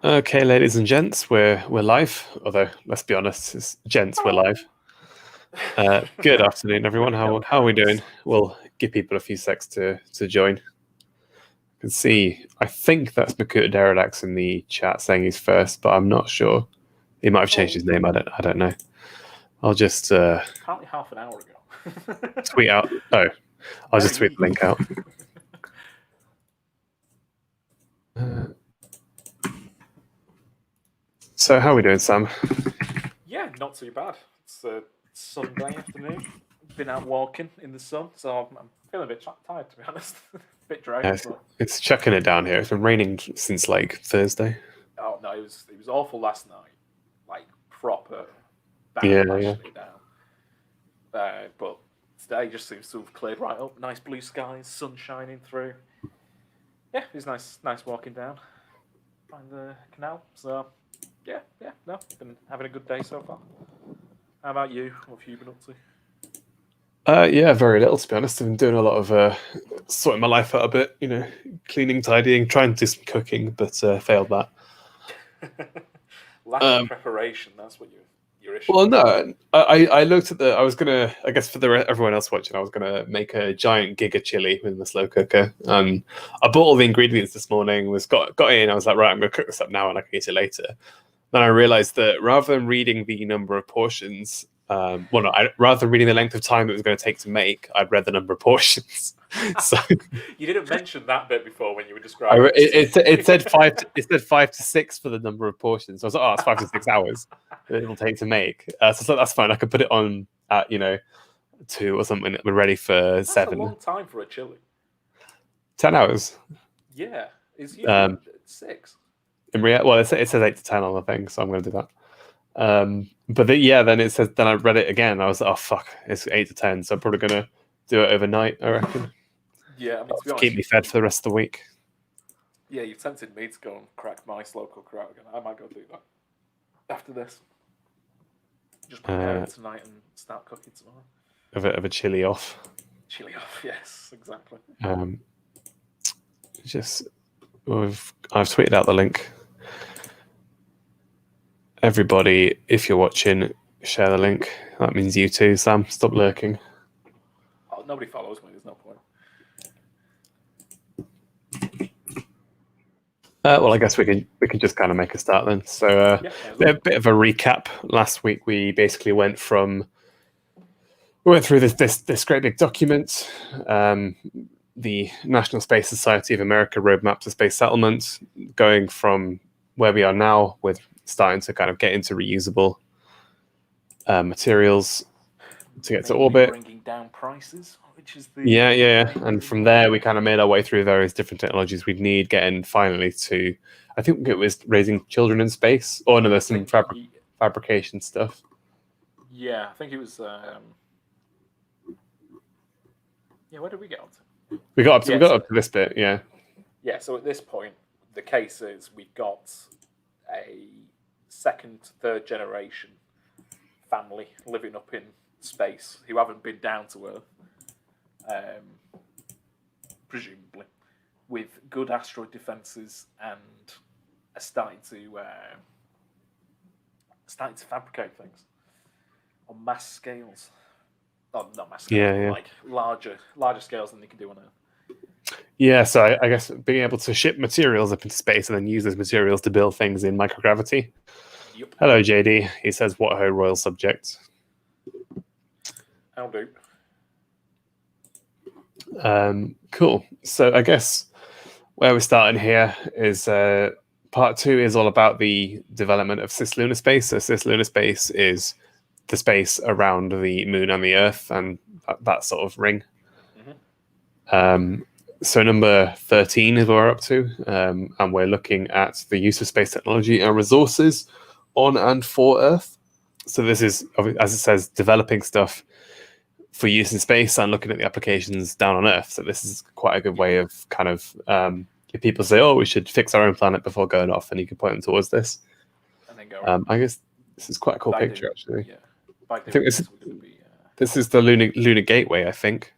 Okay, ladies and gents, we're live. Although, let's be honest, it's gents, we're live. Good afternoon, everyone. How are we doing? We'll give people a few secs to join. You can see, I think that's Makuta Deradax in the chat saying he's first, but I'm not sure. He might have changed his name. I don't know. I'll just Apparently half an hour ago. tweet out. Oh, I'll just tweet the link out. So how are we doing, Sam? Yeah, not too bad. It's a Sunday afternoon. Been out walking in the sun, so I'm feeling a bit tired, to be honest. A bit drained. Yeah, it's chucking it down here. It's been raining since like Thursday. Oh no, it was awful last night, like proper Yeah. it down. But today just seems to have cleared right up. Nice blue skies, sun shining through. Yeah, it was nice walking down by the canal. So yeah, no, been having a good day so far. How about you? What have you been up to? Yeah, very little, to be honest. I've been doing a lot of sorting my life out a bit, cleaning, tidying, trying to do some cooking, but failed that. Lack of preparation, that's what your issue. Well, no, I looked at I was going to, I guess for everyone else watching, I was going to make a giant giga chili in the slow cooker. I bought all the ingredients this morning, got in, I was like, right, I'm going to cook this up now and I can eat it later. Then I realized that rather than reading the number of portions, rather than reading the length of time it was going to take to make, I'd read the number of portions. So you didn't mention that bit before when you were describing. It said 5 to 6 for the number of portions. So I was like, oh, it's 5 to 6 hours that it'll take to make. So that's fine. I could put it on at 2 or something. We're ready for that's 7. A long time for a chili. 10 hours. Yeah, it's usually 6. Well, it says 8 to 10 on the thing, so I'm going to do that. But then it says. Then I read it again. I was like, oh fuck, it's 8 to 10. So I'm probably going to do it overnight, I reckon. Yeah, I mean, to be honest, keep me fed for the rest of the week. Yeah, you've tempted me to go and crack my slow cooker out again. I might go do that after this. Just prepare it tonight and start cooking tomorrow. Of a chili off. Chili off, yes, exactly. I've tweeted out the link. Everybody, if you're watching, share the link. That means you too, Sam. Stop lurking. Oh, nobody follows me. There's no point. Well, I guess we can just kind of make a start then. So a bit of a recap. Last week we basically went through this great big document, the National Space Society of America Roadmap to Space Settlement, going from where we are now with starting to kind of get into reusable materials to get to orbit. Bringing down prices, which is the and from there we kind of made our way through various different technologies we'd need, getting finally to, I think it was raising children in space. Oh no, there's some fabrication stuff. Yeah, I think it was. Where did we get up to? We got up to this bit, yeah. Yeah, so at this point, the case is we've got a second, third generation family living up in space who haven't been down to Earth, presumably, with good asteroid defenses and are starting to fabricate things on mass scales. Oh, not mass scales, like larger scales than they can do on Earth. Yeah, so I guess being able to ship materials up into space and then use those materials to build things in microgravity. Yep. Hello, JD. He says, what a royal subject. I'll do. Cool. So I guess where we're starting here is part 2 is all about the development of cislunar space. So cislunar space is the space around the moon and the Earth and that sort of ring. Mm-hmm. So number 13 is what we're up to, and we're looking at the use of space technology and resources on and for Earth. So this is, as it says, developing stuff for use in space and looking at the applications down on Earth. So this is quite a good way of kind of, if people say, oh, we should fix our own planet before going off, and you can point them towards this. And then go I guess this is quite a cool picture, actually. Yeah. I think this is the lunar gateway, I think.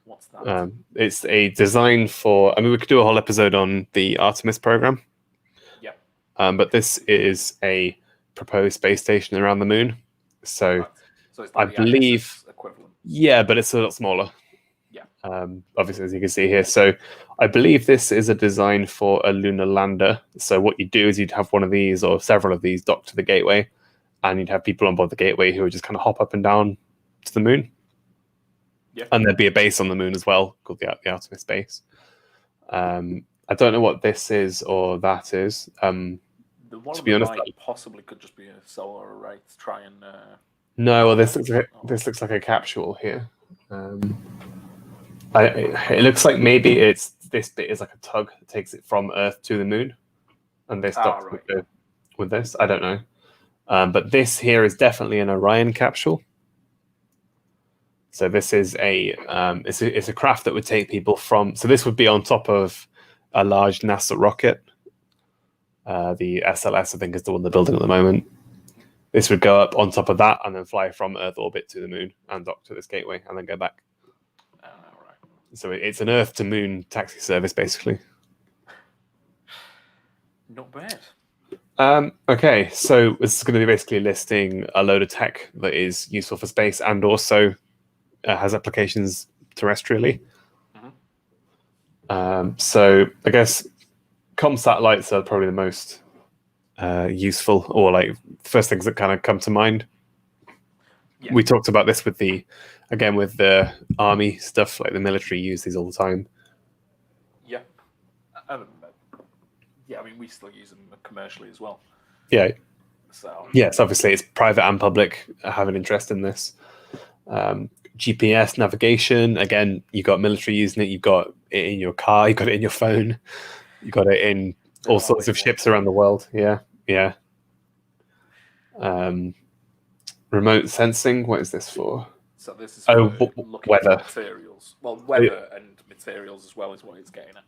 What's that? It's a design for, I mean, we could do a whole episode on the Artemis program. Yep. but this is a proposed space station around the moon. So Right. So it's I like the believe, ISS equivalent. yeah, but it's a lot smaller. Yeah. Obviously, as you can see here. So I believe this is a design for a lunar lander. So what you'd do is you'd have one of these or several of these docked to the gateway, and you'd have people on board the gateway who would just kind of hop up and down to the moon. Yeah. And there'd be a base on the moon as well called the Artemis base. I don't know what this is or that is. The one to on be the honest, right possibly could just be a solar array to try and. no. Well, this looks like a capsule here. It looks like maybe it's this bit is like a tug that takes it from Earth to the moon, and this docks right. with this. I don't know, but this here is definitely an Orion capsule. So this is it's a craft that would take people from. So this would be on top of a large NASA rocket. The SLS, I think, is the one they're building at the moment. This would go up on top of that and then fly from Earth orbit to the moon and dock to this gateway and then go back. Right. So it's an Earth to moon taxi service, basically. Not bad. Okay, so this is going to be basically listing a load of tech that is useful for space and also has applications terrestrially. So I guess comm satellites are probably the most useful, or like first things that kind of come to mind. Yeah. We talked about this with the army stuff, like the military use these all the time. Yeah. Yeah, I mean, we still use them commercially as well. Yeah. So yes, obviously it's private and public have an interest in this. GPS navigation, again, you got military using it, you've got it in your car, you've got it in your phone, you've got it in all sorts of ships around the world. Yeah. Remote sensing, what is this for? So this is for looking weather. For materials. Well, weather and materials as well is what it's getting at.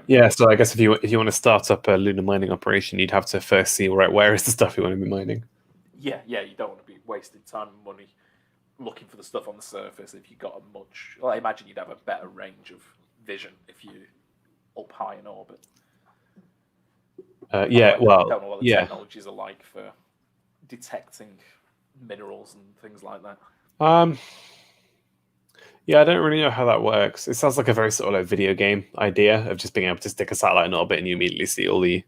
Yeah, so I guess if you want to start up a lunar mining operation, you'd have to first see where is the stuff you want to be mining. Yeah, you don't want to be wasting time and money looking for the stuff on the surface if you've got a much. Well, I imagine you'd have a better range of vision if you up high in orbit. I don't know what the technologies are like for detecting minerals and things like that. Yeah, I don't really know how that works. It sounds like a very sort of like video game idea of just being able to stick a satellite in orbit and you immediately see all the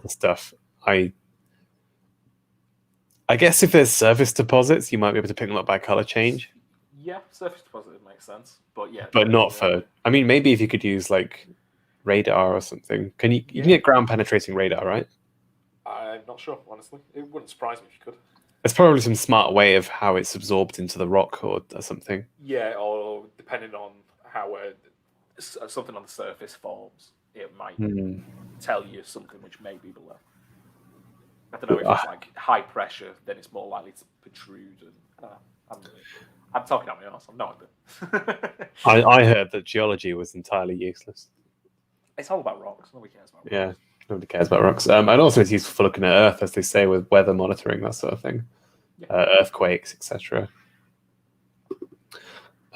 stuff. I guess if there's surface deposits, you might be able to pick them up by color change. Yeah, surface deposit makes sense, but yeah. But not for. I mean, maybe if you could use like radar or something. Can you can get ground penetrating radar, right? I'm not sure, honestly. It wouldn't surprise me if you could. There's probably some smart way of how it's absorbed into the rock or something. Yeah, or depending on how something on the surface forms, it might tell you something which may be below. I don't know if it's like high pressure, then it's more likely to protrude. And I'm talking out my arse. I'm not. I heard that geology was entirely useless. It's all about rocks. Nobody cares about rocks. Yeah. Nobody cares about rocks. And also it's useful for looking at Earth, as they say, with weather monitoring, that sort of thing. Yeah. Earthquakes, etc.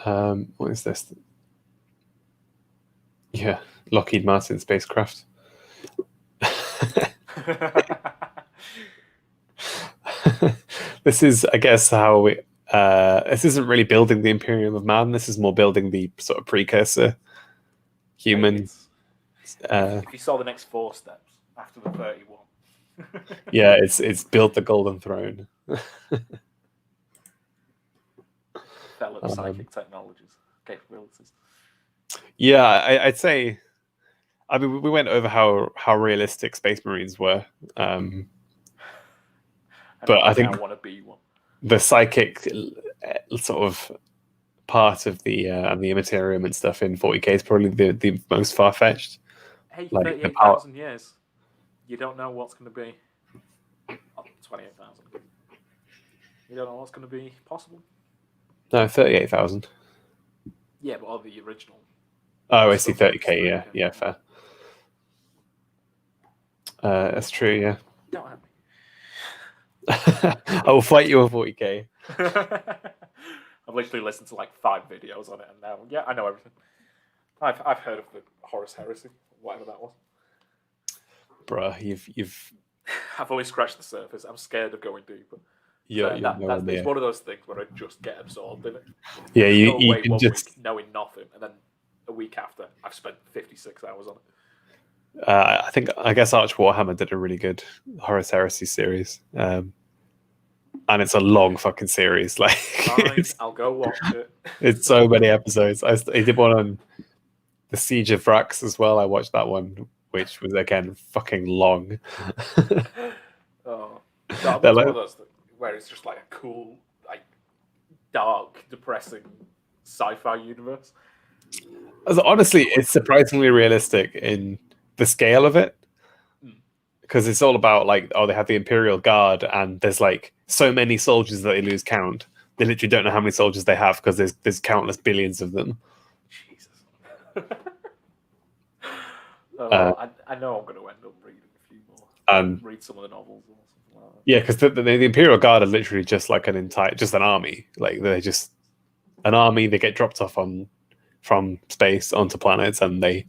What is this? Yeah, Lockheed Martin spacecraft. This is, I guess, how we... this isn't really building the Imperium of Man. This is more building the sort of precursor human... if you saw the next 4 steps after the 31. Yeah, it's built the Golden Throne. Develop psychic technologies, capabilities. Yeah, I'd say. I mean, we went over how realistic Space Marines were, but I think I want to be one. The psychic sort of part of the Immaterium and stuff in 40k is probably the most far fetched. Hey, 38,000 years. You don't know what's going to be. 28,000. You don't know what's going to be possible. No, 38,000. Yeah, but all the original. Oh, I see. 30k. Yeah, fair. That's true. Yeah. Don't have me. I will fight you on 40k. I've literally listened to like 5 videos on it, and now, I know everything. I've heard of the Horus Heresy, whatever that was. bruh, you've I've only scratched the surface. I'm scared of going deeper. you're So nowhere it's near. one of those things where I just get absorbed in it. Yeah, Just go you away can one just. week knowing nothing, and then a week after, I've spent 56 hours on it. I guess Arch Warhammer did a really good Horus Heresy series, and it's a long fucking series. Like, Fine, I'll go watch it. it's so many episodes. He did one on the Siege of Vrax as well. I watched that one, which was again fucking long. Oh, that's They're one like- of those where it's just like a cool, like dark, depressing sci-fi universe. Honestly, it's surprisingly realistic in the scale of it, because it's all about like, oh, they have the Imperial Guard, and there's like so many soldiers that they lose count. They literally don't know how many soldiers they have because there's countless billions of them. Jesus. I know I'm going to end up reading a few more. Read some of the novels or something like that. Yeah, because the Imperial Guard are literally just like an army. Like they're just an army. They get dropped off from space onto planets, and they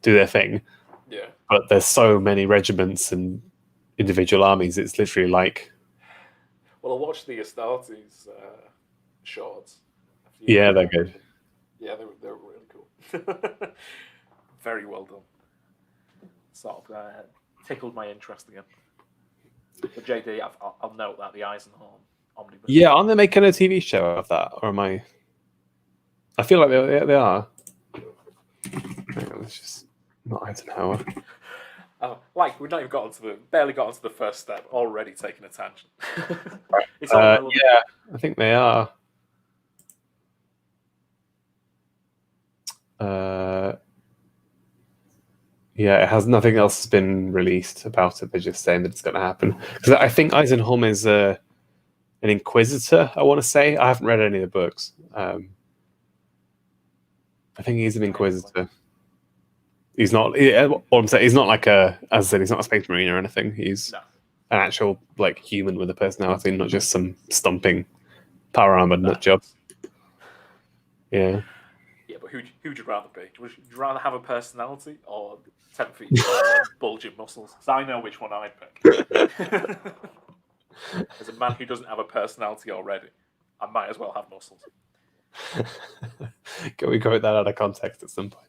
do their thing. Yeah. But there's so many regiments and individual armies. It's literally like. Well, I watched the Astartes shorts. Yeah, they're good. Yeah, they were really cool. Very well done. Sort of tickled my interest again. But JD, I'll note that the Eisenhorn omnibus. Yeah, aren't they making a TV show of that, or am I? I feel like they are. Hang on, it's just not Eisenhower. Oh, like we've not even barely got onto the first step. Already taking a tangent. It's all yeah, I think they are. Yeah, it has nothing else been released about it. They're just saying that it's going to happen. Because I think Eisenholm is an inquisitor. I want to say I haven't read any of the books. I think he's an inquisitor. He's not. What I'm saying, he's not like as I said, he's not a space marine or anything. He's an actual like human with a personality, not just some stumping power armored nut job. Yeah. Yeah, but who'd you rather be? Would you rather have a personality or 10 feet tall and bulging muscles? Because I know which one I'd pick. As a man who doesn't have a personality already, I might as well have muscles. Can we quote that out of context at some point?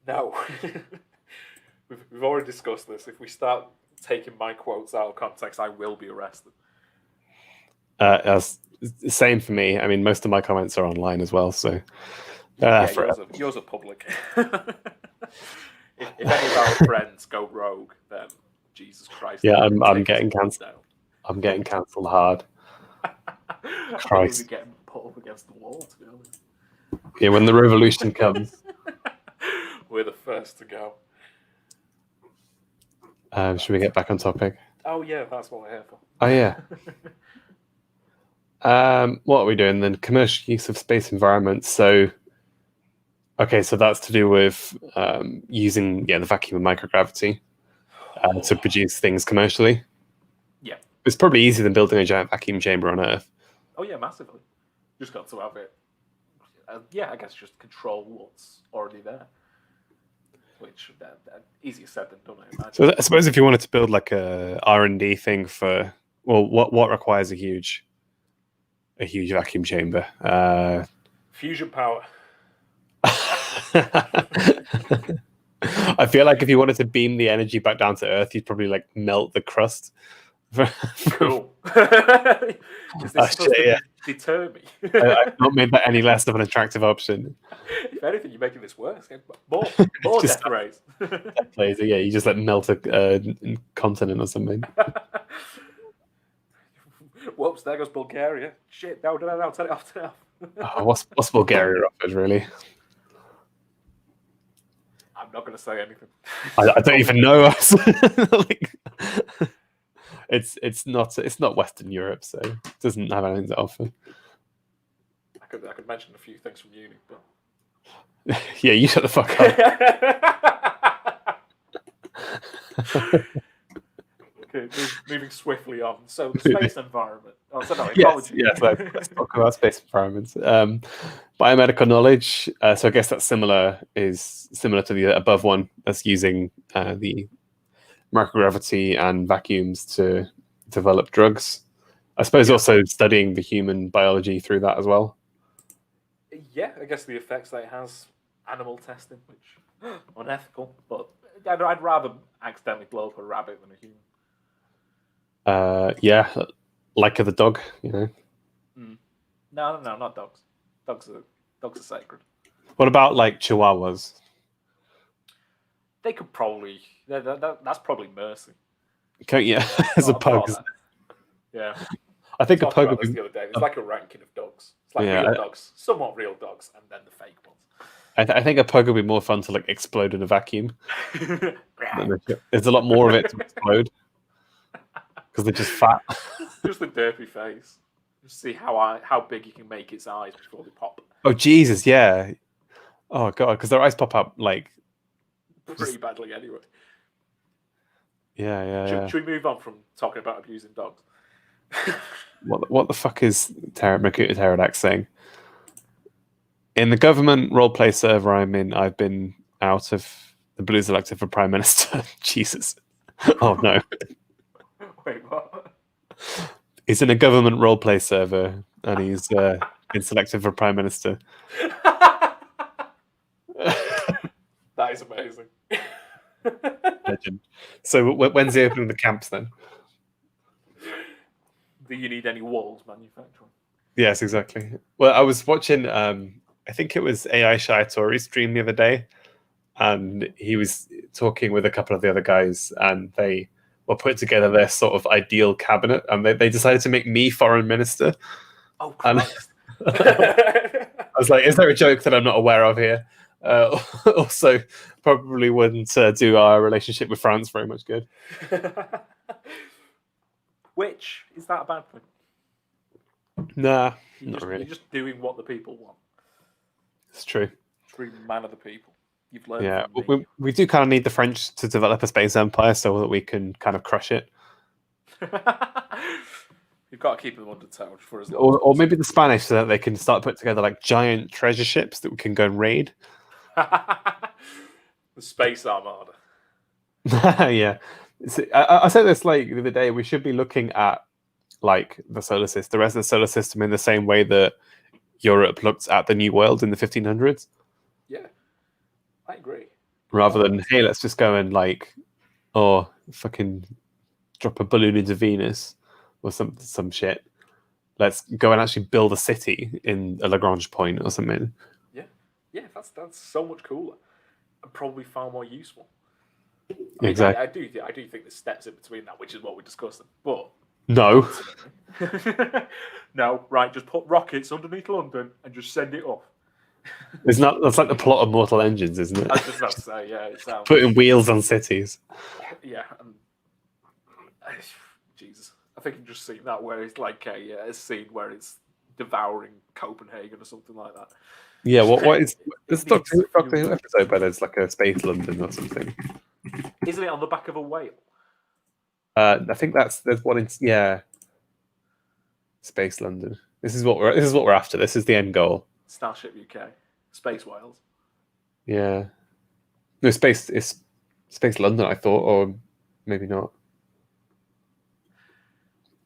No. We've already discussed this. If we start taking my quotes out of context, I will be arrested. Same for me. I mean, most of my comments are online as well, so yours are public. if any of our friends go rogue, then Jesus Christ. Yeah, I'm getting cancelled. I'm getting cancelled hard. Christ. I'm getting put up against the wall, to be honest. Yeah, when the revolution comes, we're the first to go. Should we get back on topic? Oh yeah, that's what we're here for. Oh yeah. What are we doing then? Commercial use of space environments. So, okay, so that's to do with using the vacuum and microgravity to produce things commercially. Yeah, it's probably easier than building a giant vacuum chamber on Earth. Oh yeah, massively. Just got to have it. I guess just control what's already there. Which easier said than done, I imagine. So I suppose if you wanted to build like a R&D thing for what requires a huge vacuum chamber? Fusion power. I feel like if you wanted to beam the energy back down to Earth, you'd probably like melt the crust. Cool. Is this supposed to deter me? I've not made that any less of an attractive option. If anything, you're making this worse. More death rays. Yeah, you just like melt a continent or something. Whoops, there goes Bulgaria. Shit, no, turn it off. What's Bulgaria offered, really? I'm not going to say anything. I don't even know. It's not Western Europe, so it doesn't have anything to offer. I could mention a few things from uni, but yeah, you shut the fuck up. Okay, moving swiftly on. So the space environment. Oh, so no, ecology. Yes, let's talk about space environments. Biomedical knowledge. So I guess that's similar to the above one. That's using the microgravity and vacuums to develop drugs. I suppose also studying the human biology through that as well. Yeah, I guess the effects that it has, animal testing, which unethical, but I'd rather accidentally blow up a rabbit than a human. Yeah, like the dog, you know. No, not dogs. Dogs are sacred. What about like chihuahuas? They could probably. That's probably mercy. Yeah, as a pug. Yeah. I think a pug about would this be. the other day. It's like a ranking of dogs. It's like Yeah, real dogs, somewhat real dogs, and then the fake ones. I think a pug would be more fun to like explode in a vacuum. There's a lot more of it to explode because they're just fat. Just the derpy face. Just see how big you can make its eyes before they pop. Oh Jesus, yeah. Oh god, because their eyes pop up like pretty badly anyway. Yeah. Should we move on from talking about abusing dogs? What the fuck is Makuta Pterodax saying? In the government roleplay server I'm in, I've been out of the Blues elected for Prime Minister. Jesus. Oh no. Wait, what? He's in a government roleplay server and he's been selected for Prime Minister. That is amazing. Legend. So when's he opening the camps then? Do you need any walls manufacturing? Yes, exactly. Well, I was watching, I think it was AI Shaitori's stream the other day, and he was talking with a couple of the other guys, and they were putting together their sort of ideal cabinet, and they decided to make me foreign minister. Oh, Christ. I was like, is there a joke that I'm not aware of here? Also, probably wouldn't do our relationship with France very much good. Which, is that a bad thing? Nah, not really. You're just doing what the people want. It's true. True man of the people. You've learned. Yeah, we do kind of need the French to develop a space empire so that we can kind of crush it. You've got to keep them under tow for as long. Or maybe the Spanish, so that they can start putting together like giant treasure ships that we can go and raid. The space armada. Yeah, I said this like the other day. We should be looking at like the solar system, the rest of the solar system, in the same way that Europe looked at the New World in the 1500s. Yeah, I agree. Rather than, hey, let's just go and like, fucking drop a balloon into Venus or some shit. Let's go and actually build a city in a Lagrange point or something. Yeah, that's so much cooler and probably far more useful. Exactly. I do think there's steps in between that, which is what we're discussing. But no, no, right? Just put rockets underneath London and just send it off. It's not. That's like the plot of Mortal Engines, isn't it? I was just about to say, yeah. It sounds... Putting wheels on cities. Yeah. Jesus, I think I've just seen that where it's like a scene where it's devouring Copenhagen or something like that. Yeah, what is this Doctor Who episode where there's like a space London or something? Isn't it on the back of a whale? I think there's one in Space London. This is what we're after. This is the end goal. Starship UK, Space Wales. Yeah, no, Space London. I thought, or maybe not,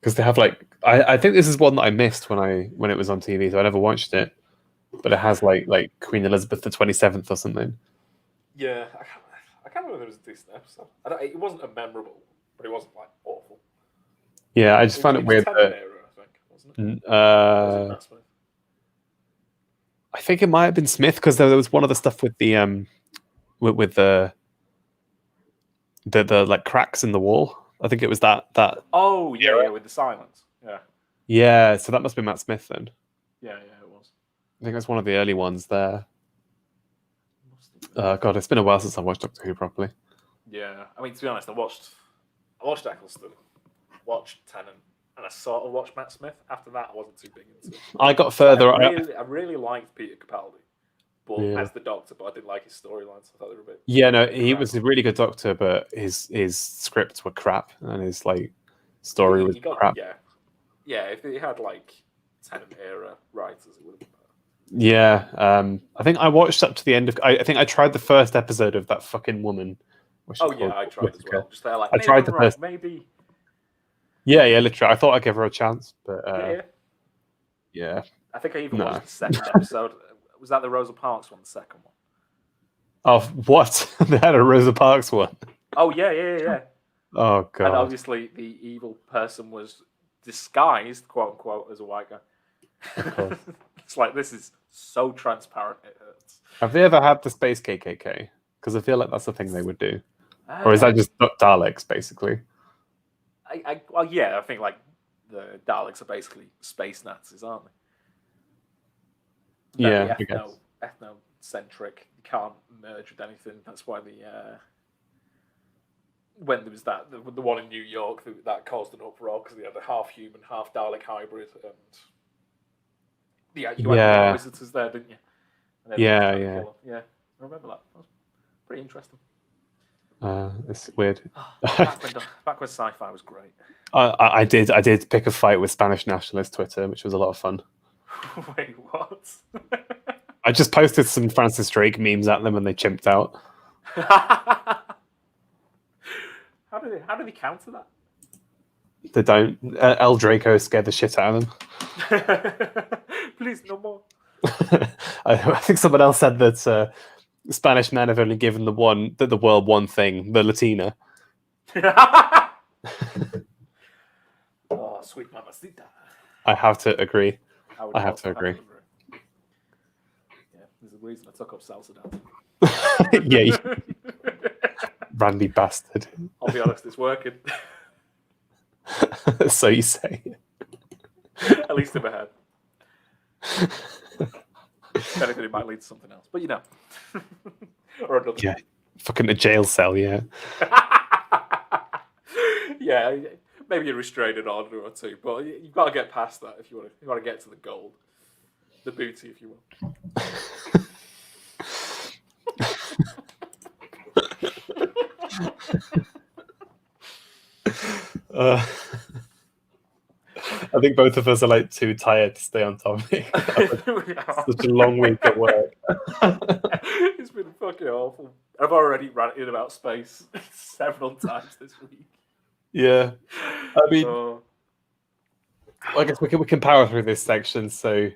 because they have like I think this is one that I missed when it was on TV, so I never watched it. But it has like Queen Elizabeth the 27th or something. Yeah, I can't remember if it was a decent episode. It wasn't a memorable, but it wasn't like awful. Yeah, I just found it weird. Era, I think, wasn't it? Was it Matt Smith? I think it might have been Smith, because there was one of the stuff with the with the like cracks in the wall. I think it was that. Oh yeah, with the silence. Yeah. Yeah, so that must be Matt Smith then. Yeah, it was. I think that's one of the early ones there. God, it's been a while since I've watched Doctor Who properly. Yeah, I mean, to be honest, I watched Eccleston, watched Tennant, and I sort of watched Matt Smith. After that, I wasn't too big into it. I got further. I really liked Peter Capaldi, but as the Doctor, but I didn't like his storylines. I thought they were a bit. Yeah, no, he was a really good Doctor, but his scripts were crap, and his like story was crap. Yeah, if he had like Tennant era writers, it would have been better. Yeah, I think I watched up to the end of. I think I tried the first episode of that fucking woman. What's she Oh called? yeah, I tried as Whittaker. well. Just there, like I maybe tried I'm the wrong. first. Maybe. Yeah, literally. I thought I'd give her a chance, but Yeah. yeah, I think I even no. watched the second episode. Was that the Rosa Parks one? The second one. Oh, what? They had a Rosa Parks one. Oh yeah. Oh And god. obviously, the evil person was disguised, quote unquote, as a white guy. Of course. It's like this is so transparent it hurts. Have they ever had the space KKK? Because I feel like that's the thing they would do. Or is that just Daleks, basically? Well, yeah, I think like the Daleks are basically space Nazis, aren't they? Yeah, Very ethnocentric. You can't merge with anything. That's why when there was the one in New York that caused an uproar because they had a half human, half Dalek hybrid, and you had visitors there, didn't you? And Yeah. Yeah, I remember that. That was pretty interesting. It's weird. Back when sci-fi was great. I did pick a fight with Spanish nationalist Twitter, which was a lot of fun. Wait, what? I just posted some Francis Drake memes at them, and they chimped out. How do they counter that? They don't. El Draco scared the shit out of them. Please, no more. I think someone else said that Spanish men have only given the world one thing, the Latina. Oh, sweet mamacita. I have to agree. I have to agree. Yeah, there's a reason I took up salsa dance. Yeah, Randy bastard. I'll be honest, it's working. So you say. At least in my head. If anything, it might lead to something else, but you know. Or another. Yeah, fucking a jail cell, yeah. Yeah, maybe a restraining order or two, but you've got to get past that if you want to get to the gold. The booty, if you will. I think both of us are like too tired to stay on topic. Such a long week at work. It's been fucking awful. I've already ranted about space several times this week. Yeah, I mean, I guess we can power through this section. So,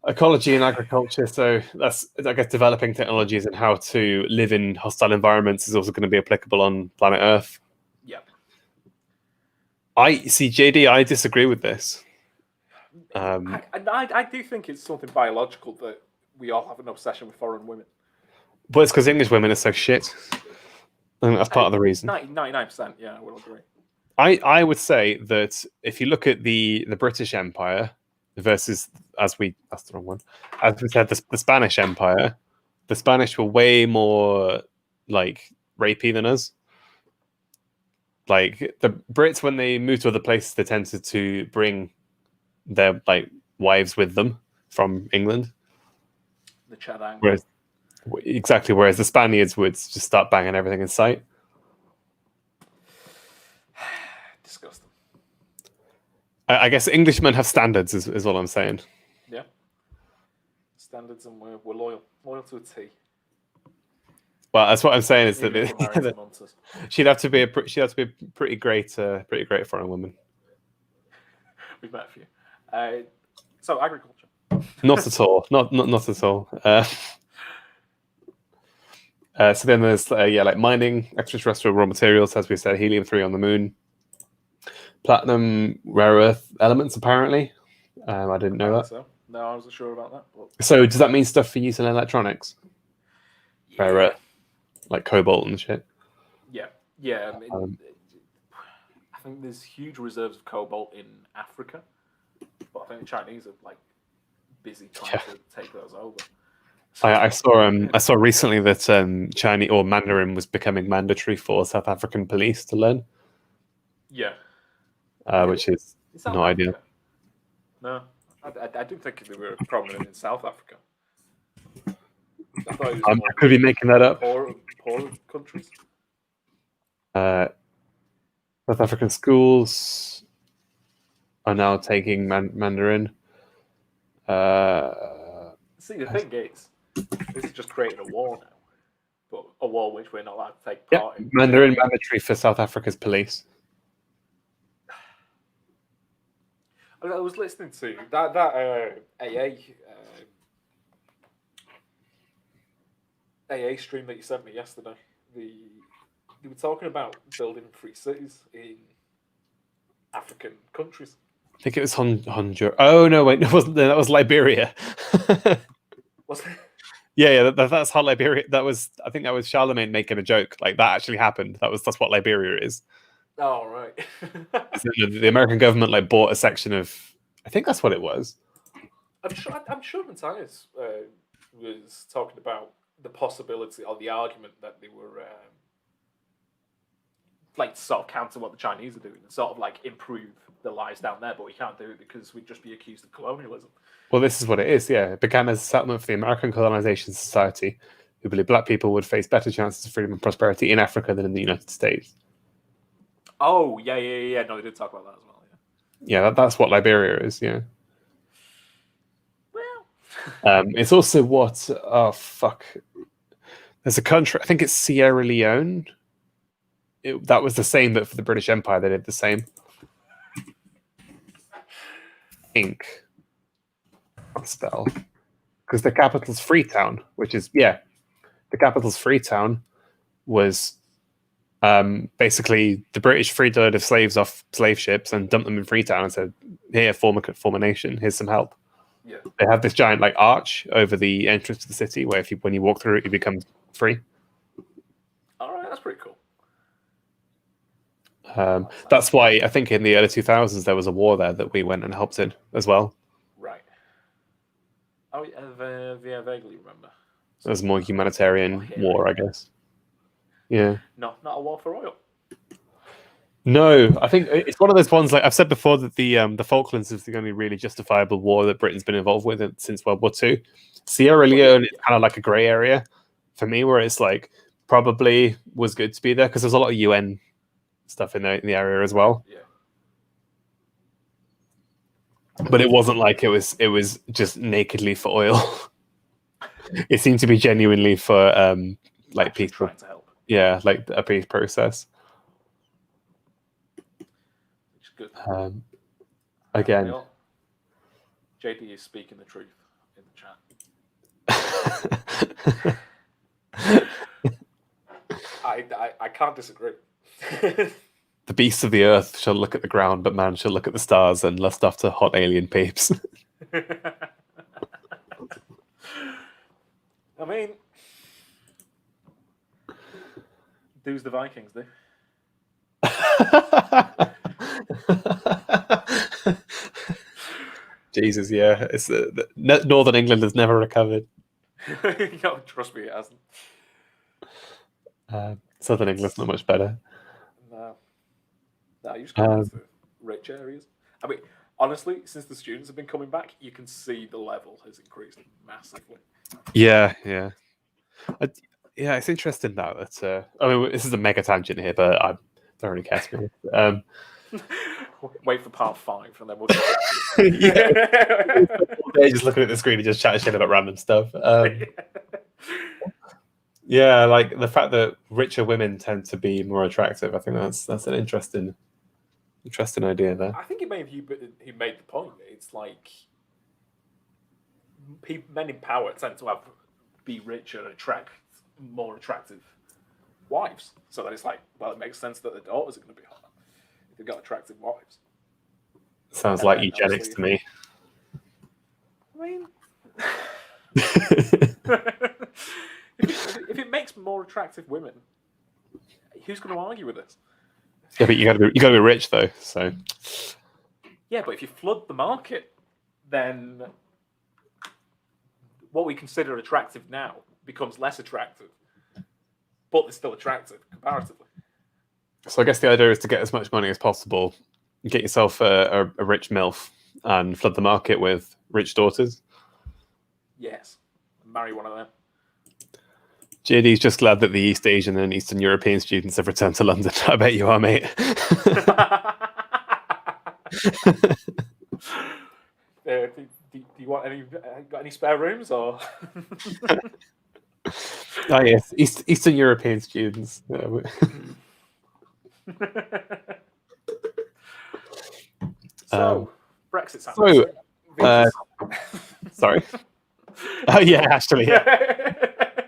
ecology and agriculture. So that's, I guess, developing technologies and how to live in hostile environments is also going to be applicable on planet Earth. Yep. I see, JD. I disagree with this. I do think it's something biological that we all have an obsession with foreign women. But it's because English women are so shit. I think that's part of the reason. 99%, yeah, I will agree. I would say that if you look at the British Empire versus, that's the wrong one. As we said, the Spanish Empire, the Spanish were way more like rapey than us. Like the Brits, when they moved to other places, they tended to bring their like wives with them from England. The Chadang. Whereas the Spaniards would just start banging everything in sight. Disgusting. I guess Englishmen have standards, is what I'm saying. Yeah. Standards, and we're loyal to a T. Well, that's what I'm saying. Is that she'd have to be a pretty great foreign woman. We've met a few. So agriculture. Not at all. Not at all. So then there's like mining, extraterrestrial raw materials, as we said, helium-3 on the moon, platinum, rare earth elements. Apparently, I didn't know that. So. No, I wasn't sure about that. But... So does that mean stuff for use in electronics? Yeah. Rare earth, like cobalt and shit. Yeah. I mean, I think there's huge reserves of cobalt in Africa, but I think the Chinese are like busy trying to take those over. I saw recently that Chinese or Mandarin was becoming mandatory for South African police to learn. Yeah, which is no idea. No, I didn't think they were prominent in South Africa. I could be making that up. Poor countries. South African schools are now taking Mandarin. See, the thing is, this is just creating a war now, but a war which we're not allowed to take Yeah, part in. Mandarin mandatory for South Africa's police. I was listening to that AA stream that you sent me yesterday. They were talking about building free cities in African countries. I think it was Honduras. Oh no, wait, it wasn't. That was Liberia. Was it? Yeah, that's how Liberia. That was. I think that was Charlemagne making a joke. Like that actually happened. That's what Liberia is. Oh right. So the American government like bought a section of. I think that's what it was. I'm sure Matthias was talking about the possibility or the argument that they were like to sort of counter what the Chinese are doing and sort of like improve the lives down there, but we can't do it because we'd just be accused of colonialism. Well, this is what it is. Yeah, it began as a settlement for the American Colonization Society, who believed black people would face better chances of freedom and prosperity in Africa than in the United States. Oh yeah. No, they did talk about that as well. Yeah, that's what Liberia is. Yeah. Well, it's also what. Oh fuck. There's a country. I think it's Sierra Leone. That was the same, but for the British Empire, they did the same. Inc. Spell, because the capital's Freetown, which is the capital's Freetown was basically the British freed a load of slaves off slave ships and dumped them in Freetown and said, "Here, form a nation. Here's some help." Yeah. They have this giant like arch over the entrance to the city where when you walk through it, you become free. All right, that's pretty cool. That's why I think in the early 2000s there was a war there that we went and helped in as well. Right. Oh, yeah, vaguely remember. It was more humanitarian war, I guess. Yeah. Not a war for oil. No, I think it's one of those ones. Like I've said before, that the Falklands is the only really justifiable war that Britain's been involved with since World War II. Sierra Leone is kind of like a grey area for me, where it's like probably was good to be there because there's a lot of UN stuff in the area as well. Yeah. But it wasn't like it was just nakedly for oil. It seemed to be genuinely for like people trying to help. Yeah, like a peace process. Which is good. Again, JD is speaking the truth in the chat. I can't disagree. The beasts of the earth shall look at the ground, but man shall look at the stars and lust after hot alien peeps. I mean, do's the Vikings do. Jesus, yeah. It's Northern England has never recovered. No, trust me, it hasn't. Southern England's not much better. No, you just go to rich areas. I mean, honestly, since the students have been coming back, you can see the level has increased massively. Yeah. It's interesting now that I mean, this is a mega tangent here, but I don't really care to be. Wait for part 5, and then we'll. They're just looking at the screen and just chatting shit about random stuff. Yeah, like the fact that richer women tend to be more attractive. I think that's an interesting idea there. I think he made the point. It's like men in power tend to be richer and attract more attractive wives. So that it's like, well, it makes sense that the daughters are going to be hot if they've got attractive wives. Sounds like eugenics to me. I mean, if it makes more attractive women, who's going to argue with this? Yeah, but you got to be rich though. So yeah, but if you flood the market, then what we consider attractive now becomes less attractive, but they're still attractive comparatively. So I guess the idea is to get as much money as possible, get yourself a rich MILF, and flood the market with rich daughters. Yes, marry one of them. JD's just glad that the East Asian and Eastern European students have returned to London. I bet you are, mate. Do You want any? Got any spare rooms or? Oh yes, Eastern European students. So Brexit's so, happening. sorry. Oh yeah, actually, yeah.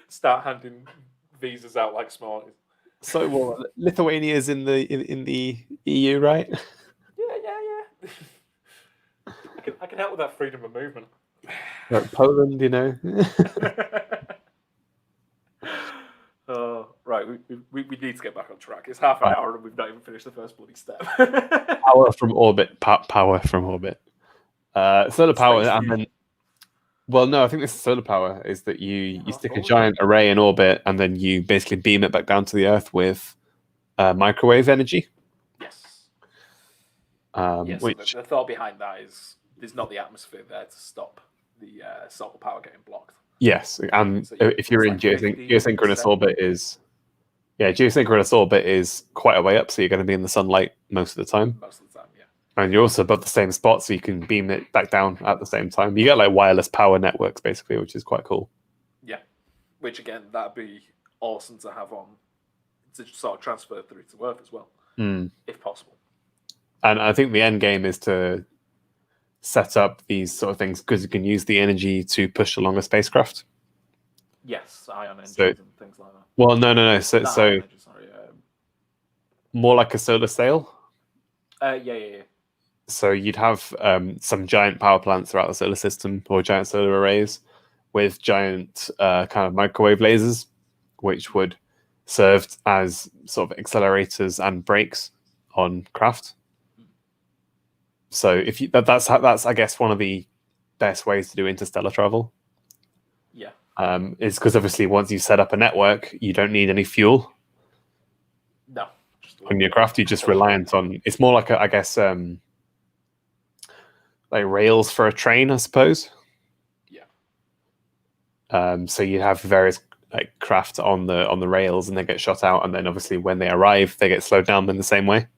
Start handing visas out like Smarties. So, well, Lithuania's in the EU, right? Yeah. I can help with that freedom of movement. Like Poland, you know. Right, we need to get back on track. It's half an hour and we've not even finished the first bloody step. Power from orbit. Power from orbit. Solar power, and then. Well, no, I think this is solar power. Is that you stick a giant array in orbit, and then you basically beam it back down to the Earth with microwave energy. Yes. Yes. Which the thought behind that is there's not the atmosphere there to stop the solar power getting blocked. Yes, and so if you're in geosynchronous orbit geosynchronous orbit is quite a way up, so you're going to be in the sunlight most of the time. Most of the time, yeah. And you're also above the same spot, so you can beam it back down at the same time. You get like wireless power networks, basically, which is quite cool. Yeah, which again, that'd be awesome to have on to sort of transfer through to Earth as well, if possible. And I think the end game is to set up these sort of things because you can use the energy to push along a spacecraft. Yes, ion engines and things like that. Well, no. So more like a solar sail. Yeah. So you'd have some giant power plants throughout the solar system, or giant solar arrays, with giant kind of microwave lasers, which would serve as sort of accelerators and brakes on craft. So if you that's I guess one of the best ways to do interstellar travel. Yeah. Is because obviously once you set up a network, you don't need any fuel. No. On your craft, you're just reliant on. It's more like I guess like rails for a train, I suppose. Yeah. So you have various like craft on the rails, and they get shot out, and then obviously when they arrive, they get slowed down in the same way.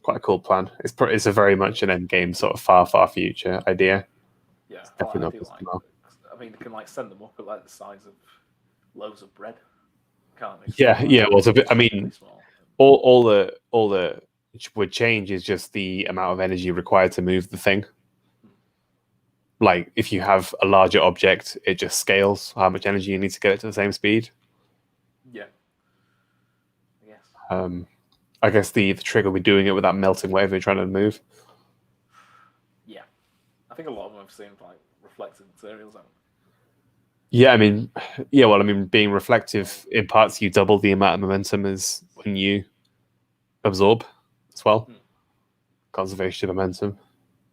Quite a cool plan. It's a very much an end game sort of far future idea. Yeah, definitely not I mean, they can like send them up at like the size of loaves of bread, can't they? Yeah. Well, it's a bit. I mean, all the would change is just the amount of energy required to move the thing. Like if you have a larger object, it just scales how much energy you need to get it to the same speed. Yeah. Yes. I guess the trick will be doing it with that melting wave you're trying to move. Yeah. I think a lot of them have seen like reflective materials. Yeah, I mean, being reflective imparts you double the amount of momentum as when you absorb as well. Conservation of momentum.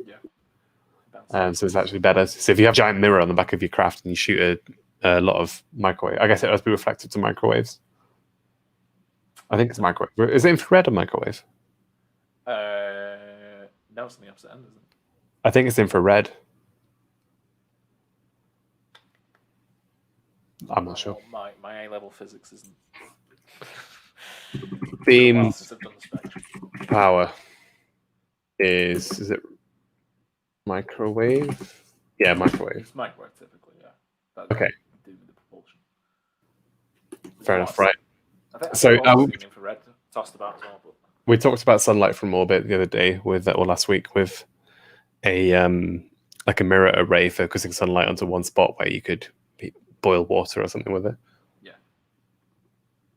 Yeah. So it's actually better. So if you have a giant mirror on the back of your craft and you shoot a lot of microwave, I guess it must be reflective to microwaves. I think it's microwave. Is it infrared or microwave? No, it's on the opposite end, isn't it? I think it's infrared. I'm not sure. My A-level physics isn't. Beam power is it microwave? Yeah, microwave. It's microwave typically, yeah. That's okay. Do with the propulsion. Fair enough, right? So infrared tossed about as well. But... We talked about sunlight from orbit the other day or last week with a like a mirror array focusing sunlight onto one spot where you could boil water or something with it. Yeah.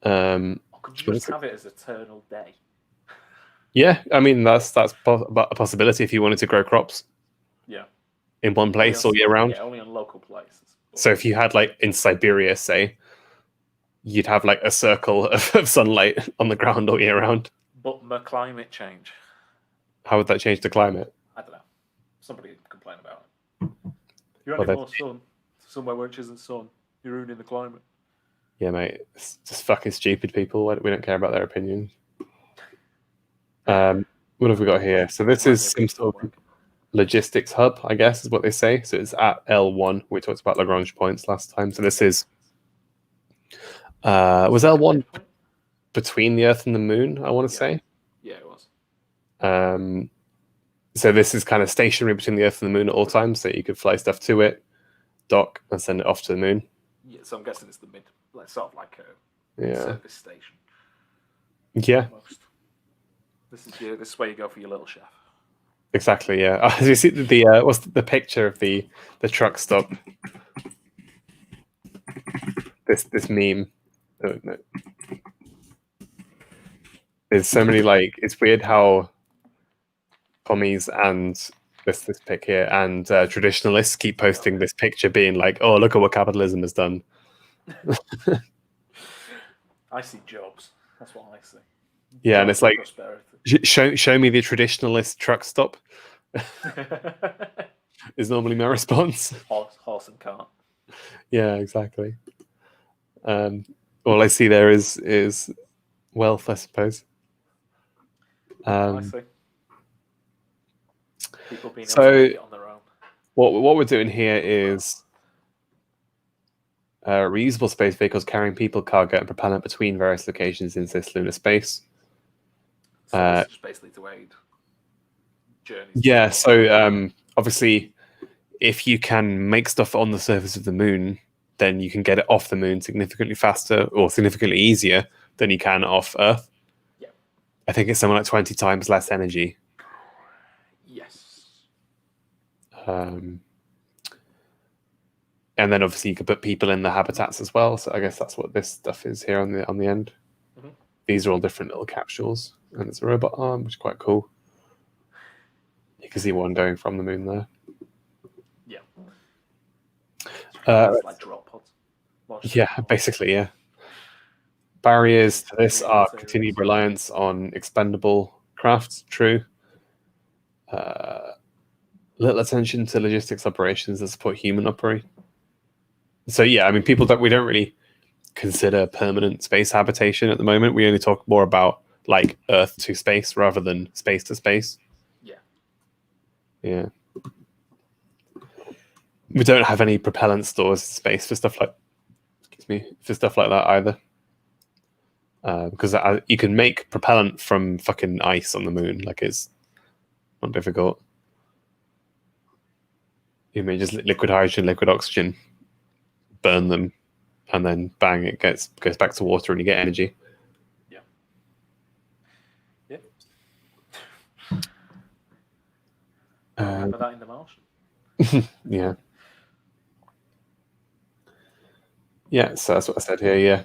Or could you just have it as eternal day? Yeah, I mean that's a possibility if you wanted to grow crops. Yeah. In one place all year round. Yeah, only on local places. So if you had like in Siberia, say, you'd have like a circle of sunlight on the ground all year round. But my climate change. How would that change the climate? I don't know. Somebody complain about it. You're adding more sun somewhere which isn't sun. You're ruining the climate. Yeah, mate. It's just fucking stupid people. We don't care about their opinions. What have we got here? So this is some sort of logistics hub, I guess, is what they say. So it's at L1. We talked about Lagrange points last time. So this is was L1 between the Earth and the Moon, I want to say. Yeah, it was. So this is kind of stationary between the Earth and the Moon at all times, so you could fly stuff to it, dock, and send it off to the Moon. Yeah, so I'm guessing it's the mid, like sort of like a Yeah. service station. Yeah. Almost. This is where you go for your little chef. Exactly. Yeah. As you see the what's the picture of the truck stop? This meme. Oh, no. There's so many like it's weird how commies and this pic here and traditionalists keep posting this picture being like, oh, look at what capitalism has done. I see jobs. That's what I see. Yeah, jobs and it's like show me the traditionalist truck stop is normally my response. Horse and cart. Yeah, exactly. All I see there is wealth, I suppose. I see. People being able So to make it on their own. What we're doing here is reusable space vehicles carrying people, cargo, and propellant between various locations in cislunar space. So this is just basically to aid journeys. Yeah, so obviously, if you can make stuff on the surface of the moon, then you can get it off the moon significantly faster or significantly easier than you can off Earth. Yeah. I think it's something like 20 times less energy. Yes. And then obviously you can put people in the habitats as well. So I guess that's what this stuff is here on the end. Mm-hmm. These are all different little capsules, and it's a robot arm, which is quite cool. You can see one going from the moon there. Yeah. Like drop pods. Yeah, basically, yeah. Barriers to this are continued reliance on expendable crafts. True. Little attention to logistics operations that support human operation. So yeah, I mean, we don't really consider permanent space habitation at the moment. We only talk more about like Earth to space rather than space to space. Yeah. Yeah. We don't have any propellant stores in space for stuff like, that either. Because you can make propellant from fucking ice on the moon. Like, it's not difficult. You mean just liquid hydrogen, liquid oxygen, burn them, and then bang, it goes back to water, and you get energy. Yeah. Yeah. Remember that in The Martian. Yeah. Yeah, so that's what I said here. Yeah,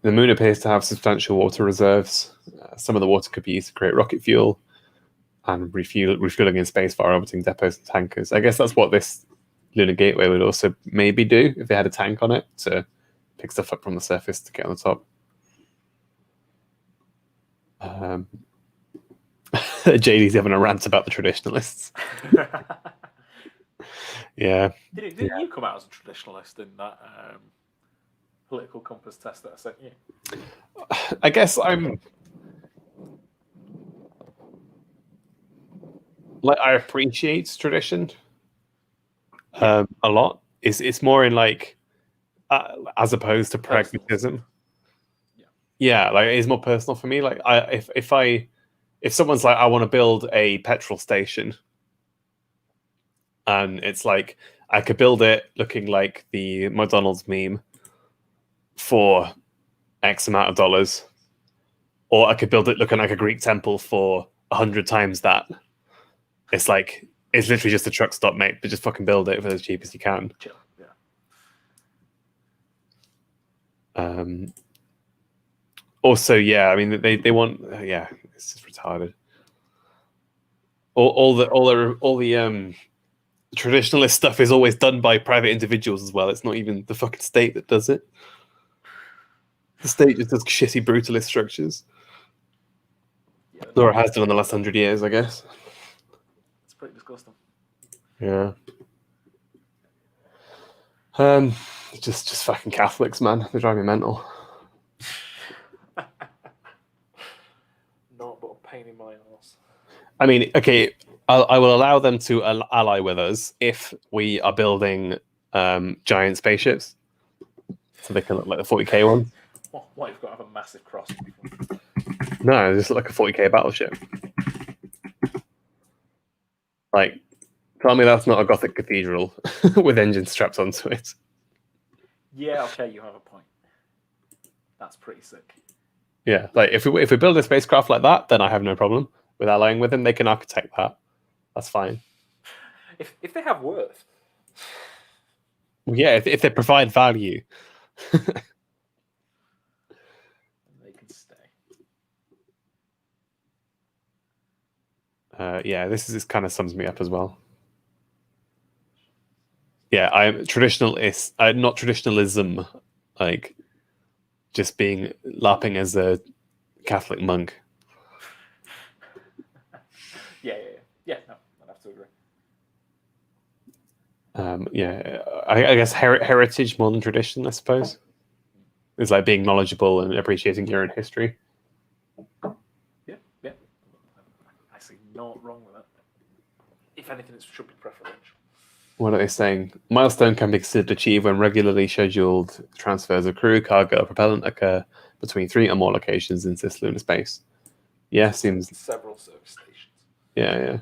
the moon appears to have substantial water reserves. Some of the water could be used to create rocket fuel and refueling in space via orbiting depots and tankers. I guess that's what this lunar gateway would also maybe do if they had a tank on it to pick stuff up from the surface to get on the top. JD's having a rant about the traditionalists. Yeah. Didn't you come out as a traditionalist in that political compass test that I sent you? I guess I'm like, I appreciate tradition a lot. It's more in like as opposed to pragmatism. Yeah, like it is more personal for me. Like if someone's like, I want to build a petrol station, and it's like I could build it looking like the McDonald's meme for X amount of dollars, or I could build it looking like a Greek temple for 100 times that. It's like, it's literally just a truck stop, mate, but just fucking build it for as cheap as you can. Chill. Yeah. Also, yeah, I mean, they want, yeah, it's just retarded. All the traditionalist stuff is always done by private individuals as well. It's not even the fucking state that does it. The state just does shitty brutalist structures. Yeah, or it has done in the last 100 years, I guess. It's pretty disgusting. Yeah. Just fucking Catholics, man. They drive me mental. Not but a pain in my arse. I mean, okay, I will allow them to ally with us if we are building giant spaceships, so they can look like the 40k ones. What, you've got to have a massive cross? No, just like a 40k battleship. Like, tell me that's not a Gothic cathedral with engines strapped onto it. Yeah, okay, you have a point. That's pretty sick. Yeah, like if we build a spacecraft like that, then I have no problem with allying with them. They can architect that. That's fine. If they have worth. Well, yeah, if they provide value. They can stay. Yeah, this kind of sums me up as well. Yeah, I'm traditionalist. Not traditionalism, like just being lapping as a Catholic monk. Yeah. No, I'd have to agree. Yeah, I guess heritage more than tradition, I suppose, is like being knowledgeable and appreciating your own history. Yeah. I see not wrong with that. If anything, it should be preferential. What are they saying? Milestone can be considered achieved when regularly scheduled transfers of crew, cargo, or propellant occur between 3 or more locations in cislunar space. Yeah, seems. Several service stations. Yeah.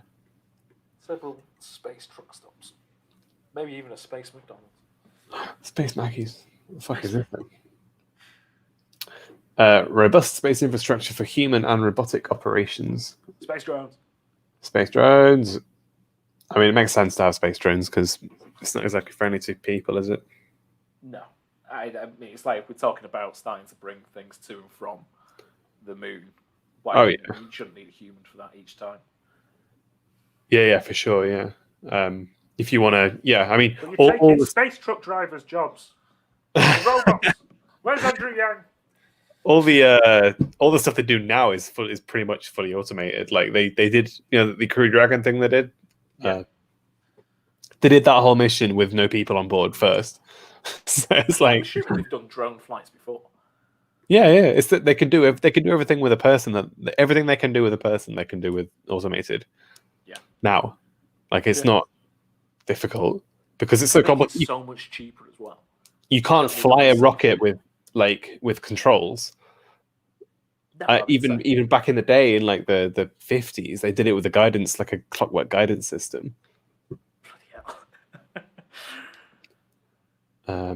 Several space truck stops. Maybe even a space McDonald's. Space Mackies. What the fuck is this thing? Robust space infrastructure for human and robotic operations. Space drones. Space drones. I mean, it makes sense to have space drones because it's not exactly friendly to people, is it? No. I mean, it's like if we're talking about starting to bring things to and from the moon. You shouldn't need a human for that each time. Yeah, for sure, yeah. If you want to, yeah, I mean... But you're taking space truck drivers' jobs. Robots. Where's Andrew Yang? All the stuff they do now is pretty much fully automated. Like they did, the Crew Dragon thing they did. Yeah. They did that whole mission with no people on board first. So it's like, I'm assuming they've done drone flights before. Yeah. It's that they can do everything with a person. Everything they can do with a person, they can do with automated. Yeah. Now, like it's not difficult because it's so complicated. It's so much cheaper as well. You can't fly a rocket with controls. No, even back in the day, in like the 50s, they did it with a guidance, like a clockwork guidance system. I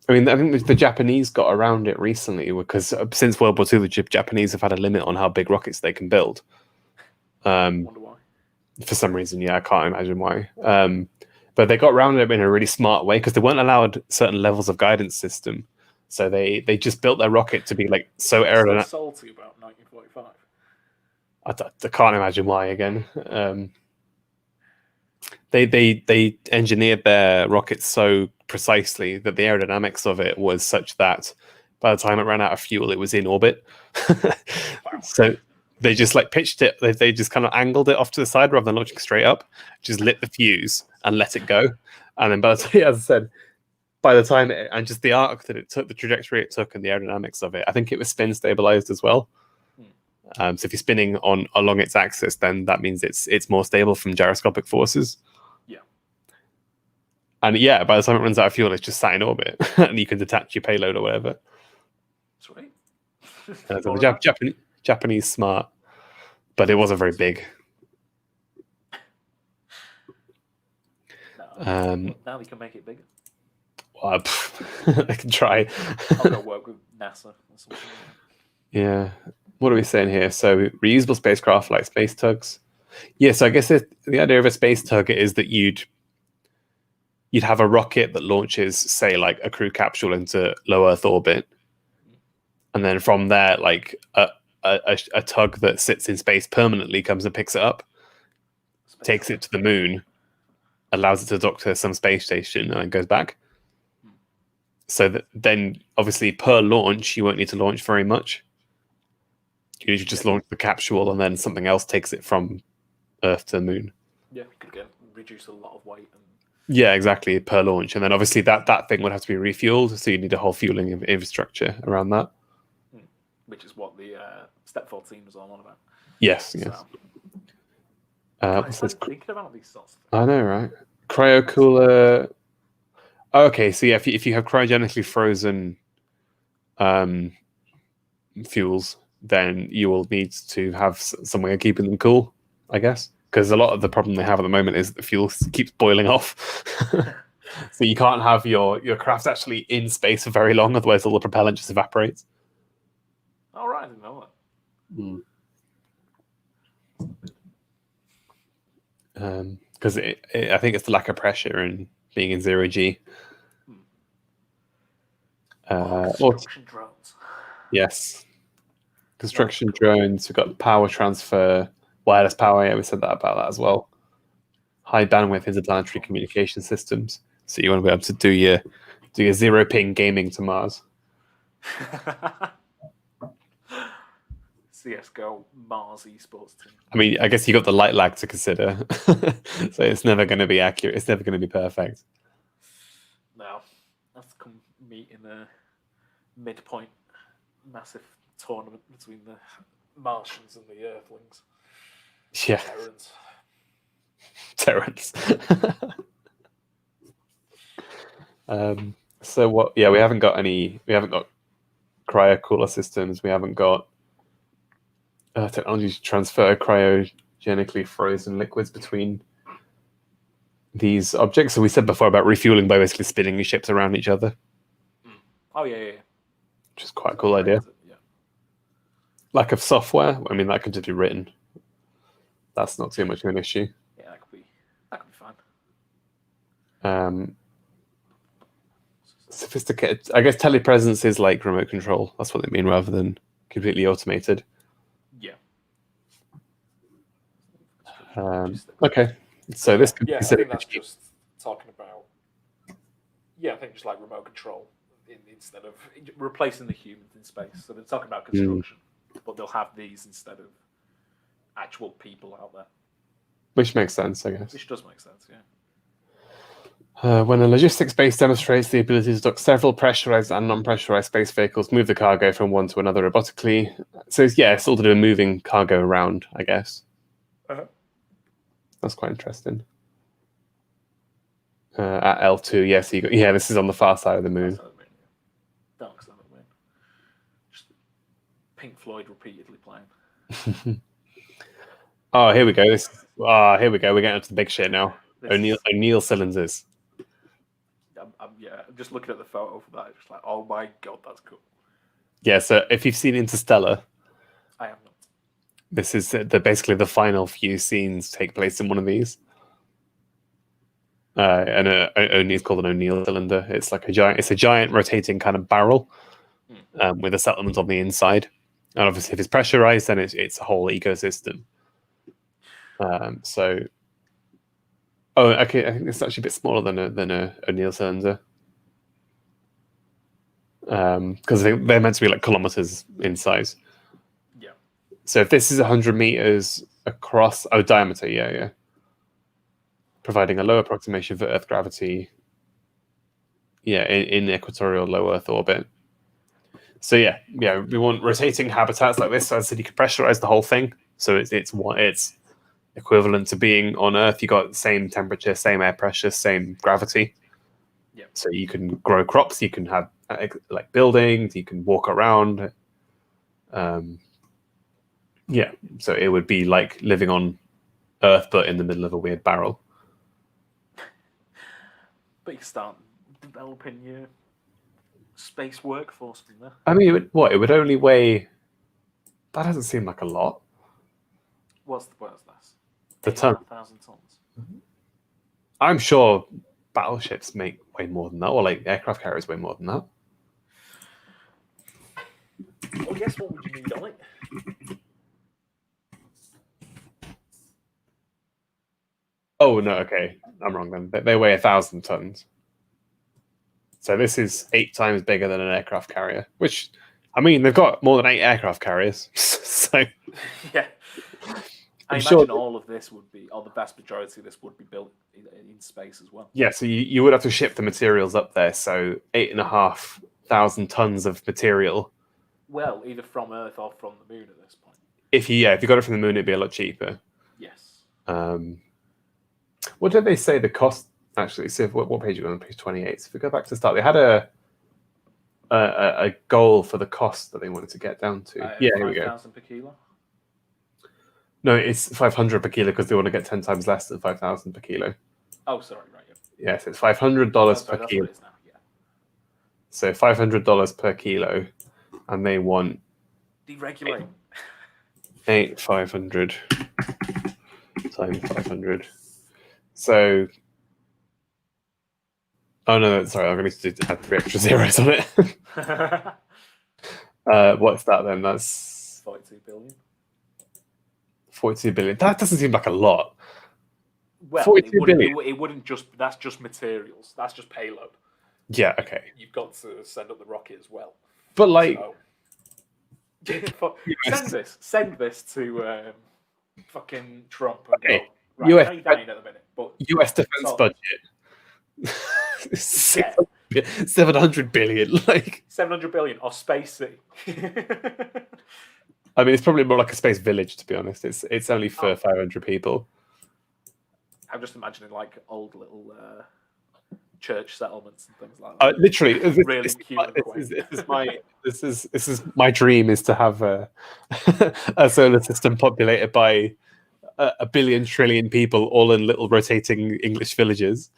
mean, I think the Japanese got around it recently because since World War II, the Japanese have had a limit on how big rockets they can build. Wonder why. For some reason, yeah, I can't imagine why. But they got around it in a really smart way because they weren't allowed certain levels of guidance system. So they just built their rocket to be like so aerodynamic. Salty about 1945. I can't imagine why again. They engineered their rockets so precisely that the aerodynamics of it was such that by the time it ran out of fuel, it was in orbit. Wow. So they just pitched it. They just kind of angled it off to the side rather than launching straight up. Just lit the fuse and let it go. And then, as I said, by the time and just the arc that it took, the trajectory it took, and the aerodynamics of it, I think it was spin stabilized as well. So if you're spinning along its axis, then that means it's more stable from gyroscopic forces. Yeah. And yeah, by the time it runs out of fuel, it's just sat in orbit, and you can detach your payload or whatever. Sweet. So the Japanese smart, but it wasn't very big. Now we can make it bigger. Well, I can try. I'll go work with NASA or something. Yeah. What are we saying here? So reusable spacecraft like space tugs. Yeah, so I guess the idea of a space tug is that you'd have a rocket that launches, say, like a crew capsule into low Earth orbit, and then from there, like a tug that sits in space permanently comes and picks it up, takes it to the moon, allows it to dock to some space station, and then goes back. So that then, obviously, per launch, you won't need to launch very much. You need to just launch the capsule, and then something else takes it from Earth to the moon. Yeah, you could reduce a lot of weight. Yeah, exactly, per launch. And then obviously that thing would have to be refueled, so you need a whole fueling infrastructure around that. Which is what the Step 14 was all on about. Yes. I'm thinking about these sorts of things. I know, right? Cryocooler. Okay, so yeah, if you have cryogenically frozen fuels, then you will need to have some way of keeping them cool, I guess. because a lot of the problem they have at the moment is the fuel keeps boiling off. So you can't have your craft actually in space for very long, otherwise all the propellant just evaporates. All right, I didn't know that. Because I think it's the lack of pressure and being in 0G. Construction drones. Yes. Construction drones, we've got power transfer, wireless power, yeah, we said that about that as well. High bandwidth interplanetary communication systems. So you want to be able to do your zero ping gaming to Mars. CSGO Mars esports team. I mean, I guess you got the light lag to consider. So it's never going to be accurate. It's never going to be perfect. No. Let's come meet in a midpoint massive tournament between the Martians and the Earthlings. Yeah. Terrans. So what? Yeah, we haven't got cryo cooler systems. We haven't got technology to transfer cryogenically frozen liquids between these objects. So we said before about refueling by basically spinning these ships around each other. Oh yeah. Which is quite a cool idea. Yeah. Lack of software. I mean, that can just be written. That's not too much of an issue. Yeah, that could be fine. Sophisticated. I guess telepresence is like remote control. That's what they mean, rather than completely automated. Yeah. Okay. So this could be I think that's just talking about. Yeah, I think just like remote control instead of replacing the humans in space. So they're talking about construction, but they'll have these instead of actual people out there. Which makes sense, I guess. Which does make sense, yeah. When a logistics base demonstrates the ability to dock several pressurized and non-pressurized space vehicles, move the cargo from one to another robotically. So it's all to do with moving cargo around, I guess. That's quite interesting. At L2, yes, this is on the far side of the moon. Dark side of the moon. Just Pink Floyd repeatedly playing. Oh, here we go. Here we go. We're getting into the big shit now. O'Neill cylinders. I'm just looking at the photo for that. Just like, oh my god, that's cool. Yeah. So if you've seen Interstellar, I have not. This is basically the final few scenes take place in one of these. And it's called an O'Neill cylinder. It's like a giant rotating kind of barrel with a settlement on the inside. And obviously, if it's pressurized, then it's a whole ecosystem. Okay. I think it's actually a bit smaller than a O'Neill cylinder. Because they're meant to be like kilometers in size. Yeah. So if this is 100 meters across, diameter, yeah. Providing a low approximation for Earth gravity. Yeah, in equatorial low Earth orbit. So yeah, we want rotating habitats like this, so you can pressurize the whole thing. So it's equivalent to being on Earth. You got the same temperature, same air pressure, same gravity. Yeah. So you can grow crops, you can have like buildings, you can walk around. Yeah, so it would be like living on Earth, but in the middle of a weird barrel. But you start developing your space workforce from there. I mean, it would only weigh. That doesn't seem like a lot. What's this? The ton. 1,000 tons. I'm sure battleships make way more than that, or like aircraft carriers way more than that. Well, I guess what would you need on it? Oh no, okay, I'm wrong then. They weigh 1,000 tons. So this is 8 times bigger than an aircraft carrier, which, I mean, they've got more than 8 aircraft carriers. So yeah. I imagine sure all of this would be, or the vast majority of this would be built in space as well. Yeah, so you would have to ship the materials up there. So 8,500 tons of material. Well, either from Earth or from the moon at this point. If you got it from the moon, it'd be a lot cheaper. Yes. What did they say the cost? Actually, see what page are you on? Page 28. So if we go back to the start, they had a goal for the cost that they wanted to get down to. Yeah, here we go. 5,000 per kilo. No, it's 500 per kilo because they want to get 10 times less than 5,000 per kilo. Oh, sorry, right. Yeah. Yes, it's $500 per That's kilo. what it is now. Yeah. So $500 per kilo, and they want deregulate. 500 times 500. So, oh no, sorry, I'm going to add 3 extra zeros on it. What's that then? That's 42 billion. 42 billion. That doesn't seem like a lot. Well, 42 billion. It wouldn't just. That's just materials. That's just payload. Yeah. Okay. You've got to send up the rocket as well. But like, so, send this to fucking Trump and okay. go. Right, US, I know you're dying at the minute, but US defense budget. 700 billion. Like 700 billion or Space City. I mean, it's probably more like a space village, to be honest. It's only for 500 people. I'm just imagining like old little church settlements and things like that. Literally, really cute. This is my dream, is to have a solar system populated by a billion trillion people, all in little rotating English villages.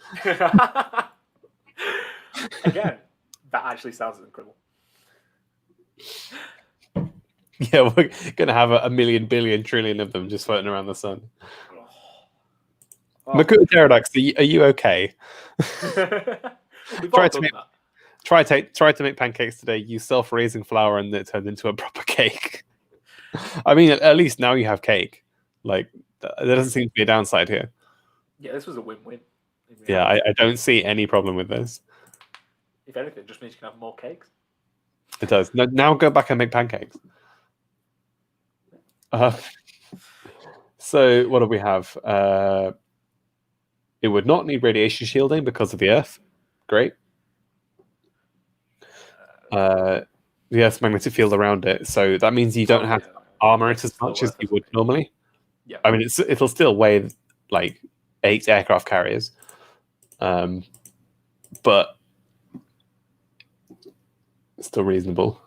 Again, that actually sounds incredible. Yeah, we're gonna have a million billion trillion of them just floating around the sun. Makuta Pterodax, are you okay? Try to make pancakes today. Use self-raising flour, and it turned into a proper cake. I mean, at least now you have cake. Like, there doesn't seem to be a downside here. Yeah, this was a win-win. Yeah, I don't see any problem with this. If anything, it just means you can have more cakes. It does. Now go back and make pancakes. So what do we have? It would not need radiation shielding because of the Earth. Great. The Earth's magnetic field around it, so that means you don't have to armor it as much as you would normally. Yeah. I mean, it'll still weigh like 8 aircraft carriers, but it's still reasonable.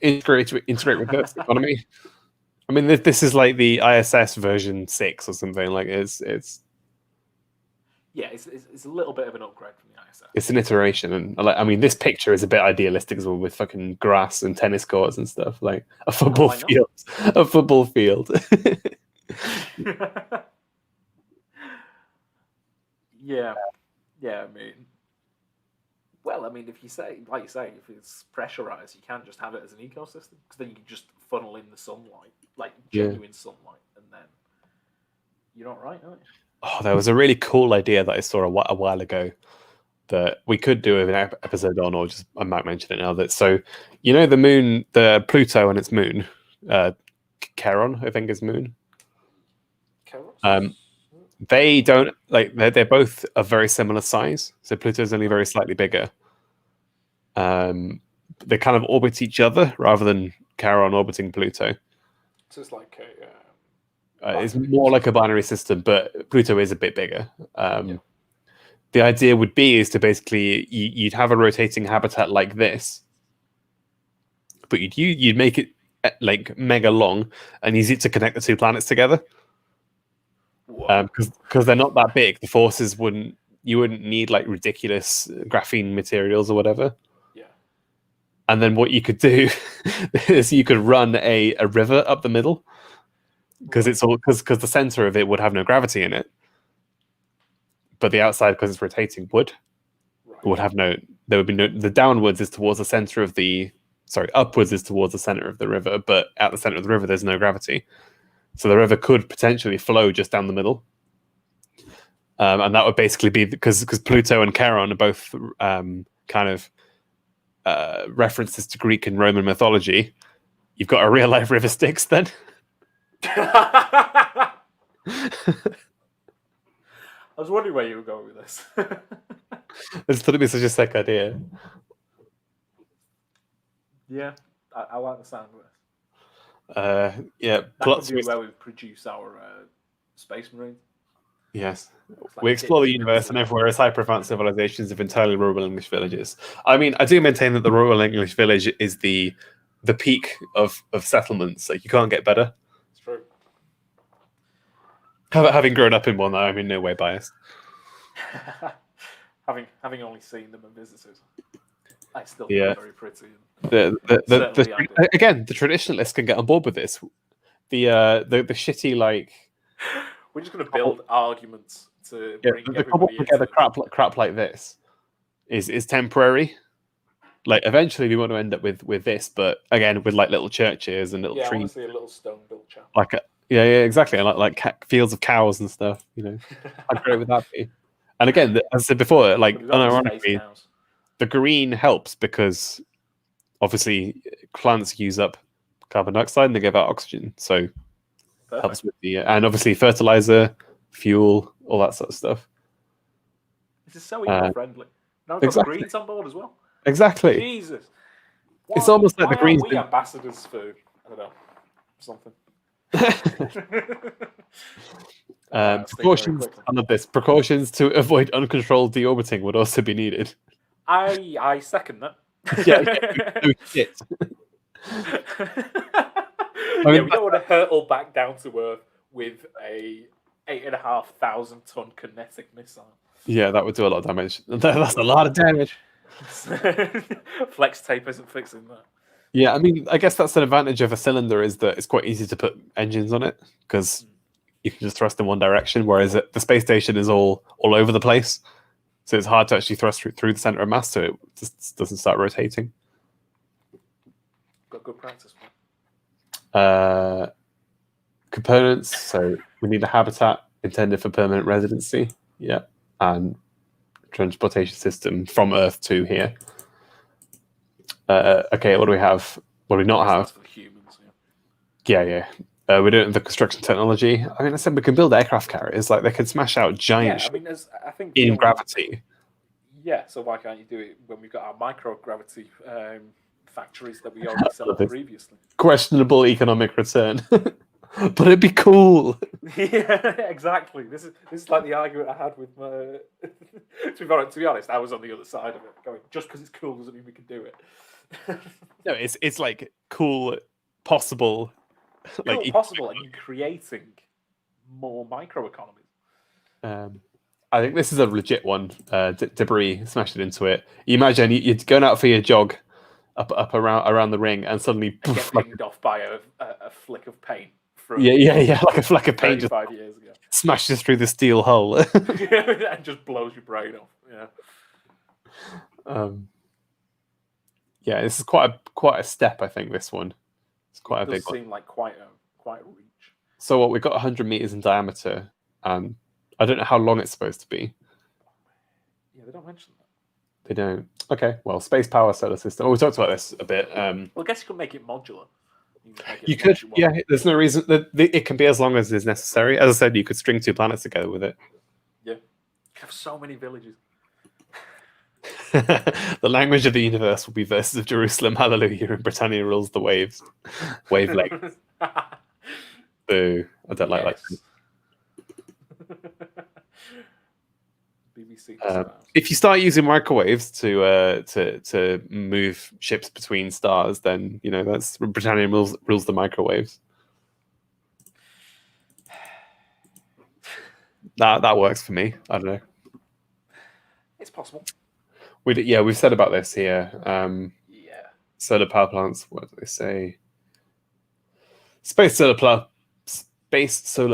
Integrate reverse economy. I mean, this is like the ISS version 6 or something. Like it's yeah, it's a little bit of an upgrade from the ISS. It's an iteration, and like, I mean, this picture is a bit idealistic as well, with fucking grass and tennis courts and stuff, like a football field. A football field. Yeah. I mean, well, I mean, if you say, like you say, if it's pressurized, you can't just have it as an ecosystem, because then you can just funnel in the sunlight, like genuine sunlight, and then you're not right, aren't you? Oh, there was a really cool idea that I saw a while ago that we could do an episode on, or just I might mention it now. That the moon, the Pluto and its moon, Charon, I think is moon. They don't they're both a very similar size. So Pluto's only very slightly bigger. They kind of orbit each other rather than Charon orbiting Pluto. So it's like it's more like a binary system, but Pluto is a bit bigger. The idea would be is to basically you'd have a rotating habitat like this, but you'd make it like mega long and use it to connect the two planets together. Because they're not that big, the forces you wouldn't need like ridiculous graphene materials or whatever. Yeah. And then what you could do is you could run a river up the middle, because because the center of it would have no gravity in it, but the outside, because it's rotating, would have there would be no. The downwards is towards the center of upwards is towards the center of the river, but at the center of the river there's no gravity. So the river could potentially flow just down the middle. And that would basically be because Pluto and Charon are both kind of references to Greek and Roman mythology. You've got a real life river Styx then. I was wondering where you were going with this. I just thought it'd be such a sick idea. Yeah, I like the sound of this. Yeah, that could be where we produce our space marines. Yes, we explore the universe, and everywhere is hyper-advanced civilizations of entirely rural English villages. I mean, I do maintain that the rural English village is the the peak of settlements. Like you can't get better. It's true. Having grown up in one, though, I'm in no way biased. having only seen them and visited, I still think Yeah. they're very pretty. Again, the traditionalists can get on board with this. The shitty like we're just going to build arguments to bring the everybody together into crap like this is temporary. Like eventually we want to end up with this, but again with like little churches and little trees. I want to see a little stone built chapel. Like yeah, exactly. Like fields of cows and stuff. You know, how great would that be? And again, as I said before, like unironically, the green helps because obviously plants use up carbon dioxide and they give out oxygen, so helps with the and obviously fertilizer, fuel, all that sort of stuff. This is so eco-friendly. Now we've got the greens on board as well. Exactly. Jesus. It's almost like the greens. Why are we ambassadors for, I don't know, something? Precautions. I love this. Precautions to avoid uncontrolled deorbiting would also be needed. I second that. Shit. We don't want to hurtle back down to Earth with a 8,500 ton kinetic missile. Yeah, that would do a lot of damage. That's a lot of damage. Flex tape isn't fixing that. Yeah, I mean, I guess that's an advantage of a cylinder is that it's quite easy to put engines on it because you can just thrust in one direction, whereas the space station is all over the place. So it's hard to actually thrust through the center of mass, so it just doesn't start rotating. Got good practice. Components. So we need a habitat intended for permanent residency. Yeah, and transportation system from Earth to here. Okay, what do we have? What do we not have? For humans, yeah. We don't have the construction technology. I mean, I said we can build aircraft carriers. Like they can smash out giant ships in gravity. Yeah, so why can't you do it when we've got our microgravity factories that we already set up previously? Questionable economic return, but it'd be cool. Yeah, exactly. This is like the argument I had with my. To be honest, I was on the other side of it, going just because it's cool doesn't mean we can do it. No, it's like cool, possible. Like possible, and creating more microeconomies. I think this is a legit one. Debris smashed it into it. You imagine you're going out for your jog up around the ring, and suddenly and get pinged off by a flick of paint. From yeah, like a flick of paint. 5 years ago, smashes through the steel hull and just blows your brain off. Yeah, this is quite a step. I think this one. It's quite a big one. It does seem like quite a reach. So what, we've got 100 meters in diameter, and I don't know how long it's supposed to be. Yeah, they don't mention that. They don't. Okay, well, space power solar system. Oh, we talked about this a bit. Well, I guess you could make it modular. You could, yeah. There's no reason that it can be as long as is necessary. As I said, you could string 2 planets together with it. Yeah, you have so many villages. The language of the universe will be verses of Jerusalem, Hallelujah, and Britannia rules the waves. Wavelength. Boo! I don't like that. BBC. If you start using microwaves to move ships between stars, then that's Britannia rules the microwaves. That works for me. I don't know. It's possible. We've said about this here. Solar power plants. What do they say? Space solar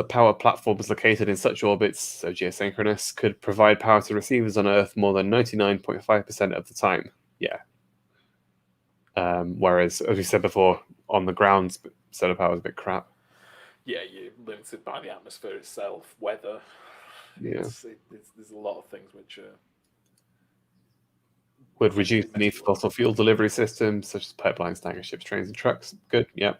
power platforms located in such orbits, so geosynchronous, could provide power to receivers on Earth more than 99.5% of the time. Yeah. Whereas, as we said before, on the ground, solar power is a bit crap. Yeah, you're limited by the atmosphere itself, weather. Yeah. There's a lot of things which would reduce the need for fossil fuel delivery systems, such as pipelines, tanker ships, trains, and trucks. Good, yeah.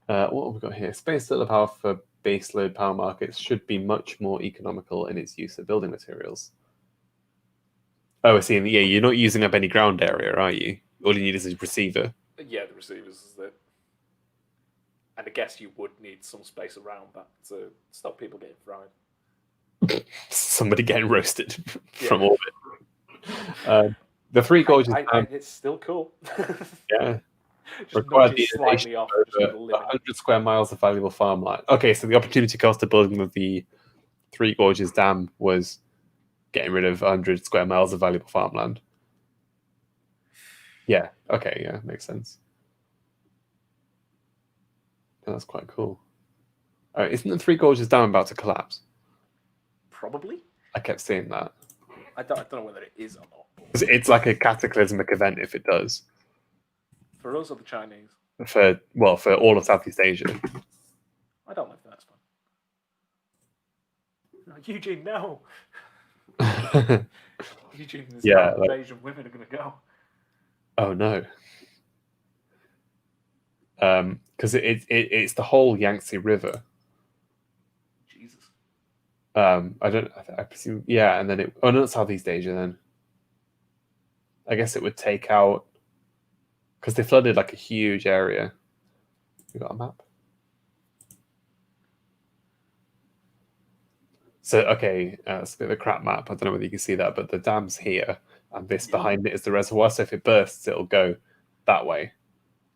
What have we got here? Space solar power for baseload power markets should be much more economical in its use of building materials. Oh, I see. Yeah, you're not using up any ground area, are you? All you need is a receiver. Yeah, the receivers is that. And I guess you would need some space around that to stop people getting fried. Somebody getting roasted from orbit. The three gorges. It's still cool. Yeah. Just Required nudge it slightly off. Just over a limit. 100 square miles of valuable farmland. Okay, so the opportunity cost of building the Three Gorges Dam was getting rid of 100 square miles of valuable farmland. Yeah. Okay. Yeah, makes sense. That's quite cool. Isn't the Three Gorges Dam about to collapse? Probably. I kept seeing that. I don't know whether it is or not. It's like a cataclysmic event if it does. For us or the Chinese? For all of Southeast Asia. I don't live there. That's fine. Eugene, no. Eugene, there's half of Asian women are going to go. Oh no. Because it's the whole Yangtze River. Jesus. I presume, yeah, and then not Southeast Asia then. I guess it would take out, because they flooded like a huge area. You got a map? So, okay, it's a bit of a crap map. I don't know whether you can see that, but the dam's here, and this behind it is the reservoir. So if it bursts, it'll go that way,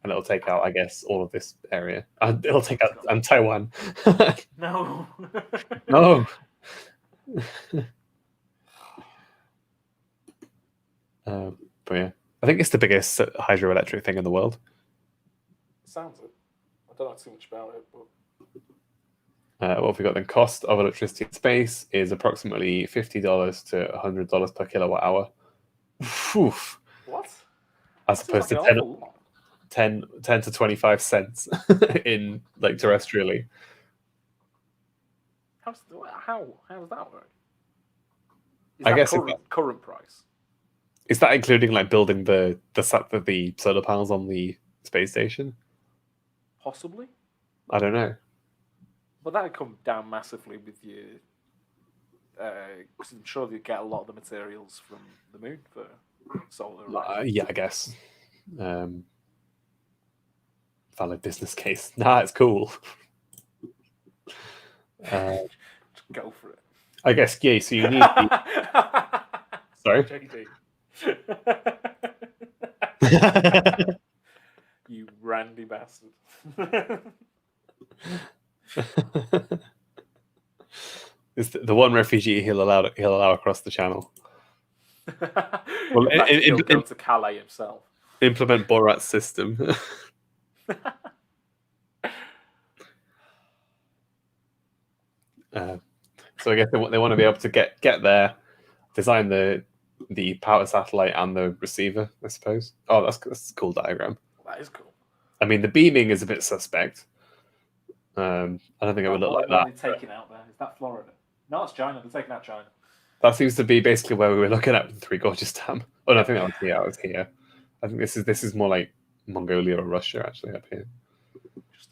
and it'll take out, I guess, all of this area. It'll take out and Taiwan. No. No. But yeah, I think it's the biggest hydroelectric thing in the world. Sounds it. I don't know too much about it, but what have we got then? Cost of electricity in space is approximately $50 to $100 per kilowatt hour. What? As opposed to 10 to 25 cents in like terrestrially. How does that work? I guess current price. Is that including like building the solar panels on the space station? Possibly. I don't know. But that would come down massively with you, because I'm sure they get a lot of the materials from the moon for solar. Yeah, I guess. Valid business case. Nah, it's cool. Just go for it. I guess, yeah, so you need... Sorry? JD. You randy bastard. It's the one refugee he'll allow across the channel. Well, he'll go to Calais himself. Implement Borat's system. So I guess they want to be able to get there, design the power satellite and the receiver, I suppose. Oh, that's a cool diagram. That is cool. I mean, the beaming is a bit suspect. I don't think it would look like that. What are they taking out there? Is that Florida? No, it's China. They're taking out China. That seems to be basically where we were looking at the Three Gorges Dam. Oh, no, I think that was here. I was here. I think this is more like Mongolia or Russia, actually, up here. Just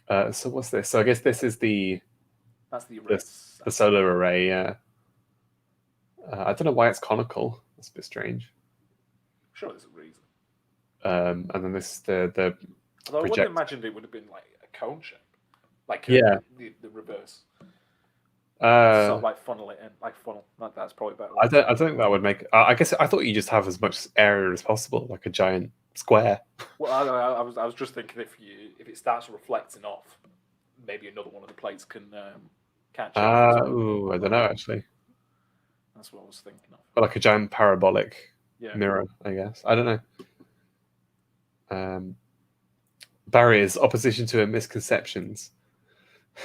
about. So what's this? So I guess this is that's the solar array. Yeah. I don't know why it's conical. That's a bit strange. I'm sure there's a reason. And then this is the Although I wouldn't have imagined it would have been like a cone shape, like the reverse. Sort of like funnel it in, like funnel. Like that's probably better. I don't think that would make. I guess I thought you just have as much area as possible, like a giant square. Well, I was just thinking if it starts reflecting off, maybe another one of the plates can catch it. I don't know actually. That's what I was thinking of. But like a giant parabolic mirror, I guess. I don't know. Barriers, opposition to misconceptions.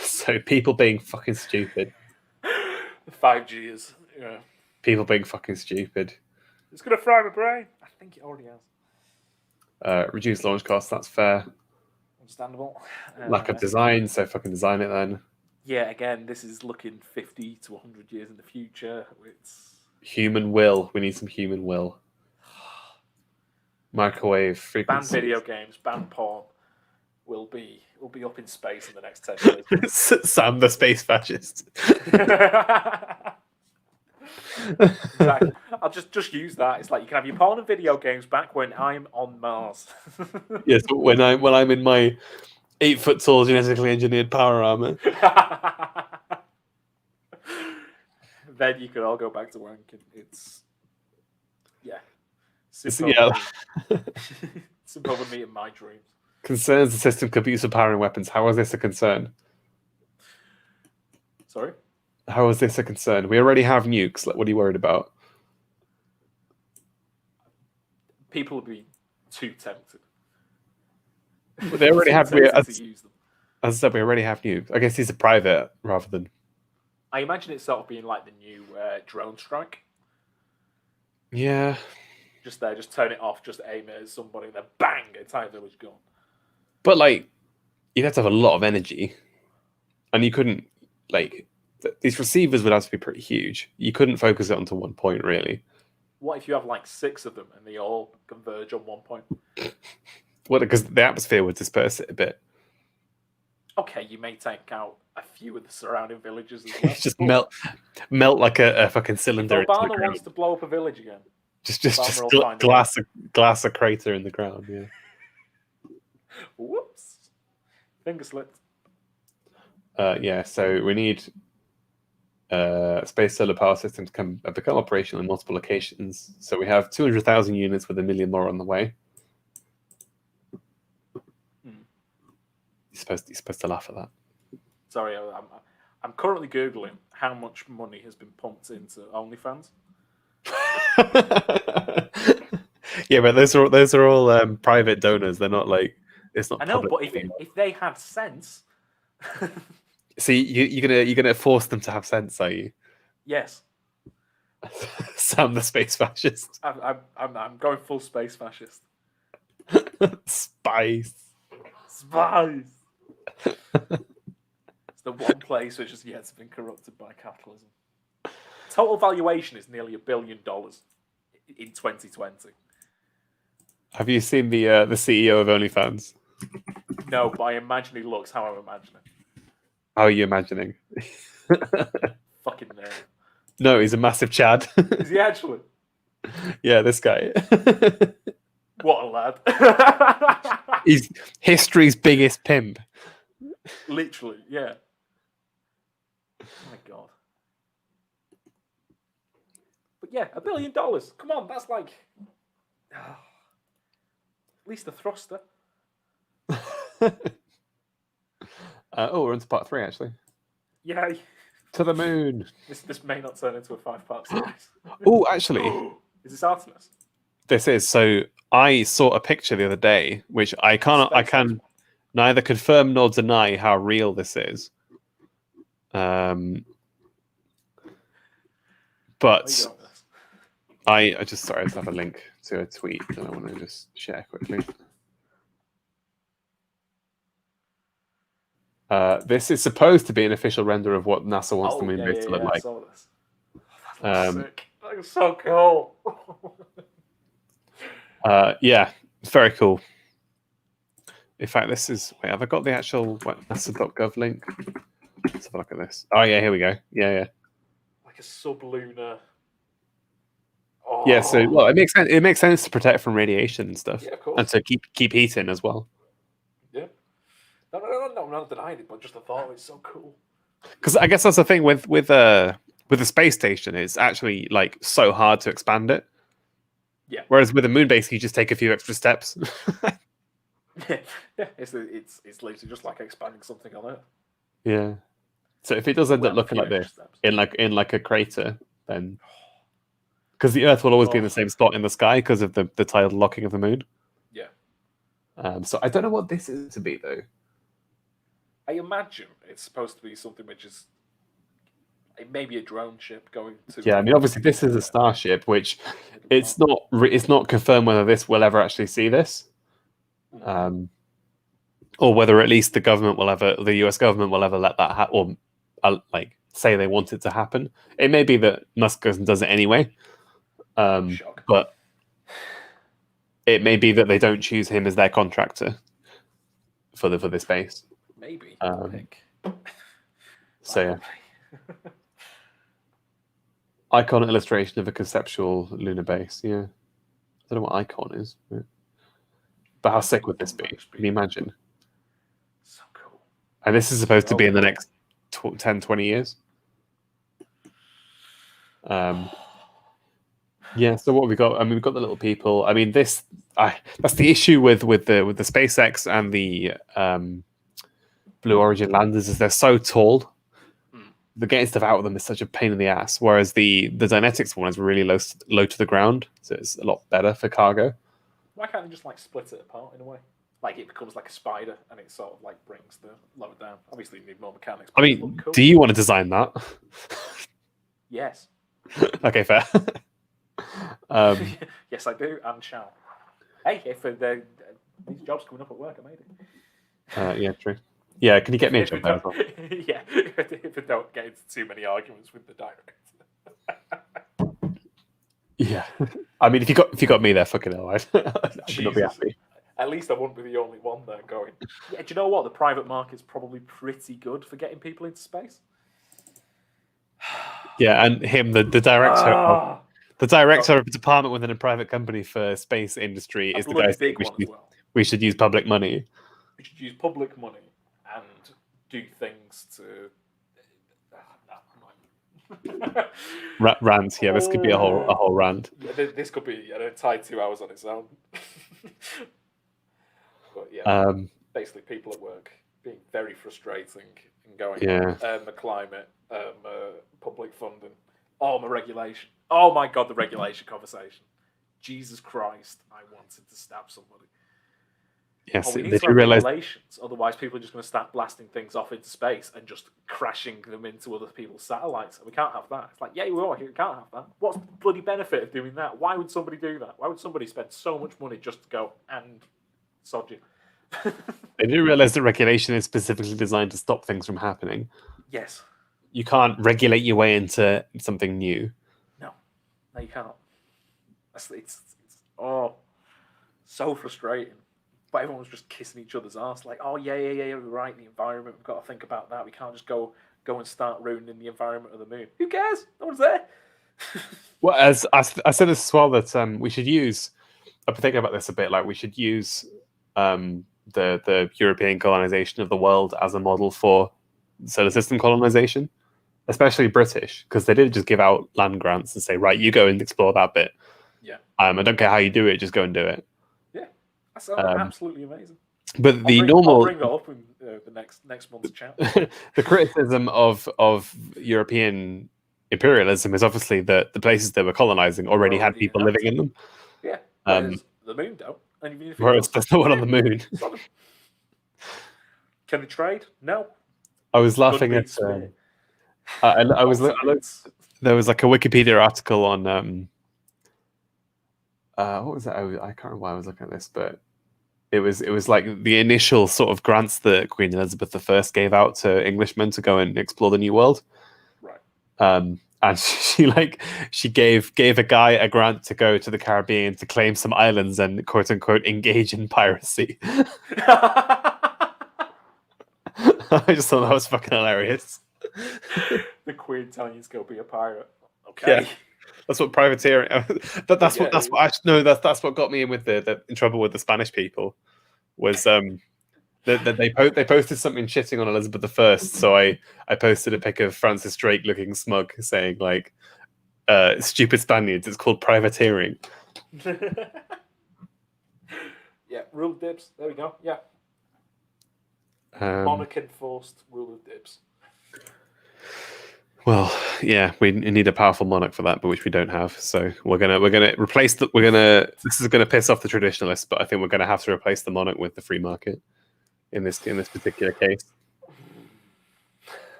So people being fucking stupid. 5G is, People being fucking stupid. It's gonna fry my brain. I think it already has. Reduced launch costs, that's fair. Understandable. Lack of design, so fucking design it then. Yeah, again, this is looking 50 to 100 years in the future. It's human will. We need some human will. Microwave frequency. Ban video games, ban porn. Will be up in space in the next 10 years. Sam the space fascist. Exactly. I'll just use that. It's like you can have your porn and video games back when I'm on Mars. Yes, when I'm in my 8 foot tall genetically engineered power armor. Then you can all go back to wanking. It's It's involving me in my dreams. Concerns the system could be used for powering weapons. How is this a concern? Sorry? How is this a concern? We already have nukes. Like, what are you worried about? People would be too tempted. But they already have. to use them. As I said, we already have nukes. I guess these are private rather than. I imagine it sort of being like the new drone strike. Yeah. Just there, just turn it off, just aim it at somebody, and then bang, entire village gone. But like, you'd have to have a lot of energy, and you couldn't like these receivers would have to be pretty huge. You couldn't focus it onto one point really. What if you have like 6 of them and they all converge on one point? Well, because the atmosphere would disperse it a bit. Okay, you may take out a few of the surrounding villages as well. Just melt like a fucking cylinder. If Obama wants to blow up a village again, just glass a crater in the ground. Yeah. Whoops. Finger slipped. Yeah. So we need space solar power system to become operational in multiple locations. So we have 200,000 units with 1 million more on the way. You're supposed to laugh at that. Sorry, I'm currently Googling how much money has been pumped into OnlyFans. Yeah, but those are all private donors. They're not like it's not. I know, but if they had sense. See, you're gonna force them to have sense, are you? Yes. Sam the space fascist. I'm going full space fascist. Spice. It's the one place which has yet been corrupted by capitalism. Total valuation is nearly $1 billion in 2020. Have you seen the CEO of OnlyFans? No, but I imagine he looks how I'm imagining. How are you imagining? Fucking nerd. No, he's a massive Chad. Is he actually? Yeah, this guy. What a lad. He's history's biggest pimp. Literally, yeah. Oh my god. But yeah, $1 billion. Come on, that's like at least a thruster. We're on to part 3 actually. Yeah. To the moon. This may not turn into a 5-part series. Oh, actually. Is this Artemis? This is. So I saw a picture the other day, which I can neither confirm nor deny how real this is. But I just sorry, I just have a link to a tweet that I want to just share quickly. This is supposed to be an official render of what NASA wants the moon base to look like. I saw this. That's sick. That was so cool. Yeah, it's very cool. In fact, this is. Wait, have I got the actual NASA.gov link? Let's have a look at this. Oh yeah, here we go. Yeah. Like a sublunar. Oh. Yeah, so well, it makes sense. It makes sense to protect from radiation and stuff, yeah, of course. and to keep heating as well. Yeah. No, I'm not denying it, but just the thought it's so cool. Because I guess that's the thing with the space station. It's actually like so hard to expand it. Yeah. Whereas with a moon base, you just take a few extra steps. Yeah, it's literally just like expanding something on Earth. Yeah. So if it does end up looking like this in like a crater, then because the Earth will always be in the same spot in the sky because of the tidal locking of the moon. Yeah. So I don't know what this is to be though. I imagine it's supposed to be something which is maybe a drone ship going to. Yeah, I mean, obviously this is a starship, which it's not confirmed whether this will ever actually see this, or whether at least the US government will ever let that happen, or like say they want it to happen. It may be that Musk goes and does it anyway, but it may be that they don't choose him as their contractor for this base. Maybe. So yeah. Icon illustration of a conceptual lunar base. Yeah, I don't know what icon is, but how sick would this be? Can you imagine? So cool. And this is supposed to be in the next 10, 20 years. Yeah. So what we got? I mean, we've got the little people. I mean, that's the issue with the SpaceX and the Blue Origin landers is they're so tall. The getting stuff out of them is such a pain in the ass. Whereas the Dynetics one is really low to the ground, so it's a lot better for cargo. Why can't they just like split it apart in a way? Like it becomes like a spider, and it sort of like brings the lower down. Obviously, you need more mechanics. I mean, cool. Do you want to design that? Yes. Okay, fair. Yes, I do, and shall. Hey, if these jobs coming up at work, I made it. Yeah, true. Yeah, can you get me a job there as well? Yeah, if I don't get into too many arguments with the director. Yeah, I mean, if you got me there, fucking hell, I'd not be happy. At least I wouldn't be the only one there going. Yeah, do you know what? The private market's probably pretty good for getting people into space. Yeah, and him, the director, the director of a department within a private company for space industry is the guy saying we should use public money. We should use public money and do things to. Rant, yeah, this could be a whole rant. Yeah, this could be an entire 2 hours on its own. But yeah, basically people at work being very frustrating and going, the climate, public funding, my regulation. Oh my God, the regulation conversation. Jesus Christ, I wanted to stab somebody. Yes, we need to have regulations, otherwise people are just going to start blasting things off into space and just crashing them into other people's satellites. And we can't have that. It's like, yeah, we can't have that. What's the bloody benefit of doing that? Why would somebody do that? Why would somebody spend so much money just to go and sod you? They do realize that regulation is specifically designed to stop things from happening. Yes. You can't regulate your way into something new. No, you can't. It's so frustrating. But everyone was just kissing each other's ass, like, oh yeah, we're right. The environment, we've got to think about that. We can't just go and start ruining the environment of the moon. Who cares? No one's there. Well, as I said this as well, that we should use. I've been thinking about this a bit. Like we should use the European colonization of the world as a model for solar system colonization, especially British, because they did just give out land grants and say, right, you go and explore that bit. Yeah. I don't care how you do it, just go and do it. That's absolutely amazing. But I'll bring that up in the next month's chat. The criticism of European imperialism is obviously that the places they were colonizing already had people living in them. Yeah, the moon don't. Whereas there's no one on the moon. Can they trade? No. I was laughing at. I was. There was like a Wikipedia article on. What was that? I can't remember why I was looking at this, but it was like the initial sort of grants that Queen Elizabeth I gave out to Englishmen to go and explore the New World. Right. And she gave a guy a grant to go to the Caribbean to claim some islands and quote unquote engage in piracy. I just thought that was fucking hilarious. The Queen telling you to go be a pirate. Okay. Yeah. That's what privateering. That's what got me in with in trouble with the Spanish people. Was they posted something shitting on Elizabeth I, so I posted a pic of Francis Drake looking smug, saying like, "Stupid Spaniards." It's called privateering. Yeah, rule of dibs. There we go. Yeah. Monarch enforced rule of dibs. Well, yeah, we need a powerful monarch for that, but which we don't have. So we're gonna replace this is gonna piss off the traditionalists, but I think we're gonna have to replace the monarch with the free market in this particular case.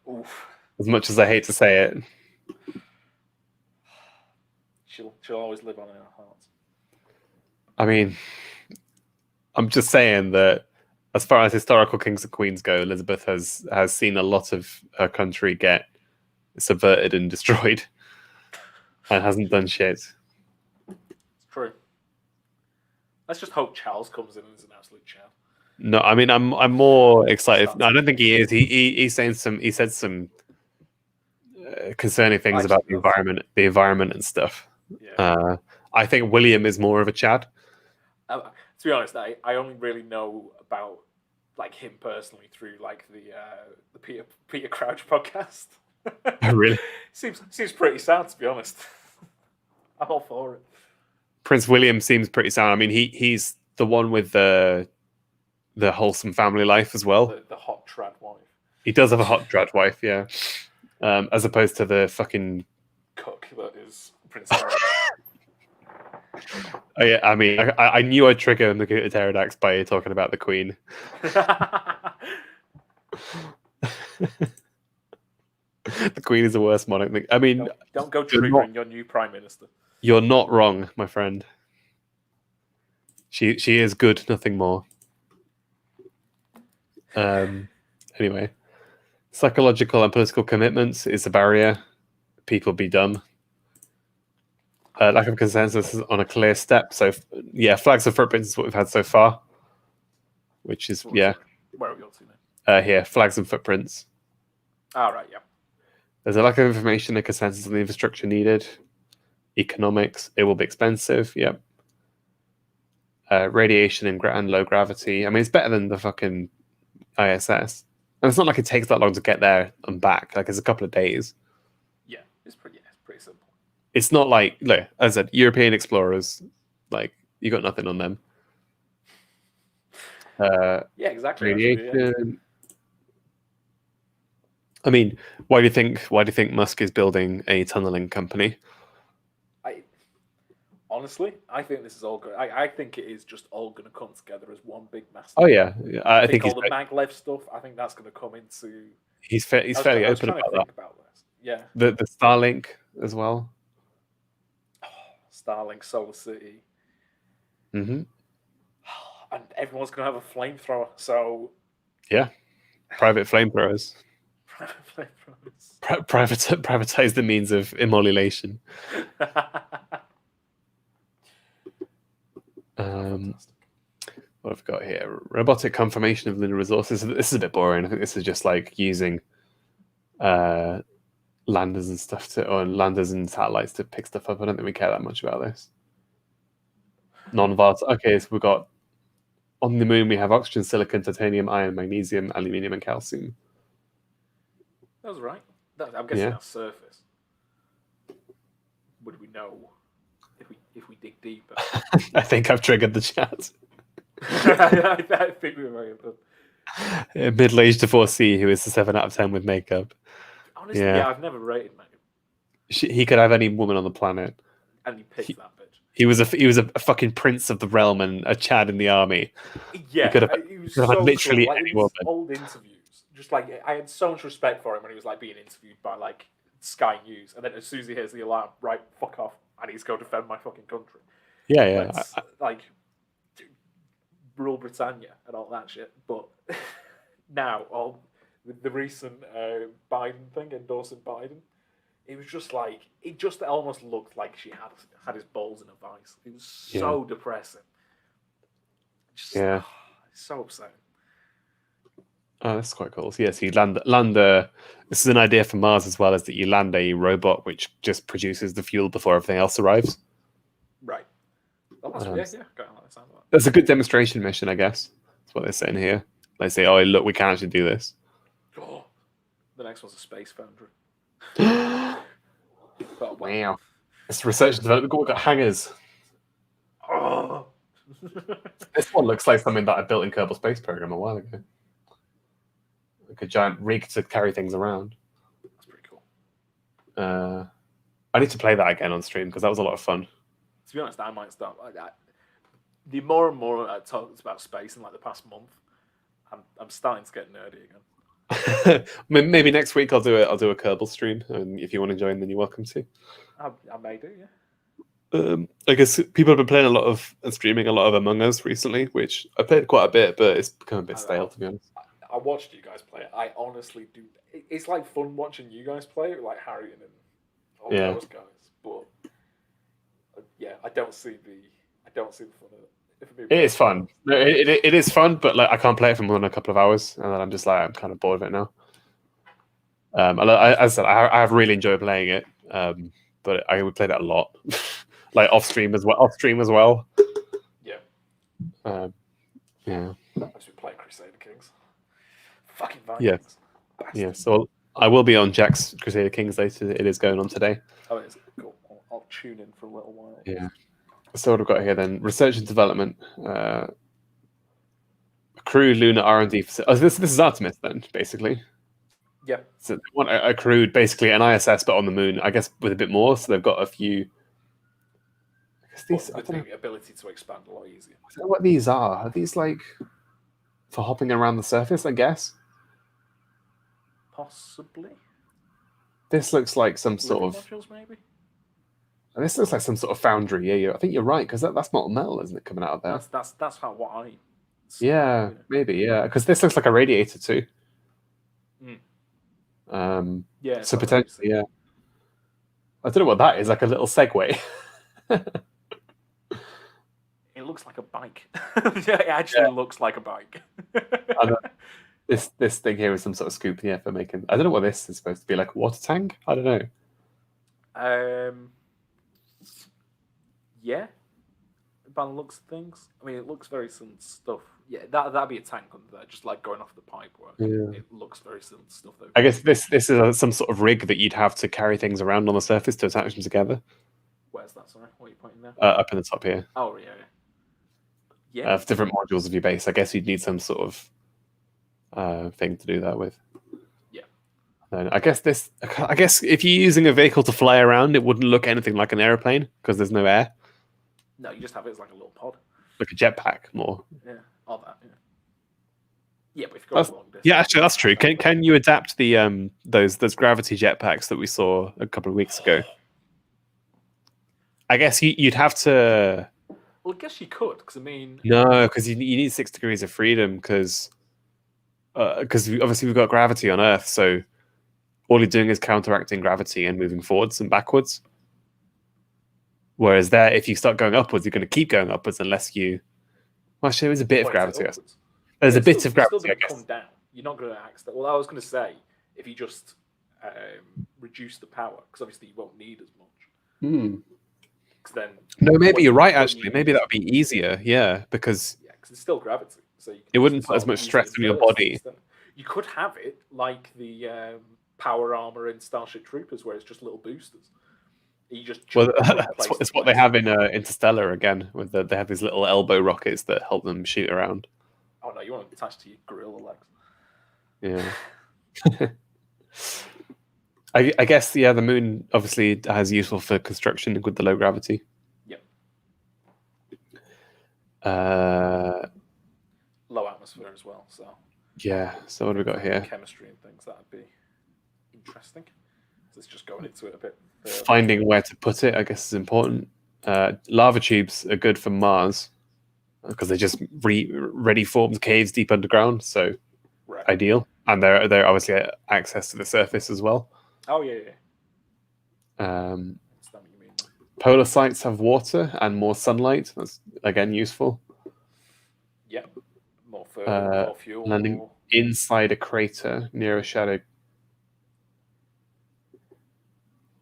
Oof. As much as I hate to say it, she'll always live on in our hearts. I mean, I'm just saying that as far as historical kings and queens go, Elizabeth has seen a lot of her country get subverted and destroyed, and hasn't done shit. It's true. Let's just hope Charles comes in and is an absolute champ. No, I mean I'm more excited. No, I don't think he is. He said some concerning things about the environment and stuff. Yeah. I think William is more of a Chad. To be honest, I only really know about like him personally through like the Peter Crouch podcast. Oh, really? seems pretty sad, to be honest. I'm all for it. Prince William seems pretty sound. I mean, he's the one with the wholesome family life as well. The hot trad wife. He does have a hot trad wife, yeah. As opposed to the fucking cook that is Prince Harry. Oh yeah, I mean, I knew I'd trigger the pterodactyl by talking about the Queen. The Queen is the worst monarch. I mean, don't go triggering your new Prime Minister. You're not wrong, my friend. She is good, nothing more. Anyway, psychological and political commitments is a barrier. People be dumb. Lack of consensus on a clear step. So yeah, flags of footprints is what we've had so far, which is yeah. Where are we up to now? Here, flags and footprints. All right, yeah. There's a lack of information and consensus on the infrastructure needed. Economics, it will be expensive. Yep. Radiation and low gravity. I mean, it's better than the fucking ISS. And it's not like it takes that long to get there and back. Like, it's a couple of days. Yeah, it's pretty simple. It's not like, look, as I said, European explorers, like, you got nothing on them. Yeah, exactly. Radiation. Actually, yeah. I mean, why do you think Musk is building a tunneling company? Honestly, I think this is all good. I think it is just all going to come together as one big master. Oh yeah, I think all the maglev stuff. I think that's going to come into. He's fairly open about that. This. Yeah. The Starlink as well. Oh, Starlink, Solar City. Mm-hmm. And everyone's going to have a flamethrower. So. Yeah, private flamethrowers. Privatize the means of immolation. What I've got here: robotic confirmation of lunar resources. This is a bit boring. I think this is just like using landers and stuff or landers and satellites to pick stuff up. I don't think we care that much about this. Non-volatile. Okay, so we've got on the moon. We have oxygen, silicon, titanium, iron, magnesium, aluminium, and calcium. That was right. I'm guessing that's surface. Would we know if we dig deeper? I think I've triggered the chat. I think we may have done. Middle-aged to 4C, who is the 7 out of 10 with makeup. Honestly, yeah, I've never rated makeup. He could have any woman on the planet. And he picked that bitch. He was a fucking prince of the realm and a Chad in the army. Yeah, he could have so literally cool. Like, any woman. Old interviews. Just like, I had so much respect for him when he was like being interviewed by like Sky News, and then as soon as he hears the alarm, right, fuck off, I need to go defend my fucking country. Yeah. Like rule Britannia and all that shit. But now, with the recent Biden thing, endorsing Biden, it was just like it just almost looked like she had his balls in a vice. It was so depressing. Just, it's so upsetting. Oh, that's quite cool. So yes, you land. This is an idea for Mars as well, is that you land a robot which just produces the fuel before everything else arrives. Right. Oh, that's, that's a good demonstration mission, I guess. That's what they're saying here. They say, "Oh, look, we can actually do this." Oh, the next one's a space foundry. Wow. It's research and development. We've got hangars. Oh. This one looks like something that I built in Kerbal Space Program a while ago. Like a giant rig to carry things around. That's pretty cool. I need to play that again on stream because that was a lot of fun. To be honest, I might start like that. The more and more I talked about space in like the past month, I'm starting to get nerdy again. Maybe next week I'll do a Kerbal stream, and if you want to join, then you're welcome to. I may do, yeah. I guess people have been playing a lot of and streaming a lot of Among Us recently, which I played quite a bit, but it's become a bit stale, to be honest. I watched you guys play it. I honestly do. It's like fun watching you guys play it, like Harry and all those guys. But yeah, I don't see the fun of it. It is fun. No, it is fun, but like I can't play it for more than a couple of hours, and then I'm just like I'm kind of bored of it now. As I said, I have really enjoyed playing it, but I would play that a lot, like off stream as well. Yeah. Yeah. As we play Crusader Kings. Fucking Vikings. Yeah. So I will be on Jack's Crusader Kings later. It is going on today. Oh, it is cool. I'll tune in for a little while. Yeah. So what I've got here then: research and development, crewed lunar R&D facility. Oh, this is Artemis then, basically. Yeah. So they want a crewed, basically an ISS, but on the moon, I guess, with a bit more. So they've got a few. I guess these. I With don't know, the ability to expand a lot easier. I don't know what these are. Are these like for hopping around the surface? I guess. Possibly. This looks like some sort Living of. modules, maybe. This looks like some sort of foundry. Yeah, I think you're right because that's not metal, isn't it, coming out of there? That's how what I. Yeah, maybe. Yeah, because this looks like a radiator too. Yeah. So potentially, yeah. I don't know what that is. Like a little Segway. It looks like a bike. It actually looks like a bike. This thing here is some sort of scoop, yeah, for making. I don't know what this is supposed to be, like a water tank. I don't know. Yeah. By the looks of things, I mean, it looks very similar stuff. Yeah, that'd be a tank under there, just like going off the pipe work. Yeah. It looks very similar stuff though. I guess this is some sort of rig that you'd have to carry things around on the surface to attach them together. Where's that? Sorry, what are you pointing there? Up in the top here. Oh yeah, yeah. For different modules of your base, I guess you'd need some sort of thing to do that with. Yeah. And I guess if you're using a vehicle to fly around, it wouldn't look anything like an airplane because there's no air. No, you just have it as like a little pod. Like a jetpack, more. Yeah, all that. Yeah. Yeah, but if you go long distance, yeah, actually, that's true. Can you adapt the those gravity jetpacks that we saw a couple of weeks ago? I guess you'd have to. Well, I guess you could, because I mean. No, because you need 6 degrees of freedom, because obviously we've got gravity on Earth, so all you're doing is counteracting gravity and moving forwards and backwards. Whereas there, if you start going upwards, you're going to keep going upwards unless you. Well, actually, there's a bit of gravity. There's a bit of gravity. You're still going to come down. You're not going to accident. Well, I was going to say, if you just reduce the power, because obviously you won't need as much. Then no, maybe you're right. Actually, maybe that would be easier. Yeah, because it's still gravity, so it wouldn't put as much stress on your body. You could have it like the power armor in Starship Troopers, where it's just little boosters. You just it's what they have in Interstellar again. With they have these little elbow rockets that help them shoot around. Oh no, you want to attach to your gorilla legs. Yeah. I guess the moon obviously has useful for construction with the low gravity. Yep. Low atmosphere as well. So. Yeah. So what have we got here? Chemistry and things, that'd be interesting. So it's just going into it a bit. Finding where to put it, I guess, is important. Lava tubes are good for Mars because they're just ready formed caves deep underground, so ideal. And they're obviously access to the surface as well. Oh yeah. Polar sites have water and more sunlight. That's again useful. Yeah. More fuel. Landing inside a crater near a shadow.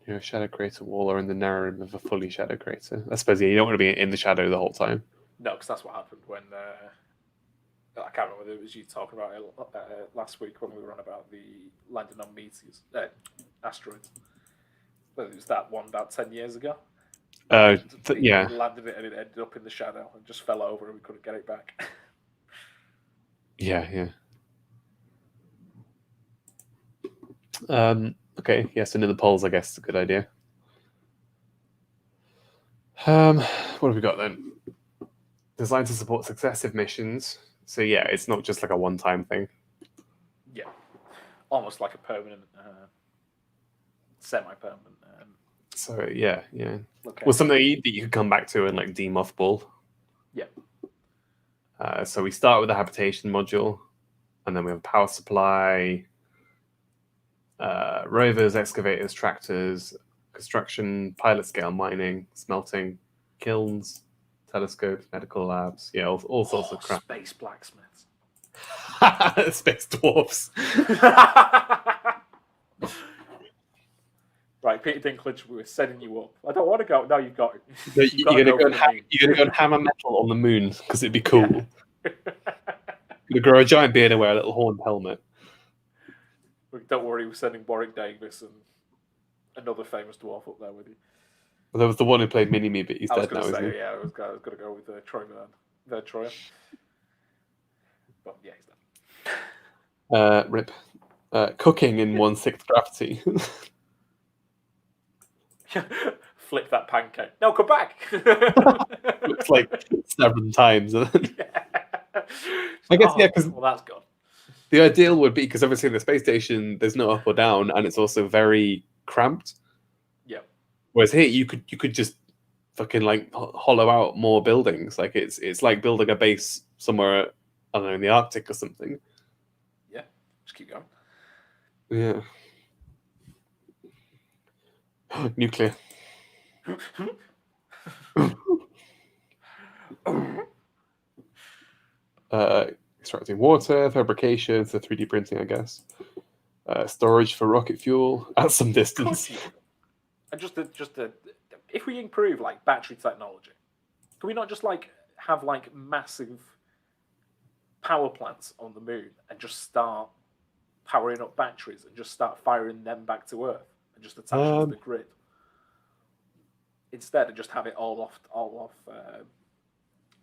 Near a shadow crater wall or in the narrow rim of a fully shadow crater. I suppose you don't want to be in the shadow the whole time. No, because that's what happened when I can't remember whether it was you talking about it last week when we were on about the landing on meteors, asteroids. Whether it was that one about 10 years ago. Yeah. Landed it and it ended up in the shadow and just fell over and we couldn't get it back. Yeah. Okay, yeah, so near the poles, I guess, is a good idea. What have we got then? Designed to support successive missions. So yeah, it's not just like a one-time thing. Yeah, almost like a permanent, semi-permanent. So yeah. Well, something that you could come back to and like de-mothball. Yeah. So we start with the habitation module, and then we have a power supply. Rovers, excavators, tractors, construction, pilot scale mining, smelting, kilns, telescopes, medical labs, all sorts of crap. Space blacksmiths. Space dwarfs. Right, Peter Dinklage, we're setting you up. I don't want to go. No, you've got it. You're going to go and hammer metal on the moon because it'd be cool. Yeah. You're going to grow a giant beard and wear a little horned helmet. Don't worry, we're sending Warwick Davis and another famous dwarf up there with you. Well, there was the one who played Mini-Me, but he's dead now, isn't he? Yeah, I was going to go with Troy Troyer. But yeah, he's dead. Rip. Cooking in 1/6 gravity. Flip that pancake. No, come back. Looks like 7 times. Yeah. I guess, yeah, because well, that's gone. the ideal would be, because obviously in the space station there's no up or down, and it's also very cramped. Yeah. Whereas here you could just fucking like hollow out more buildings. Like it's like building a base somewhere, I don't know, in the Arctic or something. Yeah. Just keep going. Yeah. Nuclear. Extracting water, fabrication, so 3D printing, I guess. Storage for rocket fuel at some distance. And if we improve like battery technology, can we not just like have like massive power plants on the moon and just start powering up batteries and just start firing them back to Earth and just attach them to the grid? Instead of just have it all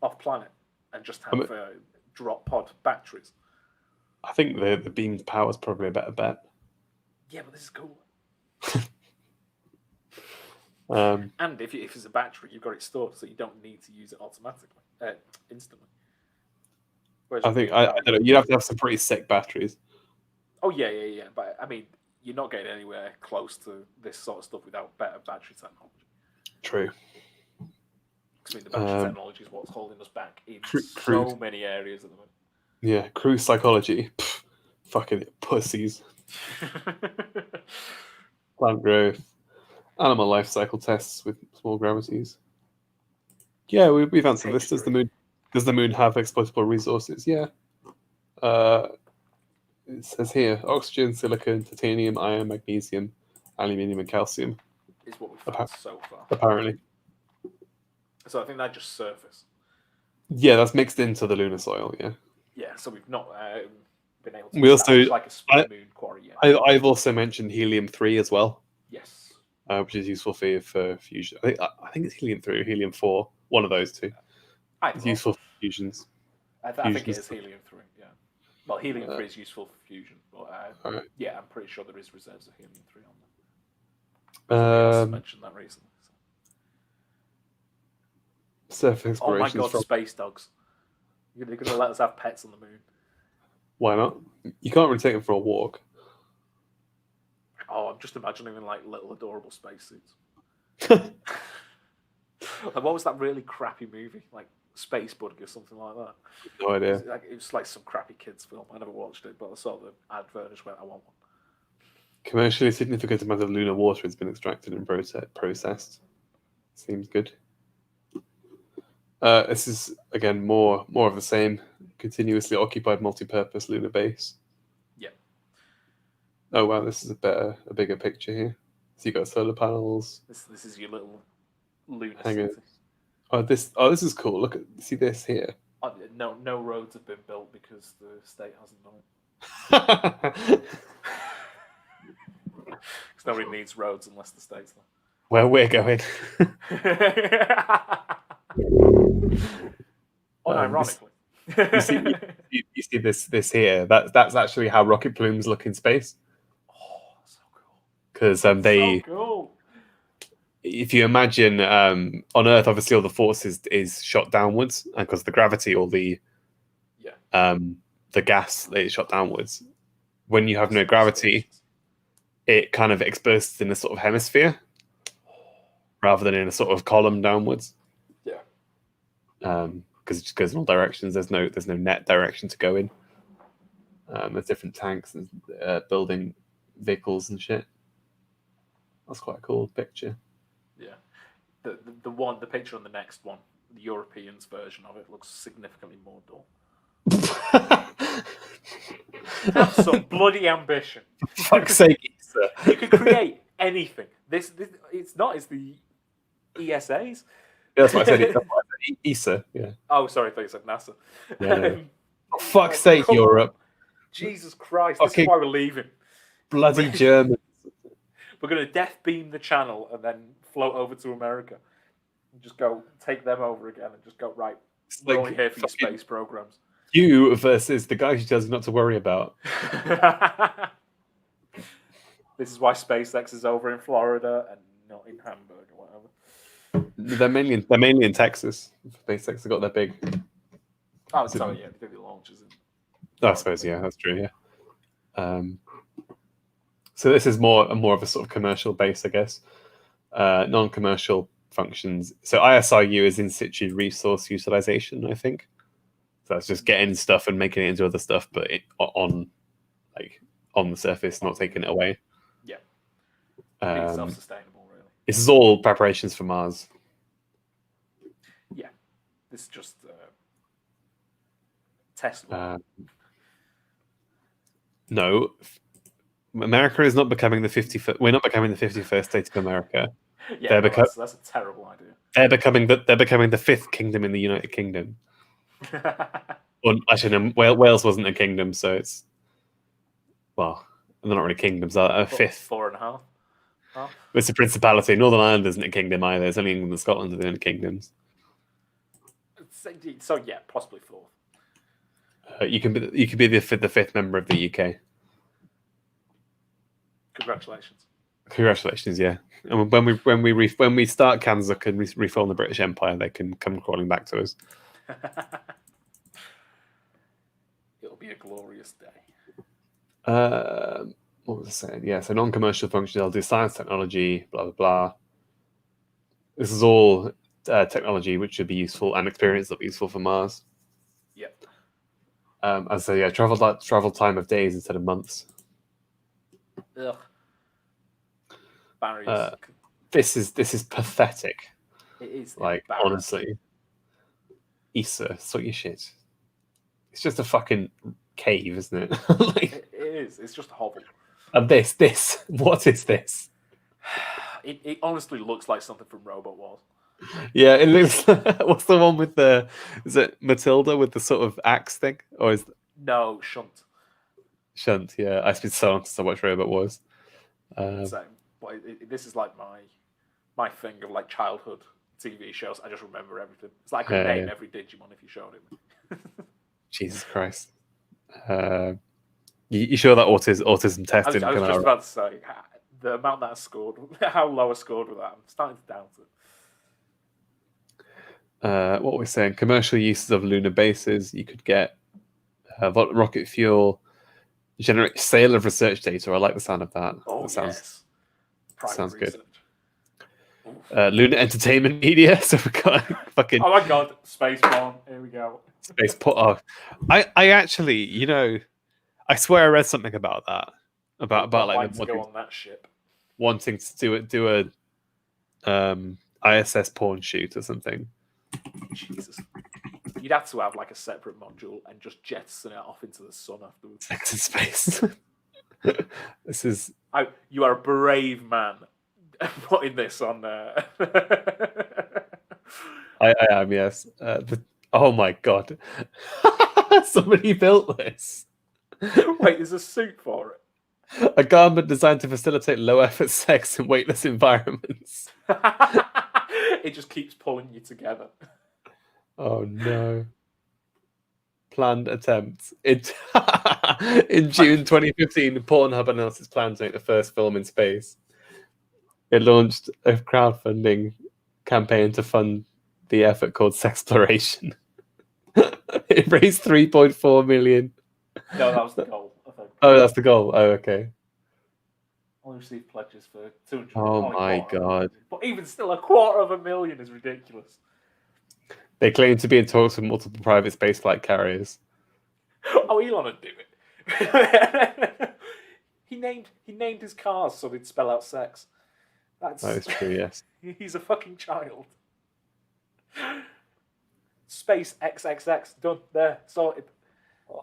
off planet and just have drop pod batteries. I think the beam power is probably a better bet. Yeah, but this is cool. And if it's a battery, you've got it stored, so you don't need to use it automatically, instantly. Whereas I don't know. You'd have to have some pretty sick batteries. Oh yeah. But I mean, you're not getting anywhere close to this sort of stuff without better battery technology. True. I mean, the battery technology is what's holding us back in so many areas at the moment. Yeah, crew psychology. Pff, fucking pussies. Plant growth. Animal life cycle tests with small gravities. Yeah, we've answered this. Does the moon have exploitable resources? Yeah. It says here, oxygen, silicon, titanium, iron, magnesium, aluminium, and calcium. Is what we've found so far. Apparently. So I think that just surface. Yeah, that's mixed into the lunar soil, yeah. Yeah, so we've not been able to establish like a split moon quarry yet. I've also mentioned helium-3 as well. Yes. Which is useful for fusion. I think it's helium-3 or helium-4. One of those two. It's useful for fusions. I think it is helium-3, yeah. Well, helium-3 is useful for fusion, but yeah, I'm pretty sure there is reserves of helium-3 on there. I mentioned that recently. Surface exploration. Oh my god, space dogs. You're going to let us have pets on the moon. Why not? You can't really take them for a walk. Oh, I'm just imagining them like little adorable spacesuits. Like, what was that really crappy movie? Like Space Buddy or something like that? No idea. It was like some crappy kids film. I never watched it, but I saw the advert and just went, I want one. Commercially significant amount of lunar water has been extracted and processed. Seems good. This is, again, more of the same. Continuously occupied multi-purpose lunar base. Yeah. Oh wow, this is a bigger picture here. So you got solar panels. This is your little lunar hangars. city. Oh, this is cool. Look at this here. No roads have been built because the state hasn't done it. Because nobody needs roads unless the state's there. Where we're going. Unironically. You see this here. That's actually how rocket plumes look in space. Oh, so cool. Because so cool. If you imagine on Earth, obviously all the force is shot downwards, and because the gravity, all the gas is shot downwards. When you have no gravity, it kind of exposes in a sort of hemisphere rather than in a sort of column downwards. Yeah. Because it just goes in all directions. There's no net direction to go in. There's different tanks and building vehicles and shit. That's quite a cool picture. Yeah. The picture on the next one, the Europeans version of it, looks significantly more dull. Have some bloody ambition. For fuck's sake, Issa. You can create anything. This it's the ESAs. Yeah, that's what I said. ESA, yeah. Oh, sorry, I thought you said NASA. Yeah, no. For fuck's sake, Europe. Jesus Christ, this is why we're leaving. Bloody Germans. We're going to death beam the channel and then float over to America. And just go take them over again and just go, right, we're only here for your space programs. You versus the guy who tells you not to worry about. This is why SpaceX is over in Florida and not in Hamburg or whatever. They're mainly in Texas. SpaceX have got their big. Oh, sorry, yeah, they do the launches. I suppose, yeah, that's true, yeah. So this is more of a sort of commercial base, I guess. Non-commercial functions. So ISRU is in situ resource utilization, I think. So that's just getting stuff and making it into other stuff, but on the surface, not taking it away. Yeah. Being self-sustainable, really. This is all preparations for Mars. Yeah. This is just Tesla. No. America is not becoming the 51st. We're not becoming the 51st state of America. Yeah, that's a terrible idea. They're becoming the fifth kingdom in the United Kingdom. Well, actually, no, Wales wasn't a kingdom, so it's they're not really kingdoms. A fifth, 4.5. It's a principality. Northern Ireland isn't a kingdom either. It's only England and Scotland are the only kingdoms. So yeah, possibly 4th. You can be the fifth member of the UK. Congratulations. Congratulations, yeah. And when we start Kansas and we reform the British Empire, they can come crawling back to us. It'll be a glorious day. What was I saying? Yeah, so non-commercial functions. I'll do science, technology, blah blah blah. This is all technology which should be useful and experience that will be useful for Mars. Yep. And so yeah, travel time of days instead of months. Ugh. Barriers. This is pathetic. It is like honestly. ESA, sort your shit. It's just a fucking cave, isn't it? It is. It's just a hovel. And this, what is this? It honestly looks like something from Robot Wars. Yeah, it looks. What's the one with the? Is it Matilda with the sort of axe thing, or is no Shunt? Shunt, yeah. I spent so long since I watched Robot Wars. Same. But this is like my thing of like childhood TV shows. I just remember everything. It's like I could name every Digimon if you showed it me. Jesus Christ. You sure that autism test didn't come out? I was just about to say, the amount that I scored, how low I scored with that, I'm starting to doubt it. What were we saying? Commercial uses of lunar bases. You could get rocket fuel, generate sale of research data. I like the sound of that. Oh, that sounds, yes. Private sounds research. Good. Lunar entertainment media. So we've got fucking. Oh my god, Spaceborne. Here we go. I actually, I swear I read something about that. About like to go on that ship. Wanting to do a ISS porn shoot or something. Jesus. You'd have to have like a separate module and just jettison it off into the sun afterwards. Sex in space. This is. You are a brave man putting this on there. I am, yes. Oh my god. Somebody built this. Wait, there's a suit for it. A garment designed to facilitate low-effort sex in weightless environments. It just keeps pulling you together. Oh no. Planned attempt. In June 2015, Pornhub announced its plan to make the first film in space. It launched a crowdfunding campaign to fund the effort called Sexploration. It raised 3.4 million. No, that was the goal, I think. Oh, that's the goal. Oh, okay. Only received pledges for 200. Oh my god. But even still, $250,000 is ridiculous. They claim to be in talks with multiple private spaceflight carriers. Oh, Elon would do it. He named his cars so they'd spell out sex. That is true, yes. He's a fucking child. Space XXX, done, there, sorted.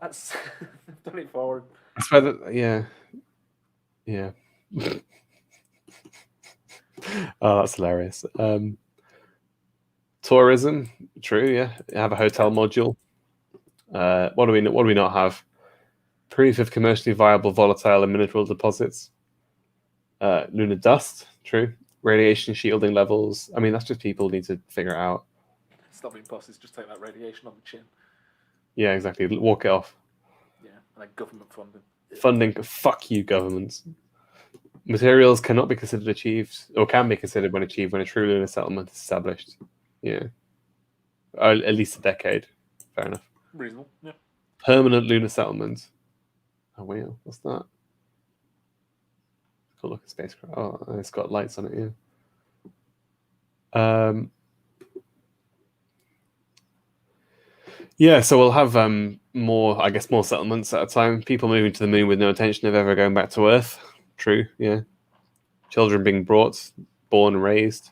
That's done it for him. I swear that, yeah. Yeah. Oh, that's hilarious. Tourism, true, yeah. Have a hotel module. What do we not have? Proof of commercially viable volatile and mineral deposits. Lunar dust, true. Radiation shielding levels. I mean, that's just people need to figure it out. It's not being bosses, just take that radiation on the chin. Yeah, exactly. Walk it off. Yeah, and then government funding. Funding, fuck you, governments. Materials cannot be considered achieved, or can be considered when achieved when a true lunar settlement is established. Yeah. Or at least a decade. Fair enough. Reasonable, yeah. Permanent lunar settlement. Oh, wow. What's that? Cool looking spacecraft. Oh, it's got lights on it, yeah. Yeah, so we'll have more settlements at a time. People moving to the moon with no intention of ever going back to Earth. True, yeah. Children being born and raised.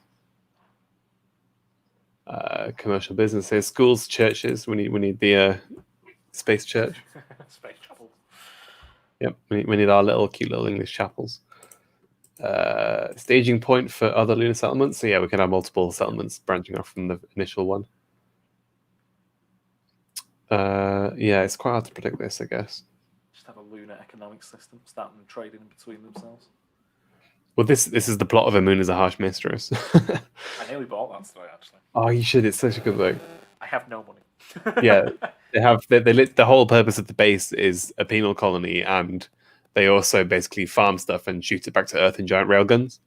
Commercial businesses, schools, churches. We need the space church. Space chapel. Yep, we need our cute little English chapels. Staging point for other lunar settlements. So yeah, we can have multiple settlements branching off from the initial one. Yeah, it's quite hard to predict this, I guess. Just have a lunar economic system, start them trading between themselves. Well, this is the plot of A Moon is a Harsh Mistress. I nearly bought that today, actually. Oh, you should. It's such a good book. I have no money. Yeah, the whole purpose of the base is a penal colony, and they also basically farm stuff and shoot it back to Earth in giant railguns.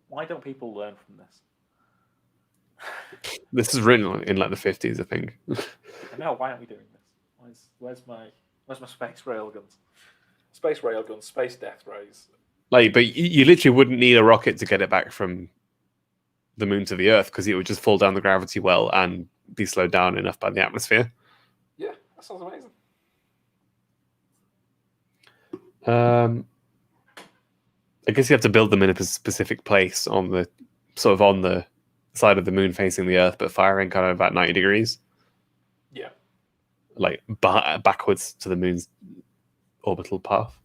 Why don't people learn from this? This is written in like the 50s, I think. I know. Why aren't we doing this? Where's my space railguns? Space railguns, space death rays. Like, but you literally wouldn't need a rocket to get it back from the moon to the Earth, because it would just fall down the gravity well and be slowed down enough by the atmosphere. Yeah, that sounds amazing. I guess you have to build them in a specific place on the side of the moon facing the Earth, but firing kind of about 90 degrees. Yeah. Like backwards to the moon's orbital path.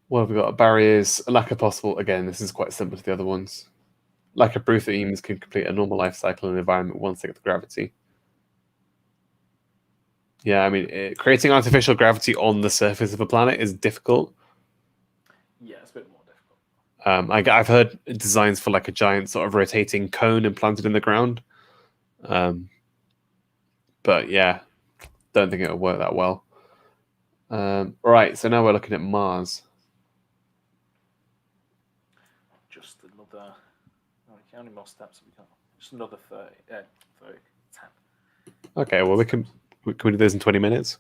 What have we got? Barriers, a lack of possible. Again, this is quite similar to the other ones. Lack of proof that humans can complete a normal life cycle in an environment once they get the gravity. Yeah, I mean, creating artificial gravity on the surface of a planet is difficult. Yeah, it's a bit more difficult. I've heard designs for like a giant sort of rotating cone implanted in the ground. But yeah, don't think it'll work that well. Right, so now we're looking at Mars. Just another... how many more steps have we got? Just another 30, 10. Okay, well, can we do this in 20 minutes?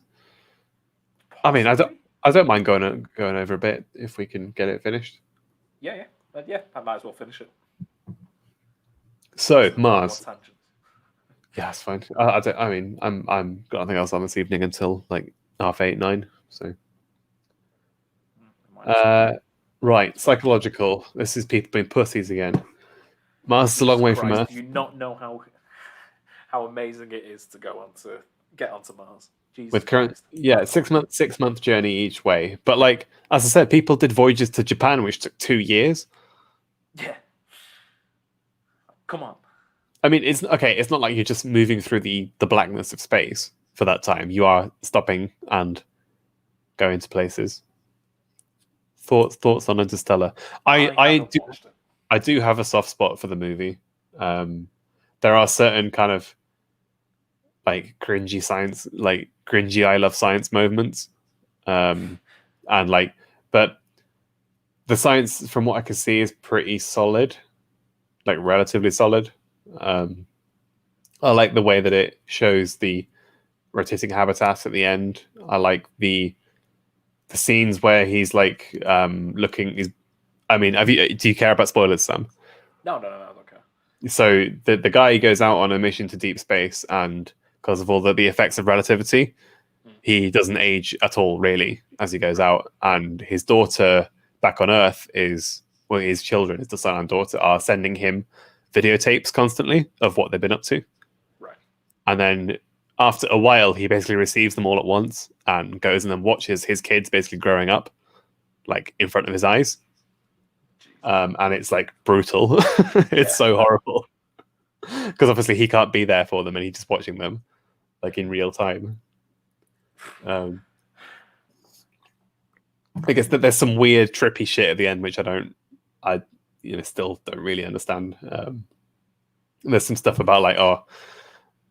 Possibly. I mean, I don't mind going over a bit if we can get it finished. Yeah. Yeah, I might as well finish it. So Mars. Yeah, that's fine. I'm got nothing else on this evening until like 8:30, 9. So. Right, psychological. This is people being pussies again. Mars is a long way from Earth. Do you not know how amazing it is to get onto Mars? Jesus with current, Christ. 6 month journey each way. But like as I said, people did voyages to Japan, which took 2 years. Yeah. Come on. I mean, it's okay. It's not like you're just moving through the blackness of space for that time. You are stopping and going to places. Thoughts on Interstellar? I do have a soft spot for the movie. There are certain kind of like cringy science, like cringy I love science moments, and like, but the science from what I can see is pretty solid, like relatively solid. I like the way that it shows the rotating habitats at the end. I like the scenes where he's like looking. Do you care about spoilers, Sam? No, I don't care. So the guy goes out on a mission to deep space, and because of all the effects of relativity, he doesn't age at all, really, as he goes out. And his daughter back on Earth his children, his son and daughter, are sending him videotapes constantly of what they've been up to. Right. And then after a while, he basically receives them all at once and goes and then watches his kids basically growing up, like in front of his eyes. And it's like brutal. It's so horrible because obviously he can't be there for them and he's just watching them. like in real time. I guess that there's some weird trippy shit at the end which I still don't really understand. There's some stuff about like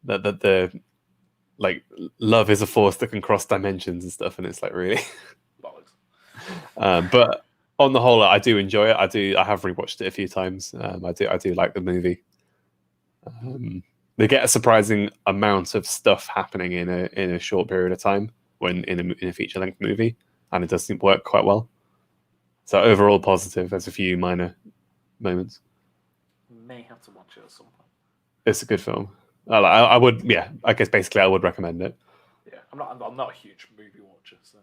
the like love is a force that can cross dimensions and stuff, and it's like really. But on the whole, I do enjoy it. I have rewatched it a few times. I do like the movie. They get a surprising amount of stuff happening in a short period of time when in a feature length movie, and it does work quite well. So overall positive. There's a few minor moments. May have to watch it at some point. It's a good film. I would, yeah. I guess basically I would recommend it. Yeah, I'm not a huge movie watcher, so.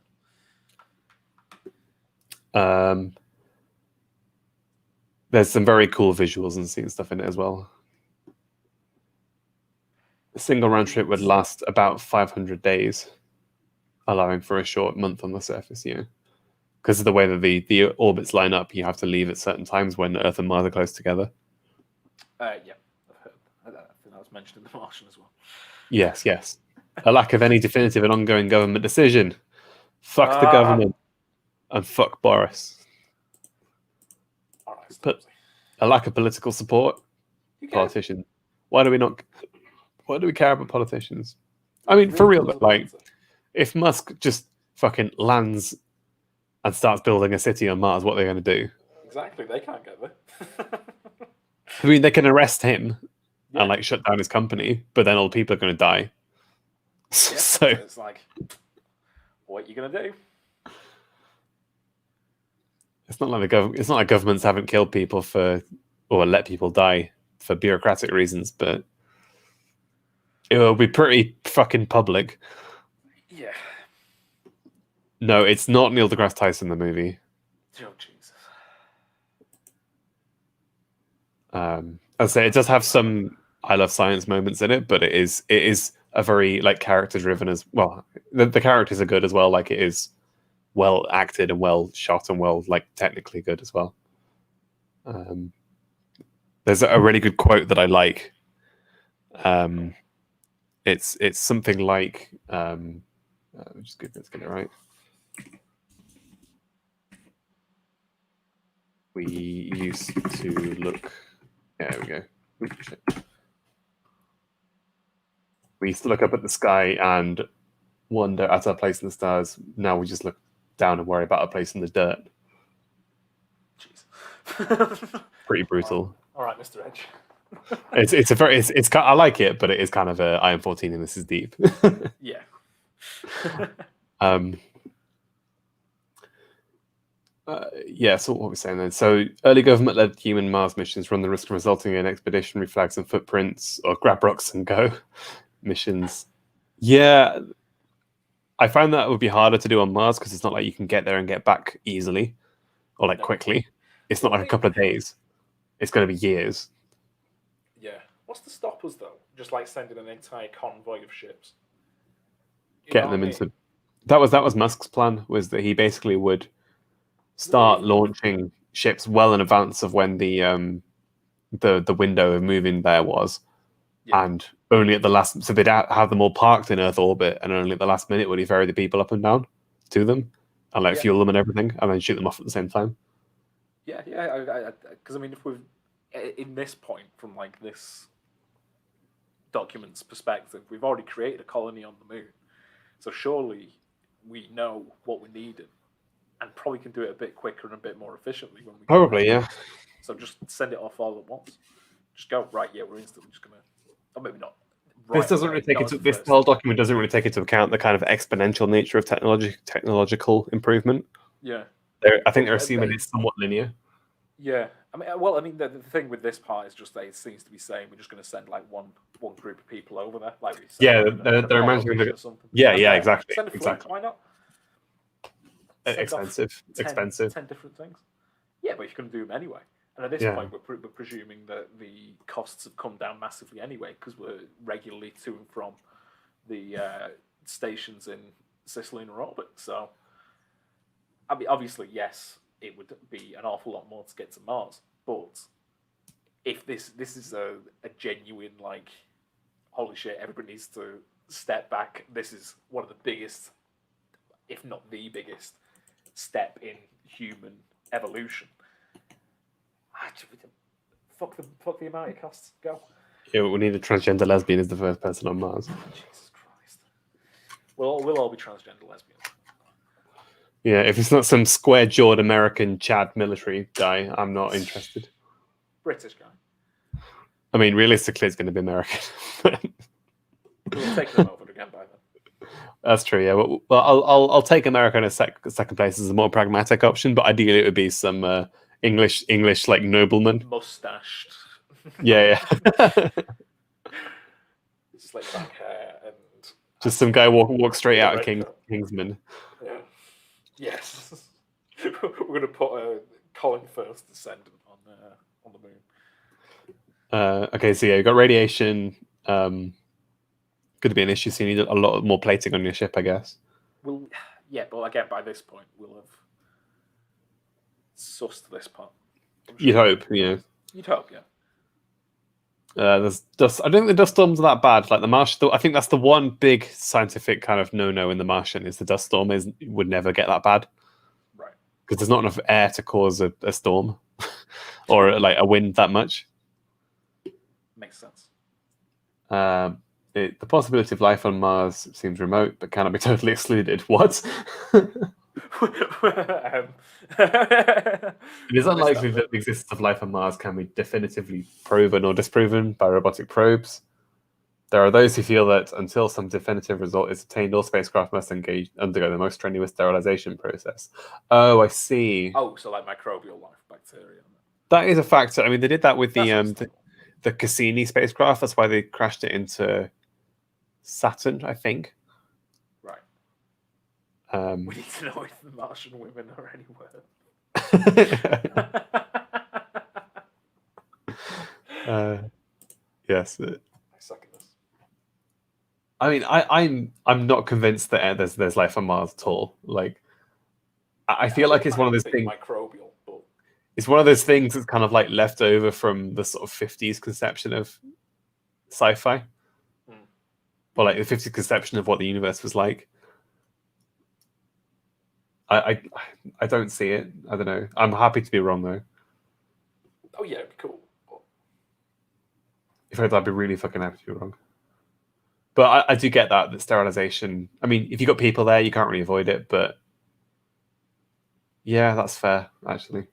There's some very cool visuals and scene stuff in it as well. A single round trip would last about 500 days, allowing for a short month on the surface. Because of the way that the orbits line up, you have to leave at certain times when Earth and Mars are close together. Yeah, I've heard. I think that was mentioned in The Martian as well. Yes. A lack of any definitive and ongoing government decision. Fuck the government. And fuck Boris. All right, but a lack of political support. Politicians. Why do we care about politicians? I mean, for real, like, if Musk just fucking lands and starts building a city on Mars, what are they going to do? Exactly, they can't get there. I mean, they can arrest him and like shut down his company, but then all the people are going to die. Yeah, so it's like, what are you going to do? It's not like governments haven't killed people or let people die for bureaucratic reasons, but it will be pretty fucking public. Yeah. No, it's not Neil deGrasse Tyson, the movie. Oh, Jesus. I'd say it does have some I love science moments in it, but it is a very like character driven as well. The characters are good as well. Like it is well acted and well shot and well like technically good as well. There's a really good quote that I like. It's something like let's get it right. We used to look. There we go. We used to look up at the sky and wonder at our place in the stars. Now we just look down and worry about our place in the dirt. Jeez. Pretty brutal. All right, Mr. Edge. It's I like it, but it is kind of a I am 14 and this is deep. Yeah. Yeah, so what were we saying then? So early government-led human Mars missions run the risk of resulting in expeditionary flags and footprints or grab rocks and go missions. Yeah, I find that would be harder to do on Mars because it's not like you can get there and get back easily or like quickly. It's not like a couple of days. It's going to be years. Yeah. What's to stop us though? Just like sending an entire convoy of ships. Getting them into. That was Musk's plan. Was that he basically would start launching ships well in advance of when the window of moving there was, and only at the last. So they'd have them all parked in Earth orbit, and only at the last minute would he ferry the people up and down to them, and like fuel them and everything, and then shoot them off at the same time. Yeah. Because I mean, if we've in this point from like this document's perspective, we've already created a colony on the moon, so surely we know what we needed. And probably can do it a bit quicker and a bit more efficiently when we probably yeah. So just send it off all at once. Just go right. Yeah, we're instantly just gonna. Or maybe not. Right, this doesn't really take into this whole document doesn't really take into account the kind of exponential nature of technological improvement. Yeah, I think they're assuming it's somewhat linear. Yeah, I mean, the thing with this part is just that it seems to be saying we're just going to send like one group of people over there, like we said, they're imagining exactly. Send a fleet, why not? Expensive. 10 different things. Yeah, but you're going to do them anyway. And at this point, we're presuming that the costs have come down massively anyway because we're regularly to and from the stations in cislunar orbit. So, I mean, obviously, yes, it would be an awful lot more to get to Mars. But if this is a genuine, like, holy shit, everybody needs to step back. This is one of the biggest, if not the biggest, step in human evolution. Fuck the amount it costs. Go. Yeah, we need a transgender lesbian as the first person on Mars. Jesus Christ. We'll all be transgender lesbians. Yeah, if it's not some square-jawed American Chad military guy, I'm not interested. British guy. I mean, realistically, it's going to be American. We'll take them over again by then. That's true. Yeah. Well, I'll take America in a second place as a more pragmatic option, but ideally it would be some English like nobleman. Mustached. Yeah. Slick back hair and just some guy walk straight out of Kingsman. Yeah. Yes. We're gonna put Colin Firth descendant on the moon. Okay, so yeah, you've got radiation. Could be an issue, so you need a lot more plating on your ship, I guess. Well, yeah, but again, by this point, we'll have sussed this part. You'd hope, yeah. You'd hope, yeah. There's dust. I don't think the dust storms are that bad. Like the Martian, I think that's the one big scientific kind of no-no in the Martian is the dust storm would never get that bad, right? Because there's not enough air to cause a storm or like a wind that much. Makes sense. The possibility of life on Mars seems remote, but cannot be totally excluded. What? It is unlikely that the existence of life on Mars can be definitively proven or disproven by robotic probes. There are those who feel that until some definitive result is attained, all spacecraft must undergo the most strenuous sterilization process. Oh, I see. Oh, so like microbial life, bacteria. That is a factor. I mean, they did that with the Cassini spacecraft. That's why they crashed it into Saturn, I think. Right. We need to know if the Martian women are anywhere. Yes. I suck at this. I mean, I'm not convinced that there's life on Mars at all. Like, I feel like it's one of those things. Microbial, but it's one of those things that's kind of like left over from the sort of 50s conception of sci-fi, or like the 50s conception of what the universe was like. I don't see it. I don't know. I'm happy to be wrong though. Oh yeah, it'd be cool. But... If I'd be really fucking happy to be wrong. But I do get that sterilization. I mean, if you've got people there, you can't really avoid it. But yeah, that's fair actually.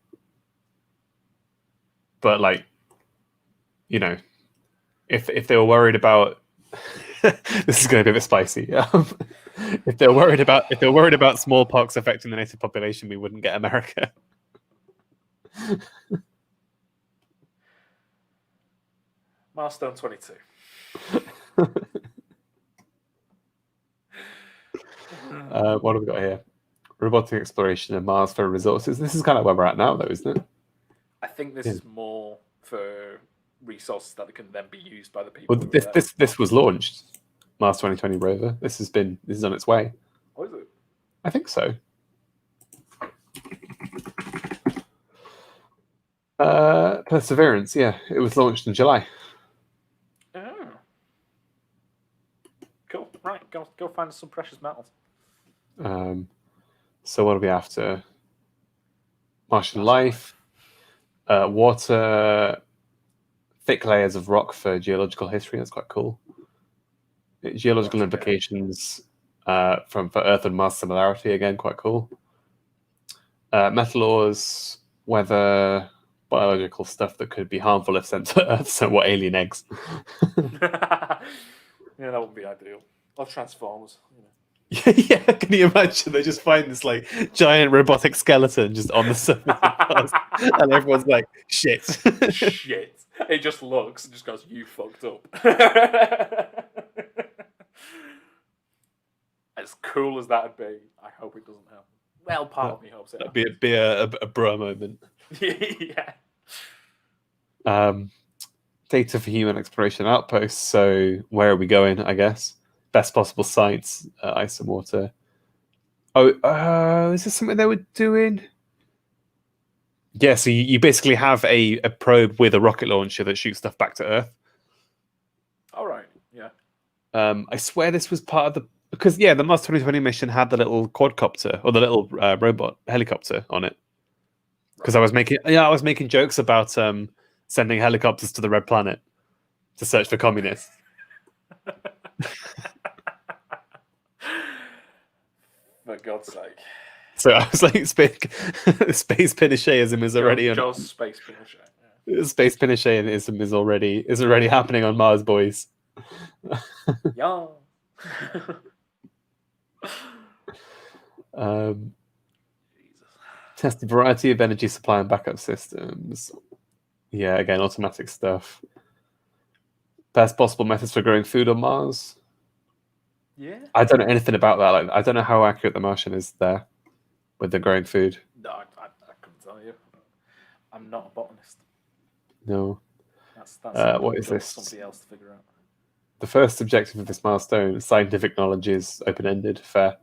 But like, you know, if they were worried about this is going to be a bit spicy. If they're worried about smallpox affecting the native population, we wouldn't get America. Milestone 22. What have we got here? Robotic exploration of Mars for resources. This is kind of where we're at now, though, isn't it? I think this is more for resources that can then be used by the people. Well, this was launched. Mars 2020 rover. This is on its way. Oh, is it? I think so. Perseverance, yeah. It was launched in July. Oh. Cool. Right, go find some precious metals. So what are we after? Martian life, water, thick layers of rock for geological history. That's quite cool. Geological implications for Earth and Mars similarity, again, quite cool. Metal ores, weather, biological stuff that could be harmful if sent to Earth. So what, alien eggs? Yeah, that wouldn't be ideal. Or Transformers. You know. Yeah, can you imagine? They just find this like giant robotic skeleton just on the surface of Mars, and everyone's like, "Shit, shit." It just looks and just goes, "You fucked up." As cool as that'd be, I hope it doesn't happen. Well, part of me hopes it. That'd be a bro moment. Yeah. Data for human exploration outposts. So where are we going? I guess best possible sites, ice and water. Oh, is this something they were doing? Yeah, so you basically have a probe with a rocket launcher that shoots stuff back to Earth. All right. Yeah. I swear this was part of the because the Mars 2020 mission had the little quadcopter or the little robot helicopter on it. Because I was making jokes about sending helicopters to the Red Planet to search for communists. For God's sake. So I was like, space Pinochetism is already on. Just space Pinochet. Yeah. Space Pinochetism is already happening on Mars, boys. Yeah. Test a variety of energy supply and backup systems. Yeah, again, automatic stuff. Best possible methods for growing food on Mars. Yeah. I don't know anything about that. Like, I don't know how accurate the Martian is there with the growing food. No, I couldn't tell you. I'm not a botanist. No. That's what is this? Somebody else to figure out. The first objective of this milestone, scientific knowledge, is open-ended. Fair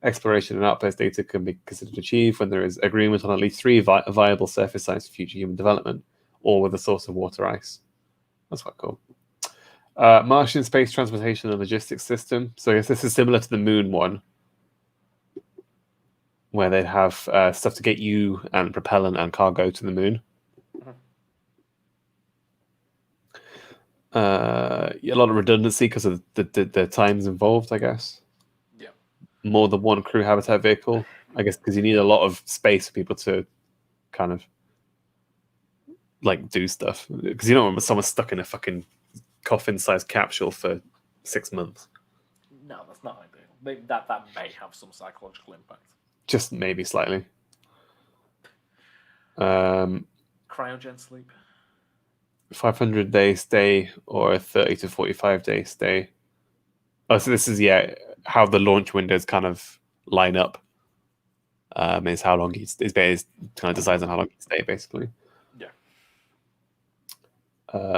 exploration and outpost data can be considered achieved when there is agreement on at least 3 viable surface sites for future human development, or with a source of water ice. That's quite cool. Martian space transportation and logistics system. So I guess this is similar to the Moon one, where they'd have stuff to get you and propellant and cargo to the Moon. A lot of redundancy because of the times involved, I guess. Yeah. More than one crew habitat vehicle, I guess, because you need a lot of space for people to kind of like do stuff. Because you don't want someone stuck in a fucking coffin-sized capsule for 6 months. No, that's not ideal. That may have some psychological impact. Just maybe slightly. Cryogen sleep. 500-day stay or a 30 to 45-day stay. Oh, so this is how the launch windows kind of line up. Is how long is kind of decides on how long you stay, basically. Yeah.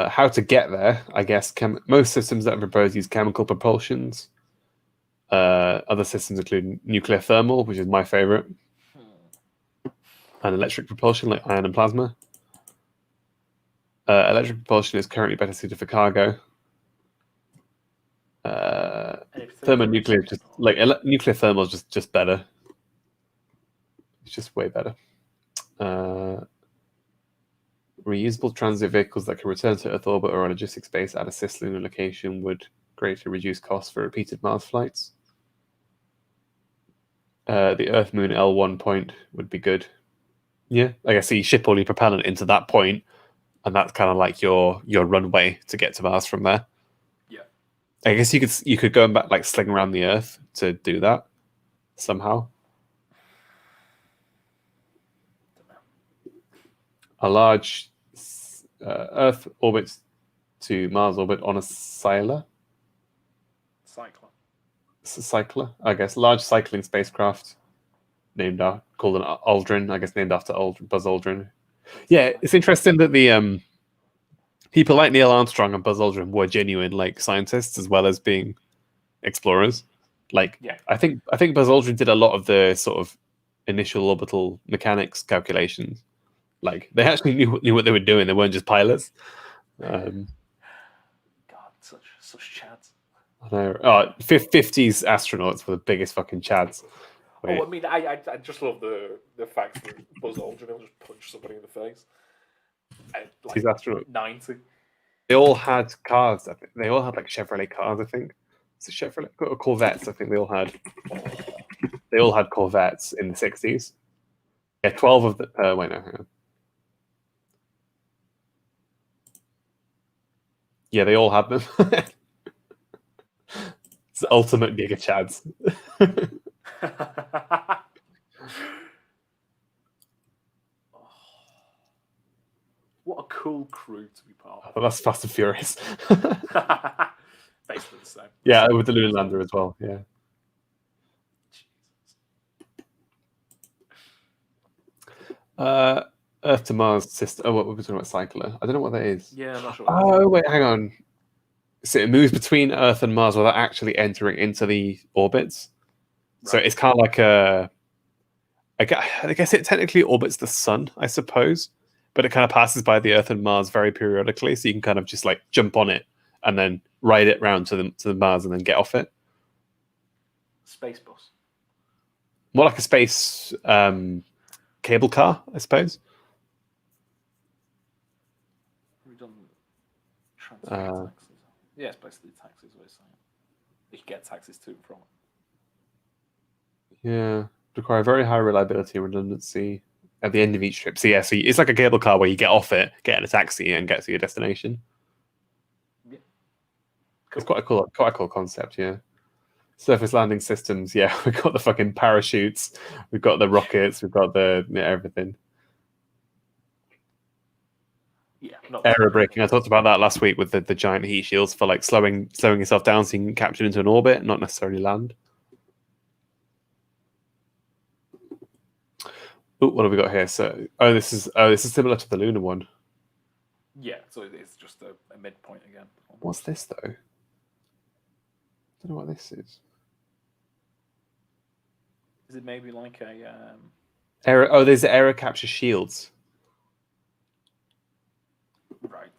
How to get there? I guess most systems that are proposed use chemical propulsions. Other systems include nuclear thermal, which is my favorite, and electric propulsion like ion and plasma. Electric propulsion is currently better suited for cargo. Thermonuclear, just like nuclear thermal, is just better. It's just way better. Reusable transit vehicles that can return to Earth orbit or a logistics base at a cislunar location would greatly reduce costs for repeated Mars flights. The Earth Moon L1 point would be good. Yeah, I guess you ship all your propellant into that point, and that's kind of like your runway to get to Mars from there. Yeah. I guess you could go back like sling around the Earth to do that somehow. A large Earth orbits to Mars orbit on a cycler, I guess. Large cycling spacecraft called an Aldrin, I guess named after Buzz Aldrin. Yeah, it's interesting that the people like Neil Armstrong and Buzz Aldrin were genuine like scientists as well as being explorers. Like, yeah. I think Buzz Aldrin did a lot of the sort of initial orbital mechanics calculations. Like, they actually knew what they were doing. They weren't just pilots. God, such chads. I know. 50s astronauts were the biggest fucking chads. Wait. Oh, I mean, I just love the fact that Buzz Aldrin will just punch somebody in the face. At, like, he's astronaut 90. They all had cars. I think they all had like Chevrolet cars. I think it's Chevrolet or Corvettes. I think they all had. They all had Corvettes in the 60s. Yeah, 12 of the. Wait, no, hang on. Yeah, they all had them. It's the ultimate Giga Chads. What a cool crew to be part of. Oh, that's Fast and Furious. Basically the same. Yeah, with the lunar lander as well. Yeah. Earth to Mars system. Oh, what we're talking about, cycler. I don't know what that is. Yeah, I'm not sure. Oh, wait, hang on. So it moves between Earth and Mars without actually entering into the orbits. Right. So it's kind of like I guess it technically orbits the sun, I suppose, but it kind of passes by the Earth and Mars very periodically. So you can kind of just like jump on it and then ride it round to the Mars and then get off it. Space bus. More like a space cable car, I suppose. Redundant transport taxis. Yeah, it's basically taxis. We're saying you can get taxis to and from it. Yeah, require very high reliability and redundancy at the end of each trip. So yeah, so it's like a cable car where you get off it, get in a taxi, and get to your destination. Yeah, cool. It's quite a cool concept. Yeah. Surface landing systems, yeah, we've got the fucking parachutes, we've got the rockets, we've got the everything. Yeah, aero braking. I talked about that last week with the giant heat shields for like slowing yourself down so you can capture into an orbit, not necessarily land. Ooh, what have we got here? So, this is similar to the lunar one. Yeah, so it's just a midpoint again. What's this though? I don't know what this is. Is it maybe like a there's aero capture shields. Right.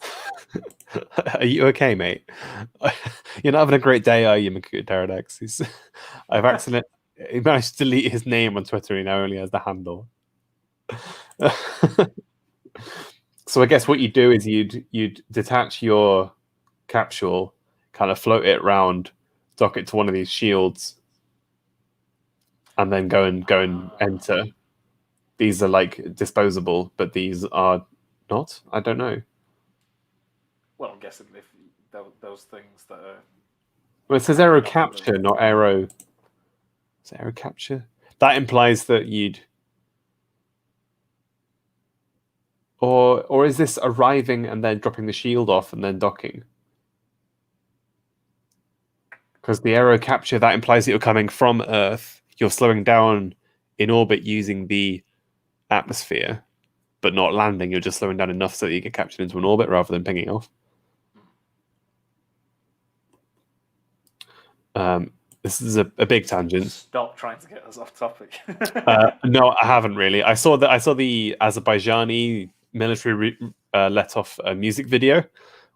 Are you okay, mate? You're not having a great day, are you, Makuta Pterodax? I've accidentally managed to delete his name on Twitter. He now only has the handle. So I guess what you do is you'd detach your capsule, kind of float it around, dock it to one of these shields, and then go and enter. These are like disposable, but these are not. I don't know. Well, I'm guessing if those things that are. Well, it says aero capture, not aero. Is it aero capture? That implies that you'd. Or is this arriving and then dropping the shield off and then docking? Because the aero capture, that implies that you're coming from Earth. You're slowing down in orbit using the atmosphere, but not landing. You're just slowing down enough so that you get captured into an orbit rather than pinging off. This is a big tangent. Stop trying to get us off topic. No, I haven't really. I saw the Azerbaijani military let off a music video,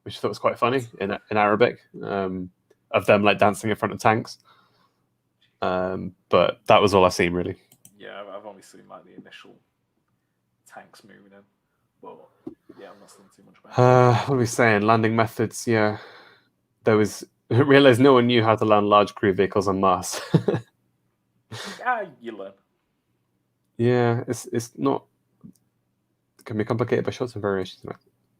which I thought was quite funny in Arabic, of them like dancing in front of tanks. But that was all I've seen really. Yeah, I've only seen like the initial tanks moving in, but yeah, I'm not seeing too much about it. What are we saying? Landing methods. Yeah, there was. I realized no one knew how to land large crew vehicles on Mars. You learn. Yeah, it's not. It can be complicated by short-term variations.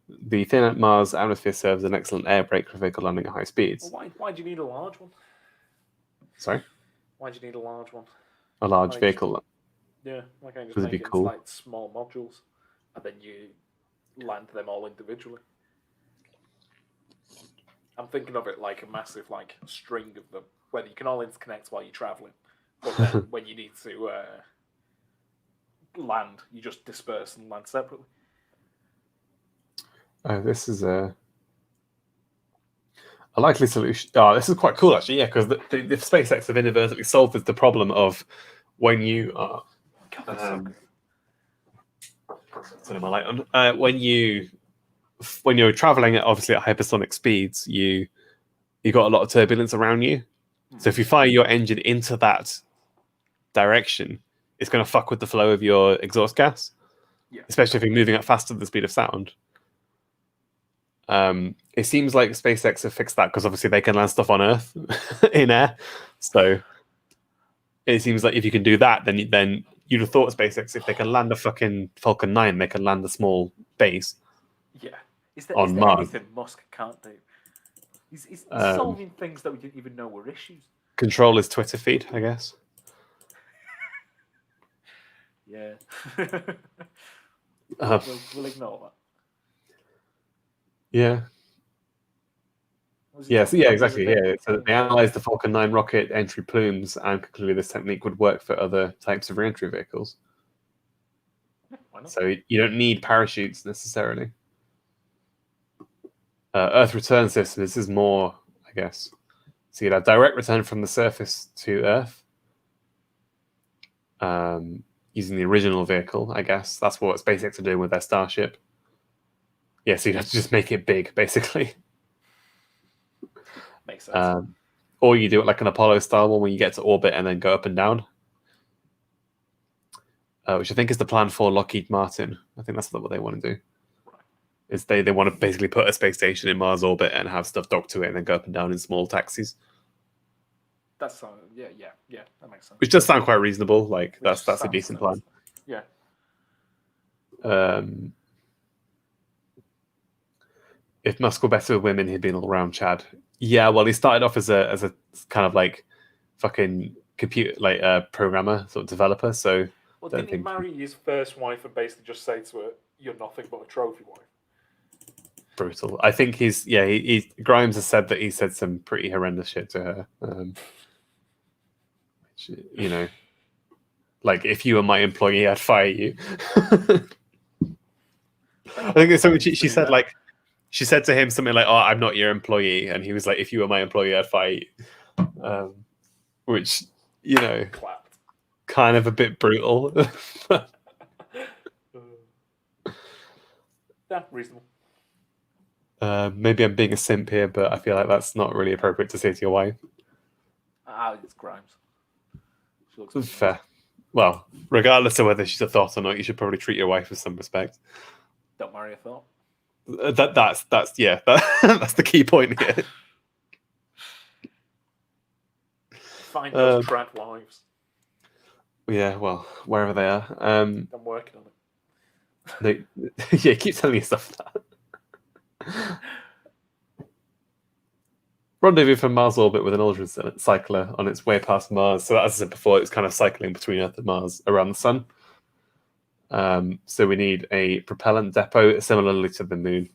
The thin Mars atmosphere serves an excellent air brake for vehicle landing at high speeds. Well, why do you need a large one? Sorry? Why do you need a large one? A large vehicle? Yeah, why can't you just make it into like small modules and then you land them all individually? I'm thinking of it like a massive like string of them, where you can all interconnect while you're traveling, but then when you need to land, you just disperse and land separately. This is a likely solution. Oh, this is quite cool actually. Yeah, because the SpaceX have inadvertently solved the problem of when you are. Turn my light on. When you're traveling obviously at hypersonic speeds, you got a lot of turbulence around you. So if you fire your engine into that direction, it's going to fuck with the flow of your exhaust gas. Yeah. Especially if you're moving at faster than the speed of sound. It seems like SpaceX have fixed that because obviously they can land stuff on Earth in air. So it seems like if you can do that, then you'd have thought SpaceX, if they can land a fucking Falcon 9, they can land a small base. Yeah. Is there anything Musk can't do? He's solving things that we didn't even know were issues. Control his Twitter feed, I guess. Yeah. We'll ignore that. Yeah. Yeah, exactly. Yeah. So they analyzed the Falcon 9 rocket entry plumes and concluded this technique would work for other types of re-entry vehicles. Why not? So you don't need parachutes necessarily. Earth return system, this is more, I guess. So you'd have direct return from the surface to Earth using the original vehicle, I guess. That's what SpaceX are doing with their Starship. Yeah, so you'd have to just make it big, basically. Makes sense. Or you do it like an Apollo style one where you get to orbit and then go up and down, which I think is the plan for Lockheed Martin. I think that's what they want to do. Right. Is they want to basically put a space station in Mars orbit and have stuff docked to it and then go up and down in small taxis. That's yeah, that makes sense. Which does sound quite reasonable. Like that's a decent plan. Yeah. If Musk were better with women, he'd be an all-round Chad. Yeah, well, he started off as a kind of like fucking computer programmer, sort of developer. So, well, didn't he marry his first wife and basically just say to her, "You're nothing but a trophy wife"? Brutal. I think Grimes has said that he said some pretty horrendous shit to her. Which, you know, like if you were my employee, I'd fire you. I think it's something she said like. She said to him something like, "Oh, I'm not your employee," and he was like, "If you were my employee, I'd fire you," which, you know, kind of a bit brutal. Yeah, reasonable. Maybe I'm being a simp here, but I feel like that's not really appropriate to say to your wife. It's Grimes. She looks fair. Well, regardless of whether she's a thought or not, you should probably treat your wife with some respect. Don't marry a thought. That's that's the key point here. Find those trad wives. Yeah, well, wherever they are. I'm working on it. Yeah, keep telling yourself that. Rendezvous from Mars orbit with an Aldrin cycler on its way past Mars. So as I said before, it was kind of cycling between Earth and Mars around the sun. So we need a propellant depot similarly to the moon.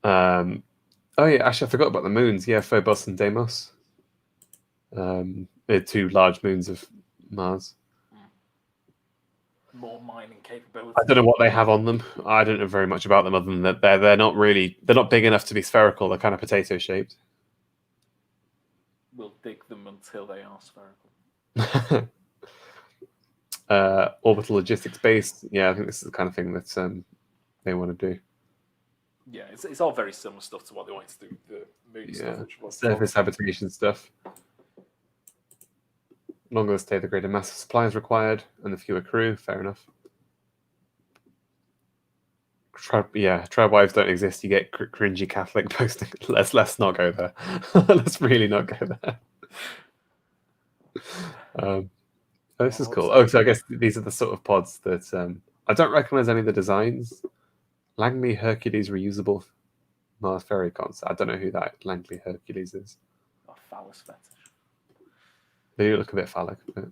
Oh yeah, actually I forgot about the moons. Yeah, Phobos and Deimos. They're two large moons of Mars. More mining capability. I don't know what they have on them. I don't know very much about them other than that they're not big enough to be spherical. They're kind of potato shaped. We'll dig them until they are spherical. Orbital logistics base. Yeah, I think this is the kind of thing that they want to do. Yeah, it's all very similar stuff to what they want to do. The moon stuff, surface habitation stuff. The longer the stay, the greater mass of supplies required, and the fewer crew. Fair enough. Tribe wives don't exist. You get cringy Catholic posting. Let's not go there. Let's really not go there. This is cool. Oh, so I guess these are the sort of pods that I don't recognize any of the designs. Langley Hercules reusable Mars ferry concept. I don't know who that Langley Hercules is. Phallus fetish. They do look a bit phallic, but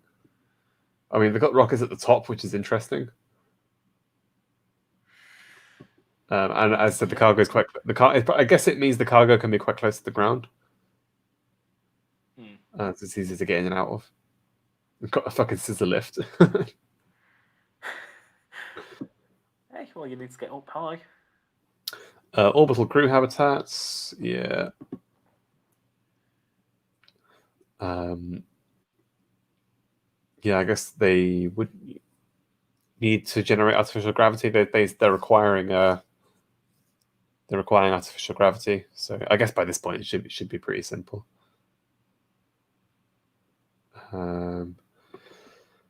I mean they've got rockets at the top, which is interesting. And as I said, the cargo is quite I guess it means the cargo can be quite close to the ground. So it's easy to get in and out of. We've got a fucking scissor lift. Hey, well, you need to get up high. Orbital crew habitats, yeah. Yeah, I guess they would need to generate artificial gravity. They're requiring artificial gravity. So I guess by this point it should be pretty simple.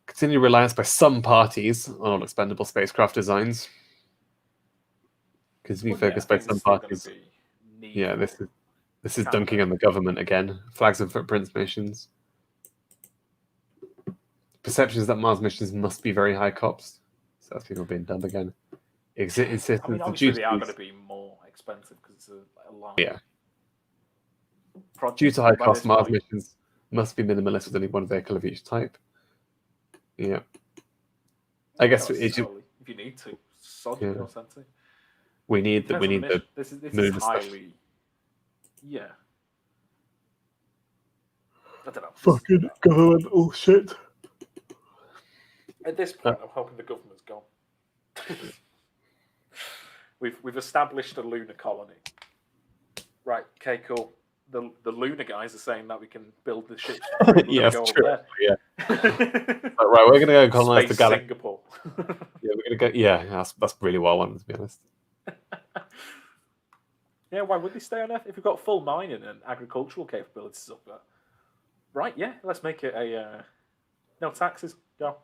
Continued reliance by some parties on all expendable spacecraft designs. Continued focus by some parties. Yeah, this is dunking on the government again. Flags and footprints missions. Perceptions that Mars missions must be very high cost. So that's people being dumb again. Insistence obviously they are going to be more expensive because it's a long project. Due to high cost, Mars missions must be minimalist with only one vehicle of each type. Yeah. I guess if you need to, we need the this moon is highly. Yeah. I don't know. Fucking government. Oh shit. At this point, I'm hoping the government's gone. We've established a lunar colony. Right. Okay. Cool. The lunar guys are saying that we can build the ships. Yes, true. Yeah. Right. We're gonna go colonize the galaxy. Singapore. Yeah, we're gonna go. Yeah, that's really what I wanted, to be honest. Yeah, why would they stay on Earth if we've got full mining and agricultural capabilities up there? Right, yeah, let's make it a no taxes, go.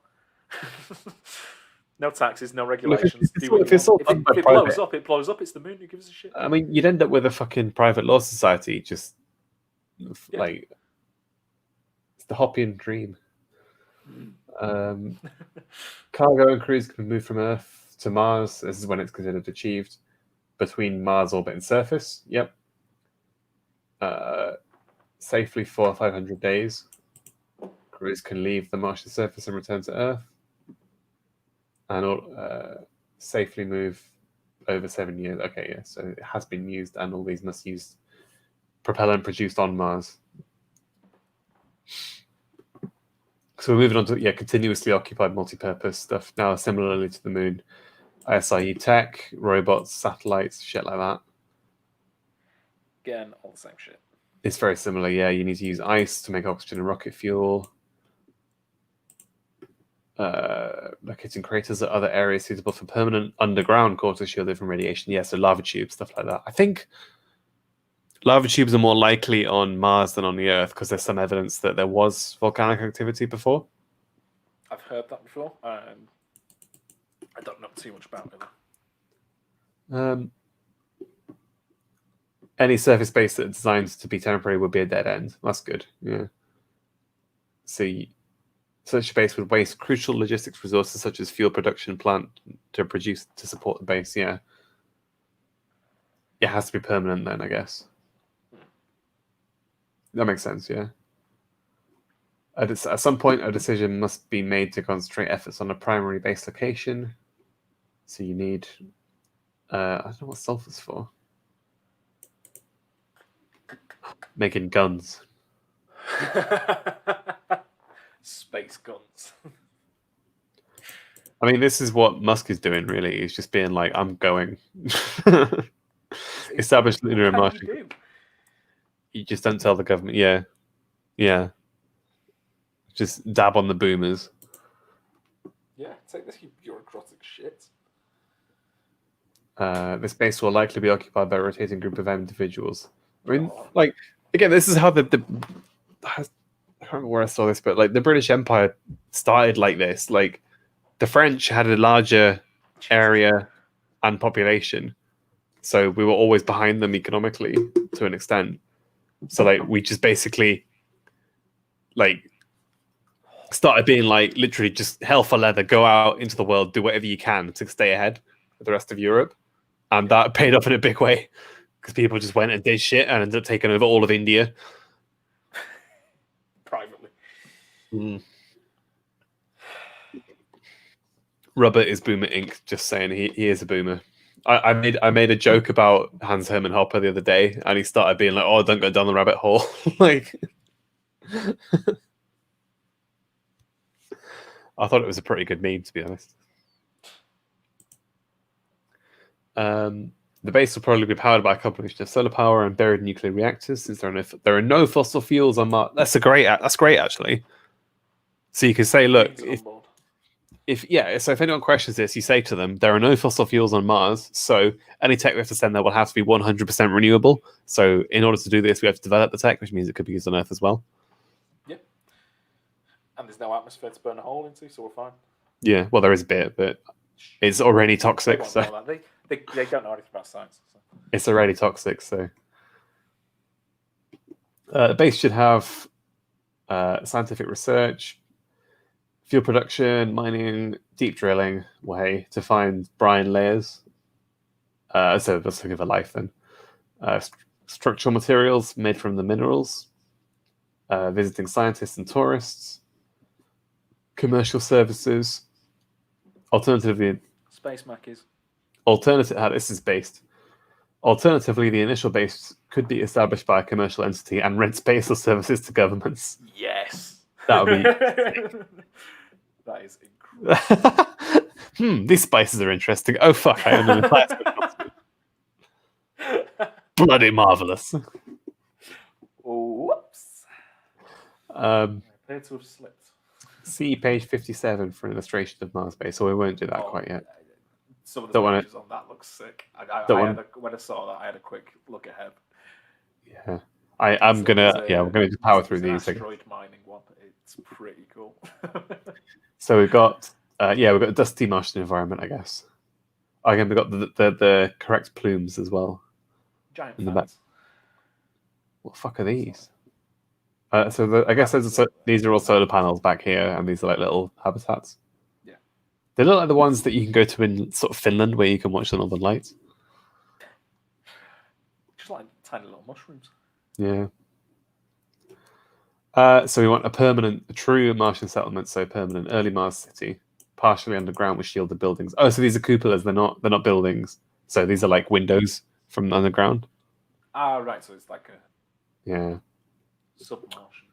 No taxes, no regulations. If Do what you it's all want. done by If it private, blows up, it blows up. It's the moon. Who gives a shit? I mean, you'd end up with a fucking private law society. Just like it's the Hoppian dream. Cargo and crews can move from Earth to Mars. This is when it's considered achieved. Between Mars orbit and surface. Yep. Safely 400 or 500 days. Crews can leave the Martian surface and return to Earth. And safely move over 7 years. Okay, yeah. So it has been used, and all these must use propellant produced on Mars. So we're moving on to continuously occupied multi-purpose stuff now, similarly to the moon. ISIE tech, robots, satellites, shit like that. Again, all the same shit. It's very similar, yeah. You need to use ice to make oxygen and rocket fuel. Locating craters at other areas suitable for permanent underground quarters shielded from radiation. Yeah, so lava tubes, stuff like that. I think lava tubes are more likely on Mars than on the Earth because there's some evidence that there was volcanic activity before. I've heard that before. I don't know too much about it. Any surface base that's designed to be temporary would be a dead end. That's good. Yeah. See, such a base would waste crucial logistics resources such as fuel production plant to support the base. Yeah. It has to be permanent then, I guess. That makes sense. Yeah. At some point, a decision must be made to concentrate efforts on a primary base location. So you need, I don't know what sulfur's for. Making guns. Space guns. I mean, this is what Musk is doing, really. He's just being like, I'm going. Established lunar and Martian. You just don't tell the government. Yeah. Yeah. Just dab on the boomers. Yeah, take this, you bureaucratic shit. This base will likely be occupied by a rotating group of individuals. I mean, like, again, this is how I can't remember where I saw this, but like the British Empire started like this. Like the French had a larger area and population, so we were always behind them economically to an extent. So like we just basically like started being like literally just hell for leather, go out into the world, do whatever you can to stay ahead of the rest of Europe, and that paid off in a big way. Because people just went and did shit and ended up taking over all of India. Privately. Robert is Boomer Inc. Just saying he is a boomer. I made a joke about Hans Hermann Hoppe the other day, and he started being like, "Oh, don't go down the rabbit hole." Like, I thought it was a pretty good meme, to be honest. The base will probably be powered by a combination of solar power and buried nuclear reactors, since there are no fossil fuels on Mars. That's great, actually. So you can say, look, if anyone questions this, you say to them, there are no fossil fuels on Mars, so any tech we have to send there will have to be 100% renewable. So in order to do this, we have to develop the tech, which means it could be used on Earth as well. Yep. And there's no atmosphere to burn a hole into, so we're fine. Yeah, well, there is a bit, but it's already toxic. They don't know anything about science. So. It's already toxic, so... the base should have scientific research, fuel production, mining, deep drilling way to find brine layers. So let's look at the life then. Structural materials made from the minerals, visiting scientists and tourists, commercial services, alternatively... Space Mackies. This is based. Alternatively, the initial base could be established by a commercial entity and rent space or services to governments. Yes. That would be... That is incredible. These spices are interesting. Oh, fuck, I own an bloody marvellous. Whoops. Appear to have slipped. See page 57 for an illustration of Mars base, so we won't do that quite yet. some of the Don't wanna- pictures on that look sick. When I saw that, I had a quick look ahead. Yeah. I'm gonna we're gonna just power through these. Asteroid mining one. It's pretty cool. So we've got we've got a dusty Martian environment, I guess. Again, we've got the correct plumes as well. Giant in the back. fans. What the fuck are these? I guess these are all solar panels back here, and these are like little habitats. Yeah. They look like the ones that you can go to in sort of Finland, where you can watch the Northern Lights. Just like tiny little mushrooms. Yeah. So we want a true Martian settlement, so permanent early Mars city, partially underground with shielded buildings. Oh, so these are cupolas. They're not buildings. So these are like windows from underground. Ah, right. So it's like a sub-Martian.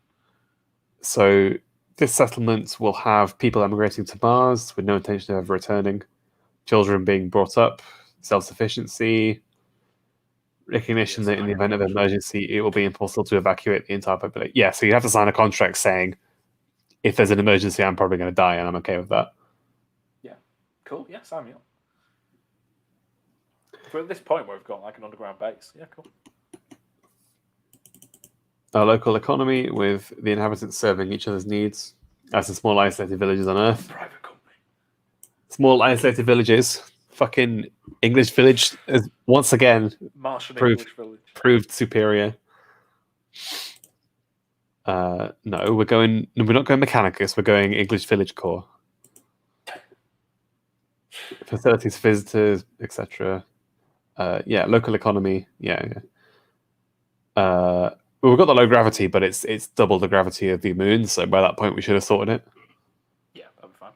So this settlement will have people emigrating to Mars with no intention of ever returning, children being brought up, self-sufficiency, recognition that in the event of emergency, it will be impossible to evacuate the entire population. Yeah, so you have to sign a contract saying, if there's an emergency, I'm probably going to die, and I'm okay with that. Yeah, cool. Yeah, sign me up. For at this point where we've got like an underground base, yeah, cool. A local economy with the inhabitants serving each other's needs, as in small isolated villages on Earth. Private company. Small isolated villages. Fucking English village is once again Martian English village. Proved superior. No, we're not going Mechanicus, we're going English Village Core. Facilities for visitors, etc. Local economy. Yeah. Well, we've got the low gravity, but it's double the gravity of the moon, so by that point we should have sorted it. Yeah, that'll be fine.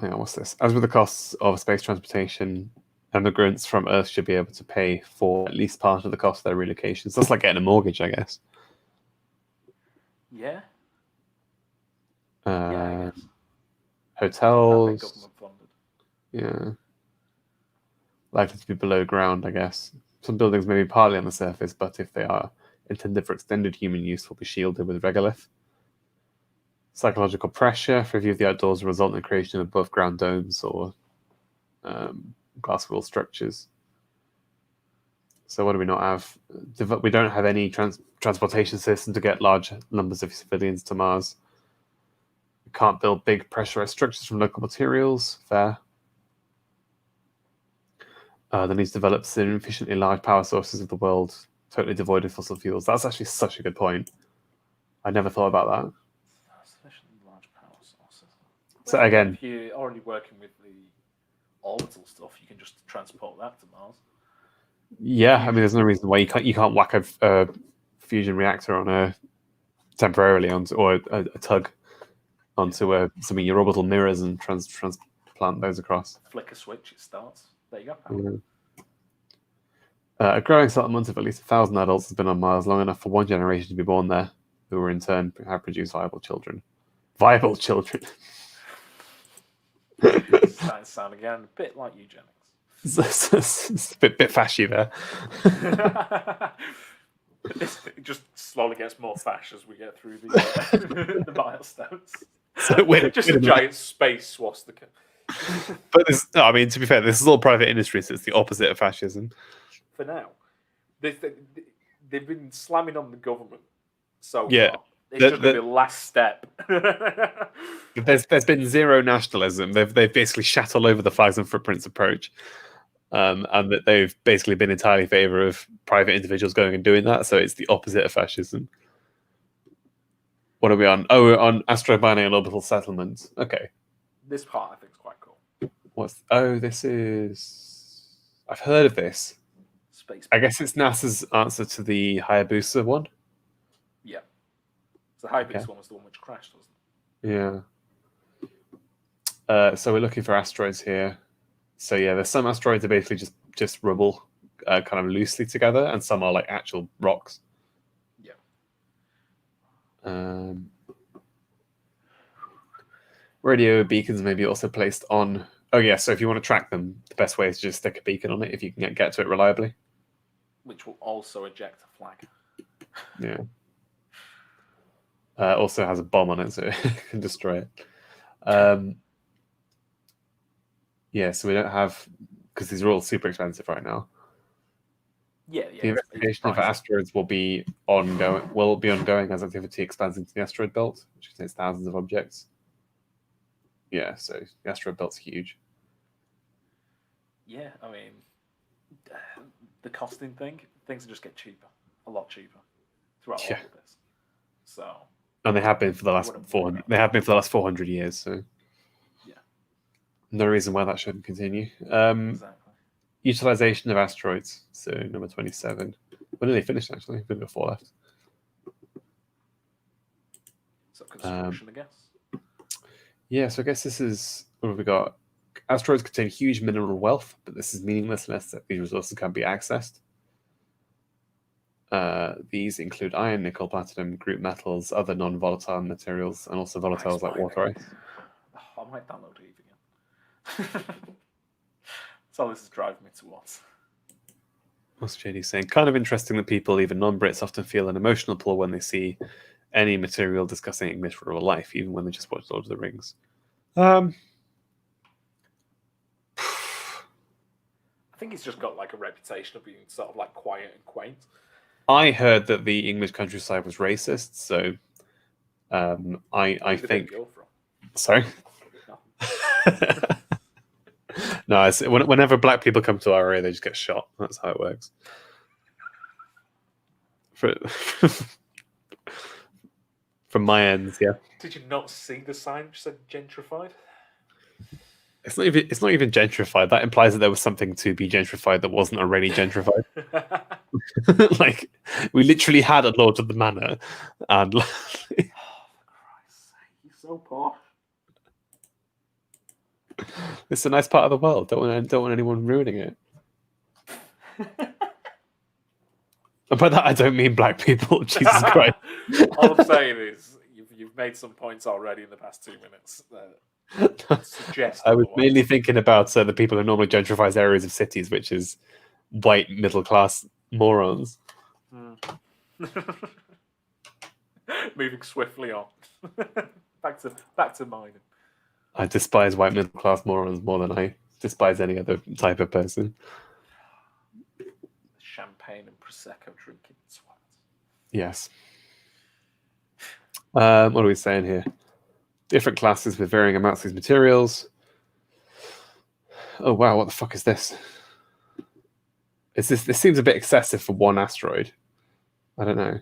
Hang on, what's this? As with the costs of space transportation, immigrants from Earth should be able to pay for at least part of the cost of their relocation. So that's like getting a mortgage, I guess. Yeah. I guess. Hotels. Government funded. Yeah. Likely to be below ground, I guess. Some buildings may be partly on the surface, but if they are intended for extended human use, will be shielded with regolith. Psychological pressure for view of the outdoors will result in the creation of above-ground domes or glass wall structures. So what do we not have? We don't have any transportation system to get large numbers of civilians to Mars. We can't build big pressurized structures from local materials. Fair. There needs to develop sufficiently large power sources of the world, totally devoid of fossil fuels. That's actually such a good point. I never thought about that. Sufficiently large power sources. So again, if you're already working with the orbital stuff, you can just transport that to Mars. Yeah, I mean, there's no reason why you can't whack a fusion reactor on a temporarily onto or a tug onto some of your orbital mirrors and transplant those across. Flick a switch, it starts. There you go. Yeah. A growing settlement of at least 1,000 adults has been on Mars long enough for one generation to be born there, who will in turn have produced viable children. Viable children. Starting to sound again a bit like eugenics. It's a bit fashy there. It just slowly gets more fash as we get through the milestones. So just a giant space swastika. But I mean, to be fair, this is all private industry, so it's the opposite of fascism. For now, they've been slamming on the government so far. It's just the last step. There's been zero nationalism. They've basically shat all over the flags and footprints approach, and that they've basically been entirely in favor of private individuals going and doing that. So it's the opposite of fascism. What are we on? Oh, we're on asteroid mining and orbital settlement. Okay. This part I think is quite cool. This is... I've heard of this. Space. I guess it's NASA's answer to the Hayabusa one. Yeah. So the Hayabusa one was the one which crashed, wasn't it? Yeah. So we're looking for asteroids here. So yeah, there's some asteroids that are basically just rubble, kind of loosely together, and some are like actual rocks. Yeah. Radio beacons may be also placed on. Oh yeah, so if you want to track them, the best way is to just stick a beacon on it if you can get to it reliably. Which will also eject a flag. Yeah. Also has a bomb on it, so it can destroy it. Yeah, so we don't have, because these are all super expensive right now. Yeah, The investigation of asteroids will be ongoing as activity expands into the asteroid belt, which contains thousands of objects. Yeah, so the asteroid belt's huge. Yeah, I mean, the costing thing, things just get cheaper, a lot cheaper throughout all of this. So, and they have been for the last 400. They have been for the last 400 years. So, yeah, no reason why that shouldn't continue. exactly. Utilization of asteroids. So number 27. We're nearly finished actually. We've got 4 left. So construction, I guess. Yeah, so I guess this is what have we got? Asteroids contain huge mineral wealth, but this is meaningless unless these resources can be accessed. These include iron, nickel, platinum, group metals, other non-volatile materials, and also volatiles like water ice. Oh, I might download Eve again. That's all this is driving me towards. What's JD saying? Kind of interesting that people, even non-Brits, often feel an emotional pull when they see any material discussing English rural life, even when they just watch Lord of the Rings. I think he's just got like a reputation of being sort of like quiet and quaint. I heard that the English countryside was racist, so I think. You're from? Sorry. No, whenever black people come to our area, they just get shot. That's how it works. From my end, yeah. Did you not see the sign which said gentrified? It's not even gentrified. That implies that there was something to be gentrified that wasn't already gentrified. Like, we literally had a Lord of the Manor, and oh, for Christ's sake, you're so poor. It's a nice part of the world. Don't want anyone ruining it. And by that I don't mean black people. Jesus Christ! All I'm saying is you've made some points already in the past 2 minutes. I was mainly thinking about the people who normally gentrify areas of cities, which is white middle class morons. Moving swiftly on. back to mining. I despise white middle class morons more than I despise any other type of person. Champagne and prosecco drinking swat. Yes. What are we saying here? Different classes with varying amounts of these materials. Oh wow, what the fuck is this? This seems a bit excessive for one asteroid. I don't know.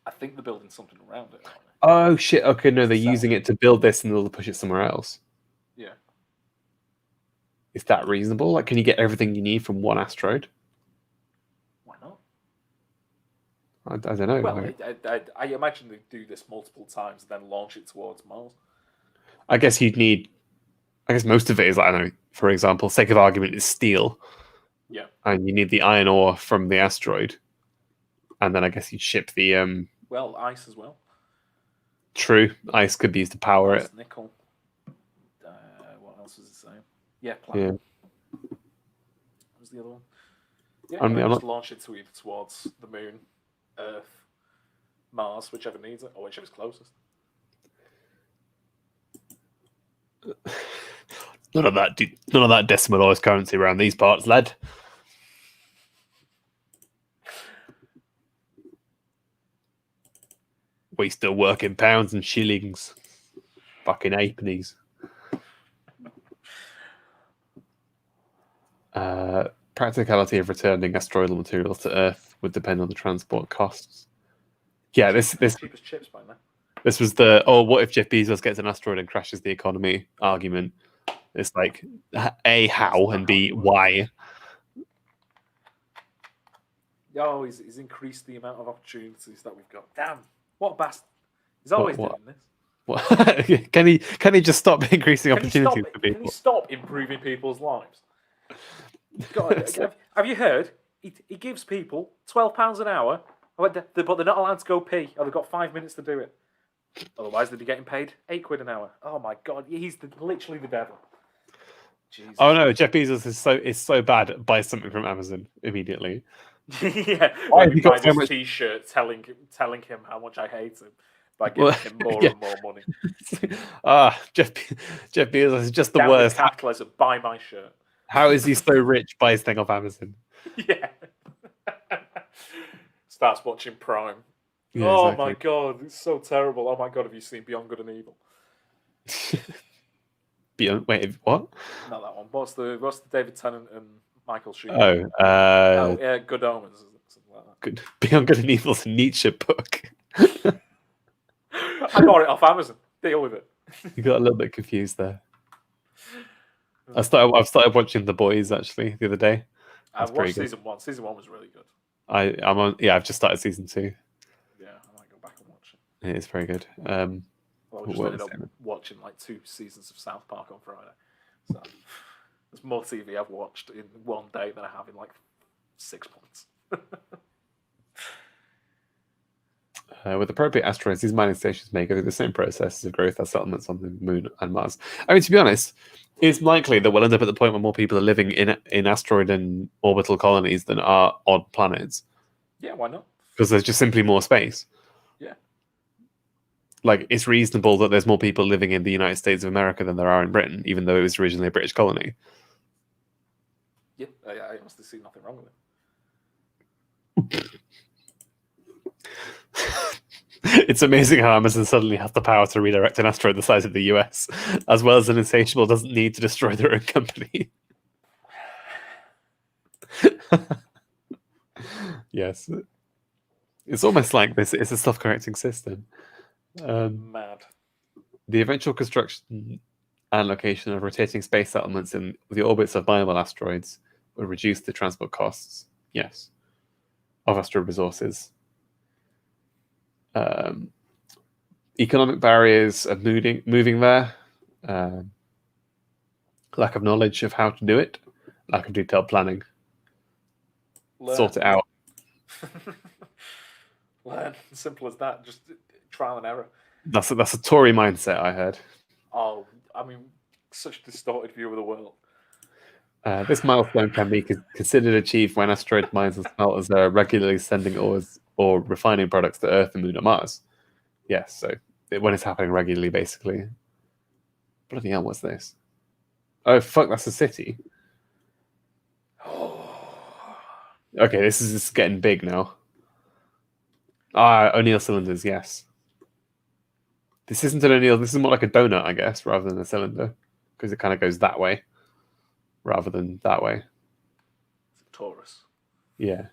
I think they're building something around it. Oh shit! Okay, no, they're using it to build this, and they'll push it somewhere else. Yeah. Is that reasonable? Like, can you get everything you need from one asteroid? Why not? I don't know. Well, I imagine they do this multiple times, and then launch it towards Mars. I guess you'd need. I guess most of it is, I don't know. For example, sake of argument, is steel. Yeah. And you need the iron ore from the asteroid, and then I guess you'd ship the. Well, ice as well. True, ice could be used to power it. Nickel. What else was it saying? Yeah, platinum. Yeah. What was the other one? Yeah, I'm just launch it towards the moon, Earth, Mars, whichever needs it, or whichever's closest. None of that decimalised currency around these parts, lad. We still work in pounds and shillings. Fucking halfpennies. Practicality of returning asteroidal materials to Earth would depend on the transport costs. Yeah, this cheapest chips by now. This was what if Jeff Bezos gets an asteroid and crashes the economy argument. It's like, A, how, and B, why. Oh, he's increased the amount of opportunities that we've got. Damn, what a bastard. He's always doing this. What? Can he just stop increasing opportunities for people? Can he stop improving people's lives? God, have you heard? He gives people £12 an hour, but they're not allowed to go pee, or they've got 5 minutes to do it. Otherwise, they'd be getting paid £8 an hour. Oh my God, he's literally the devil. Jesus. Oh no, Jeff Bezos is so bad. Buy something from Amazon immediately. Yeah, why have you got so much T-shirt telling him how much I hate him. by giving him more and more money. Jeff Bezos is just the Down worst. With capitalism, buy my shirt. How is he so rich? Buys thing off Amazon. Yeah. Starts watching Prime. Yeah, oh exactly. my god, it's so terrible. Oh my god, have you seen Beyond Good and Evil? Wait, what? Not that one. What's the David Tennant and Michael Sheen? Oh, yeah, Good Omens. Something like that. Good. Beyond Good and Evil's a Nietzsche book. I bought it off Amazon. Deal with it. You got a little bit confused there. I've started watching The Boys actually the other day. I've watched season 1. Season 1 was really good. I'm on. Yeah, I've just started season 2. Yeah, I might go back and watch it. It is very good. Well, I just ended up watching like 2 seasons of South Park on Friday. So there's more TV I've watched in one day than I have in like 6 months. With appropriate asteroids, these mining stations may go through the same processes of growth as settlements on the Moon and Mars. I mean, to be honest, it's likely that we'll end up at the point where more people are living in asteroid and orbital colonies than are on planets. Yeah, why not? Because there's just simply more space. Yeah. Like, it's reasonable that there's more people living in the United States of America than there are in Britain, even though it was originally a British colony. Yeah, I honestly see nothing wrong with it. It's amazing how Amazon suddenly has the power to redirect an asteroid the size of the US, as well as an insatiable doesn't need to destroy their own company. Yes. It's almost like this. It's a self-correcting system. Mad. The eventual construction and location of rotating space settlements in the orbits of viable asteroids would reduce the transport costs, yes, of asteroid resources. Economic barriers of moving there, lack of knowledge of how to do it, lack of detailed planning. Sort it out. Learn. Simple as that. Just trial and error. That's a Tory mindset, I heard. Oh, I mean, such a distorted view of the world. This milestone can be considered achieved when asteroid mines and smelters are regularly sending ores or refining products to Earth, the Moon, or Mars. Yes, so when it's happening regularly, basically. Bloody hell, what's this? Oh, fuck, that's a city. Okay, this is getting big now. O'Neill cylinders, yes. This isn't an O'Neill, this is more like a donut, I guess, rather than a cylinder, because it kind of goes that way, rather than that way. It's a Taurus. Yeah.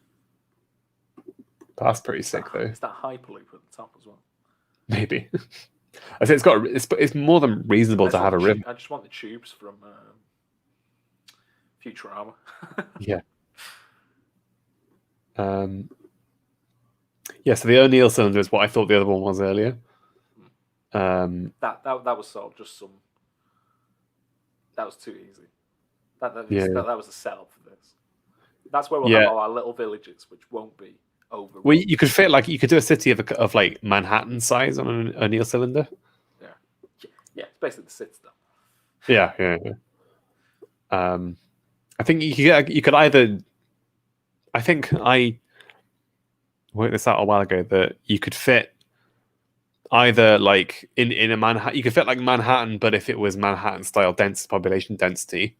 That's pretty sick, though. Is that Hyperloop at the top as well? Maybe. I say it's more than reasonable to have a river. I just want the tubes from Futurama. Yeah. Yeah, so the O'Neill cylinder is what I thought the other one was earlier. That was sort of just some. That was too easy. That was a setup for this. That's where we'll have all our little villages, which won't be over. Well, you could do a city of like Manhattan size on an O'Neill cylinder. Yeah, it's basically the Citadel. Yeah. I think you could either. I think I worked this out a while ago that you could fit either like in a Manhattan. You could fit like Manhattan, but if it was Manhattan style population density,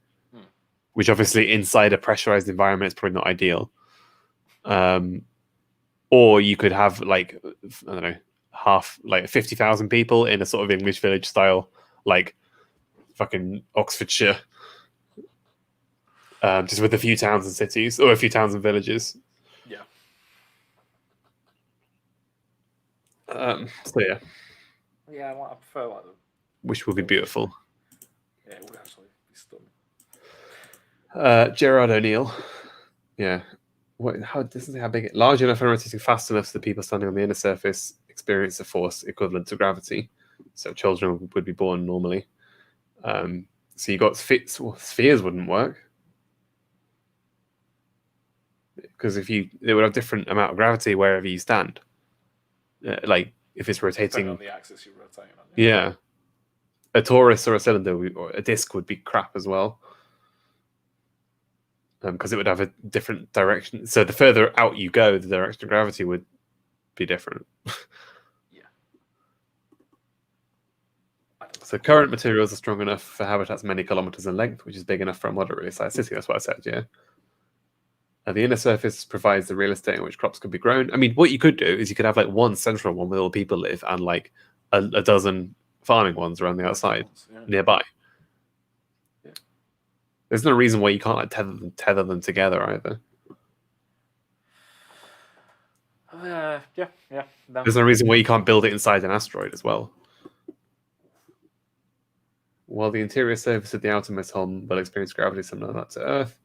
which obviously inside a pressurized environment is probably not ideal. Or you could have like, I don't know, half like 50,000 people in a sort of English village style, like fucking Oxfordshire, just with a few towns and cities or a few towns and villages. Yeah. So yeah. Yeah, I prefer like them. Which would be beautiful. Yeah, it would actually be stunning. Gerard O'Neill. Yeah. How doesn't how big? Large enough and rotating fast enough so the people standing on the inner surface experience a force equivalent to gravity. So children would be born normally. So you got spheres wouldn't work because they would have different amount of gravity wherever you stand. Like if it's rotating on the axis you're rotating on. Yeah. A torus or a cylinder or a disc would be crap as well. Because it would have a different direction. So the further out you go, the direction of gravity would be different. Yeah. So current materials are strong enough for habitats many kilometers in length, which is big enough for a moderately sized city. That's what I said, yeah. The inner surface provides the real estate in which crops could be grown. I mean, what you could do is you could have like one central one where all people live and like a dozen farming ones around the outside nearby. Yeah. There's no reason why you can't like tether them together either. Yeah. There's no reason why you can't build it inside an asteroid as well. While the interior surface of the outermost hull will experience gravity similar to that to Earth,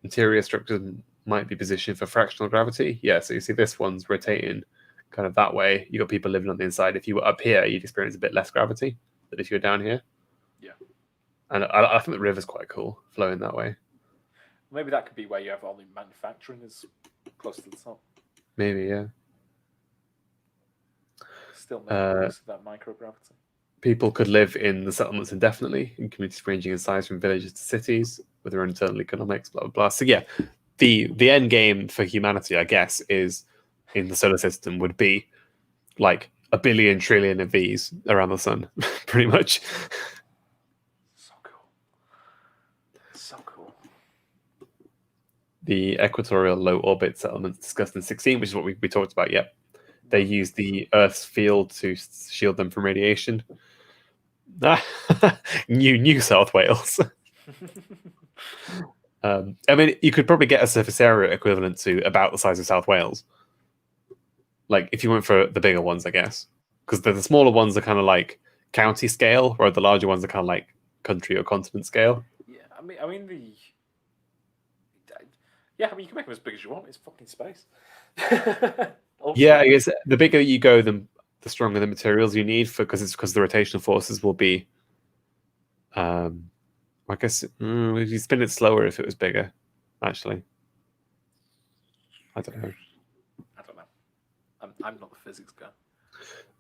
interior structures might be positioned for fractional gravity. Yeah, so you see this one's rotating kind of that way. You got people living on the inside. If you were up here, you'd experience a bit less gravity than if you were down here. Yeah. And I think the river's quite cool, flowing that way. Maybe that could be where you have all the manufacturing is close to the top. Maybe, yeah. Still making use of that microgravity. People could live in the settlements indefinitely, in communities ranging in size from villages to cities, with their own internal economics, blah, blah, blah. So yeah, the end game for humanity, I guess, is in the solar system would be like 1 billion trillion of these around the sun, pretty much. So cool. So cool. The equatorial low orbit settlements discussed in 16, which is what we talked about, yeah. They use the Earth's field to shield them from radiation. New South Wales. I mean, you could probably get a surface area equivalent to about the size of South Wales. Like, if you went for the bigger ones, I guess. Because the smaller ones are kind of like county scale, where the larger ones are kind of like country or continent scale. Yeah, I mean, you can make them as big as you want. It's fucking space. Yeah, I guess the bigger you go, the stronger the materials you need because the rotational forces will be. I guess you spin it slower if it was bigger. Actually, I don't know. I'm not the physics guy.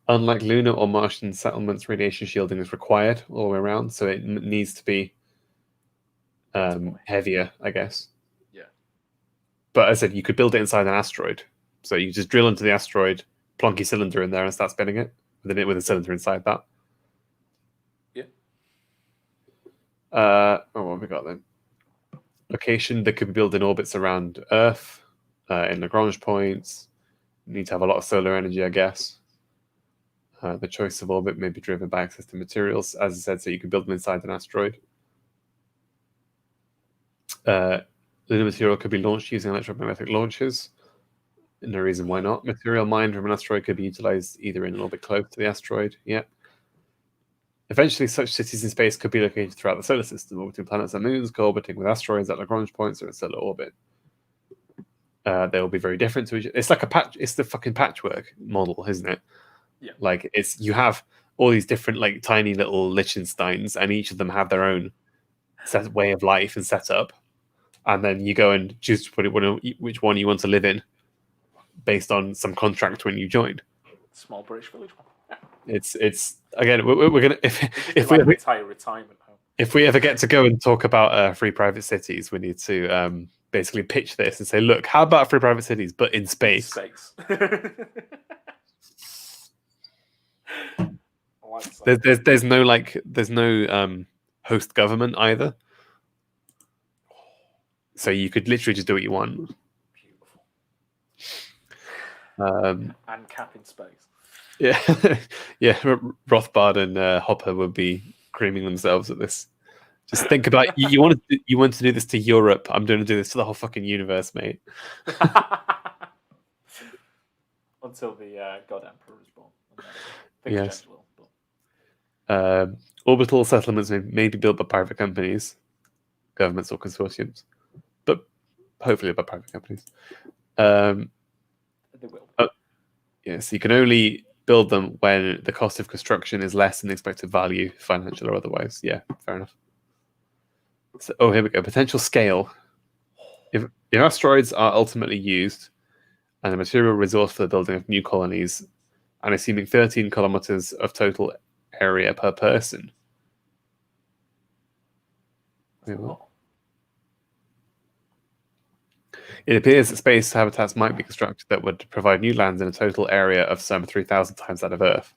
Unlike lunar or Martian settlements, radiation shielding is required all the way around, so it needs to be heavier, I guess. Yeah. But as I said, you could build it inside an asteroid. So you just drill into the asteroid, plonk your cylinder in there, and start spinning it with a cylinder inside that. Yeah. What have we got then? Location that could be built in orbits around Earth, in Lagrange points. You need to have a lot of solar energy, I guess. The choice of orbit may be driven by access to materials, as I said, so you can build them inside an asteroid. Lunar material could be launched using electromagnetic launchers. No reason why not. Material mined from an asteroid could be utilized either in an orbit close to the asteroid. Yeah. Eventually, such cities in space could be located throughout the solar system, orbiting planets and moons, co-orbiting with asteroids at Lagrange points or in solar orbit. They will be very different to each other. It's like it's the fucking patchwork model, isn't it? Yeah. Like you have all these different like tiny little Liechtensteins, and each of them have their own set way of life and setup. And then you go and choose which one you want to live in, based on some contract when you joined. Small British village one. Yeah. It's again we're gonna if we retire retirement home. If we ever get to go and talk about free private cities, we need to basically pitch this and say, look, how about free private cities but in space? There's no host government either, so you could literally just do what you want. And cap in space. Yeah, yeah. Rothbard and Hopper would be creaming themselves at this. Just think about you want to do this to Europe. I'm going to do this to the whole fucking universe, mate. Until the God Emperor is born. Yes. Orbital settlements may be built by private companies, governments, or consortiums, but hopefully by private companies. They will. Yes, you can only build them when the cost of construction is less than the expected value, financial or otherwise. Yeah, fair enough. So, here we go. Potential scale. If asteroids are ultimately used and a material resource for the building of new colonies, and assuming 13 kilometers of total area per person. Wait, what? It appears that space habitats might be constructed that would provide new lands in a total area of some 3,000 times that of Earth.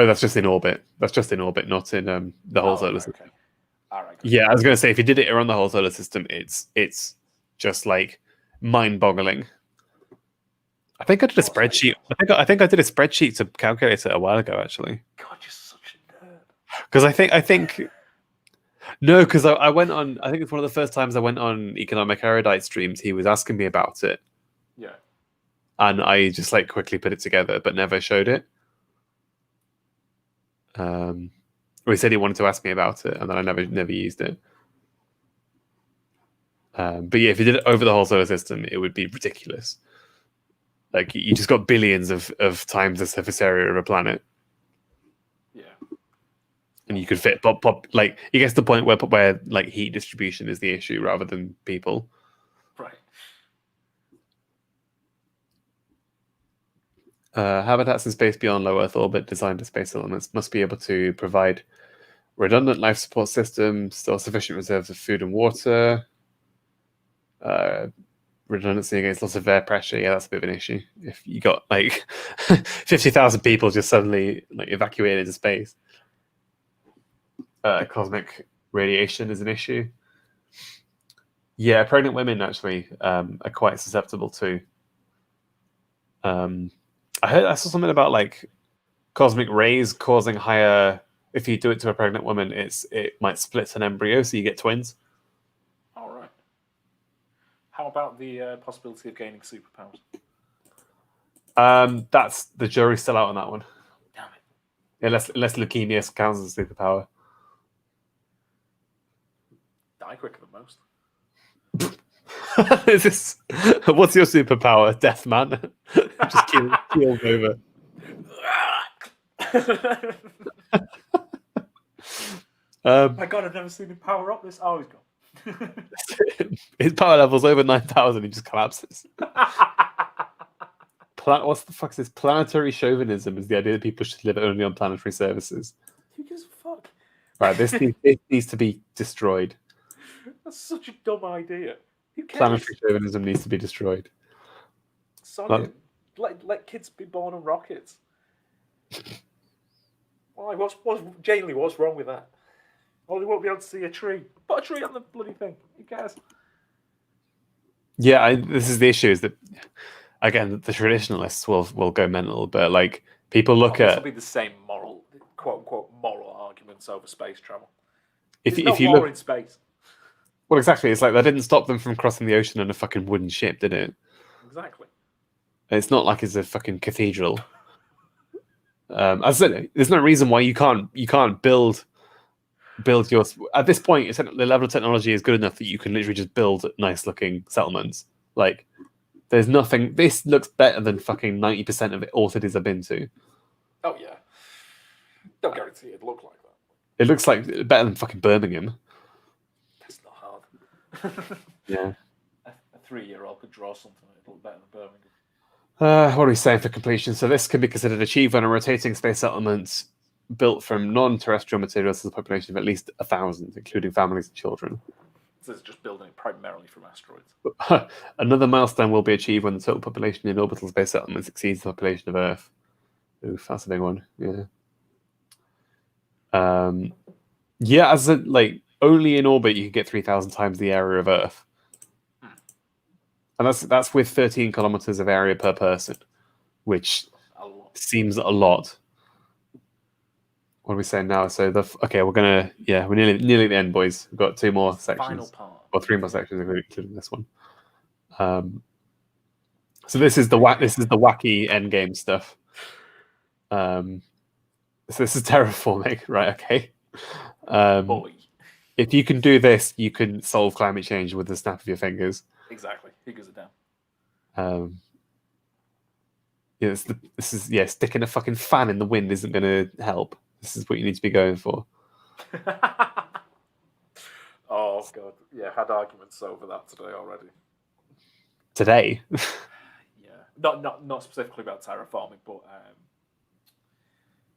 Oh, that's just in orbit. That's just in orbit, not in the whole solar system. Okay. All right. Yeah, I was going to say if you did it around the whole solar system, it's just like mind-boggling. I think I did a spreadsheet. I think I did a spreadsheet to calculate it a while ago, actually. God, you're such a nerd. Because I think no, because I went on. I think it's one of the first times I went on Economic Erudite streams. He was asking me about it. Yeah. And I just like quickly put it together, but never showed it. He said he wanted to ask me about it, and then I never used it. But yeah, if you did it over the whole solar system, it would be ridiculous. Like you just got billions of times the surface area of a planet. Yeah. And you could fit pop like it gets to the point where like heat distribution is the issue rather than people. Right. Habitats in space beyond low Earth orbit designed to space elements must be able to provide redundant life support systems, store sufficient reserves of food and water. Redundancy against loss of air pressure, yeah, that's a bit of an issue. If you got like 50,000 people just suddenly like evacuated into space, cosmic radiation is an issue. Yeah, pregnant women actually are quite susceptible to. I saw something about like cosmic rays causing higher. If you do it to a pregnant woman, it might split an embryo, so you get twins. All right. How about the possibility of gaining superpowers? That's the jury's still out on that one. Damn it. Unless leukemia counts as a superpower. Die quicker than most. Is this, what's your superpower? Death, man. Just keel over. My God, I've never seen him power up this. Oh, he's gone. His power level's over 9,000. He just collapses. What the fuck is this? Planetary chauvinism is the idea that people should live only on planetary services. Who gives a fuck? Right, this needs to be destroyed. That's such a dumb idea. Who cares? Planetary chauvinism needs to be destroyed. Sorry, let kids be born on rockets. Why? What's wrong with that? Oh, they won't be able to see a tree. Put a tree on the bloody thing. Who cares? Yeah, this is the issue. Is that again the traditionalists will go mental, but like people look at. This will be the same moral, quote unquote, moral arguments over space travel. If you war look in space. Well, exactly. It's like that didn't stop them from crossing the ocean on a fucking wooden ship, did it? Exactly. It's not like it's a fucking cathedral. As I said, there's no reason why you can't build your. At this point, the level of technology is good enough that you can literally just build nice looking settlements. Like, there's nothing. This looks better than fucking 90% of all cities I've been to. Oh yeah. Don't guarantee it'd look like that. It looks like better than fucking Birmingham. That's not hard. Yeah. A 3-year-old could draw something that'd look better than Birmingham. What are we saying for completion? So this can be considered achieved when a rotating space settlement built from non-terrestrial materials has a population of at least 1,000, including families and children. So it's just building it primarily from asteroids. Another milestone will be achieved when the total population in orbital space settlements exceeds the population of Earth. Oof, that's a big one. Yeah. Yeah, as like only in orbit you can get 3,000 times the area of Earth. And that's with 13 kilometers of area per person, which seems a lot. What are we saying now? So we're nearly at the end, boys. We've got 2 more sections, Final part. or 3 more sections, including this one. So this is the wacky end game stuff. So this is terraforming, right? Okay. If you can do this, you can solve climate change with the snap of your fingers. Exactly. Who gives it down? Sticking a fucking fan in the wind isn't going to help. This is what you need to be going for. Oh god, yeah, had arguments over that today already. Today? Yeah, not specifically about terraforming, but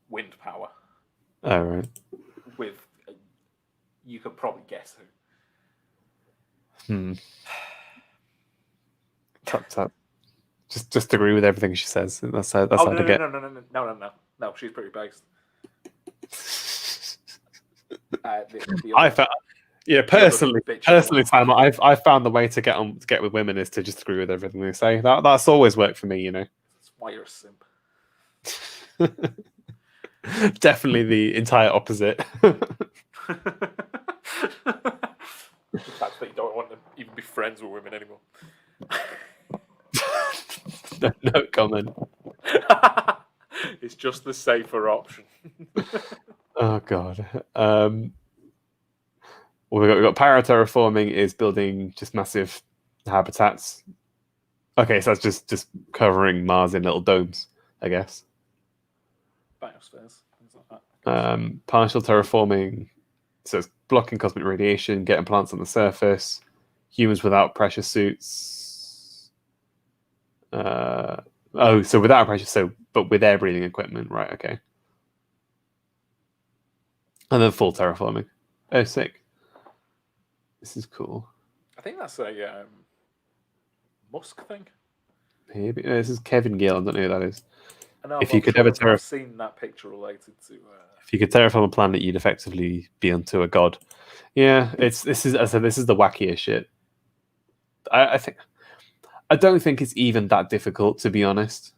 wind power. Oh right. With you could probably guess who. Tap. Just agree with everything she says. That's how to get. No. She's pretty based. The I other, found, yeah, the other personally, bitch. Sam, I've found the way to get with women is to just agree with everything they say. That's always worked for me, you know. That's why you're a simp. Definitely the entire opposite. The fact that you don't want to even be friends with women anymore. No comment. It's just the safer option. Oh god. Well, we've got paraterraforming is building just massive habitats. Okay, so that's just covering Mars in little domes, I guess. Biospheres, things like that. Partial terraforming, so it's blocking cosmic radiation, getting plants on the surface, humans without pressure suits. So without pressure, but with air breathing equipment, right? Okay. And then full terraforming. Oh, sick. This is cool. I think that's a Musk thing. Maybe this is Kevin Gill. I don't know who that is. I know, If you could ever I've seen that picture related to. If you could terraform a planet, you'd effectively be unto a god. Yeah, this is the wackiest shit. I think I don't think it's even that difficult, to be honest.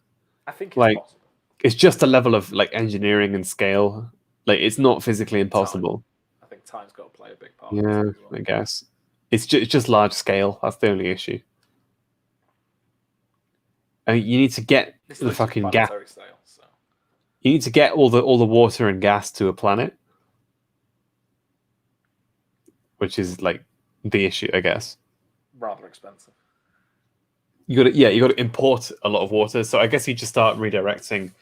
I think it's Like, possible. it's just a level of like engineering and scale. Like, it's not physically impossible. I think time's got to play a big part. Yeah, I guess it's just large scale. That's the only issue. I mean, you need to get the fucking gas. Scale, so. You need to get all the water and gas to a planet, which is like the issue, I guess. Rather expensive. You got to import a lot of water. So I guess you just start redirecting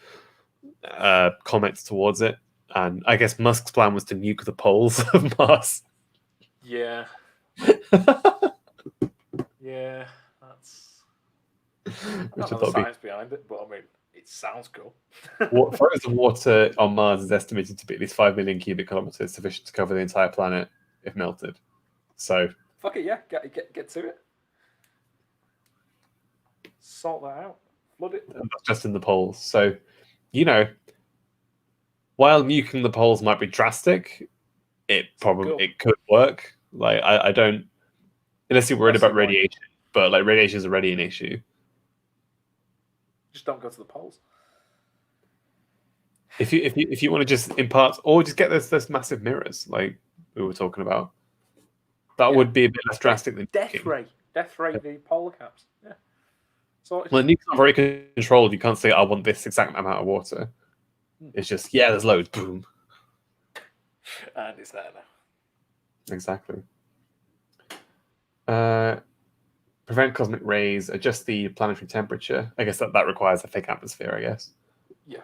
comets towards it. And I guess Musk's plan was to nuke the poles of Mars. Yeah. Yeah, that's. I don't know the science behind it, but I mean, it sounds cool. Frozen water on Mars is estimated to be at least 5 million cubic kilometers, sufficient to cover the entire planet if melted. So fuck it, yeah, get to it. Sort that out. Flood it. And that's just in the poles. So, you know, while nuking the poles might be drastic, it could work. Like I don't, unless you're worried about radiation, but like radiation is already an issue. Just don't go to the poles. If you want to just impart, or just get those massive mirrors like we were talking about, that would be a bit less drastic than death ray the polar caps. Yeah. So well, nuke's not very controlled. You can't say I want this exact amount of water. It's just there's loads. Boom. And it's there now. Exactly. Prevent cosmic rays. Adjust the planetary temperature. I guess that requires a thick atmosphere. I guess. Yeah.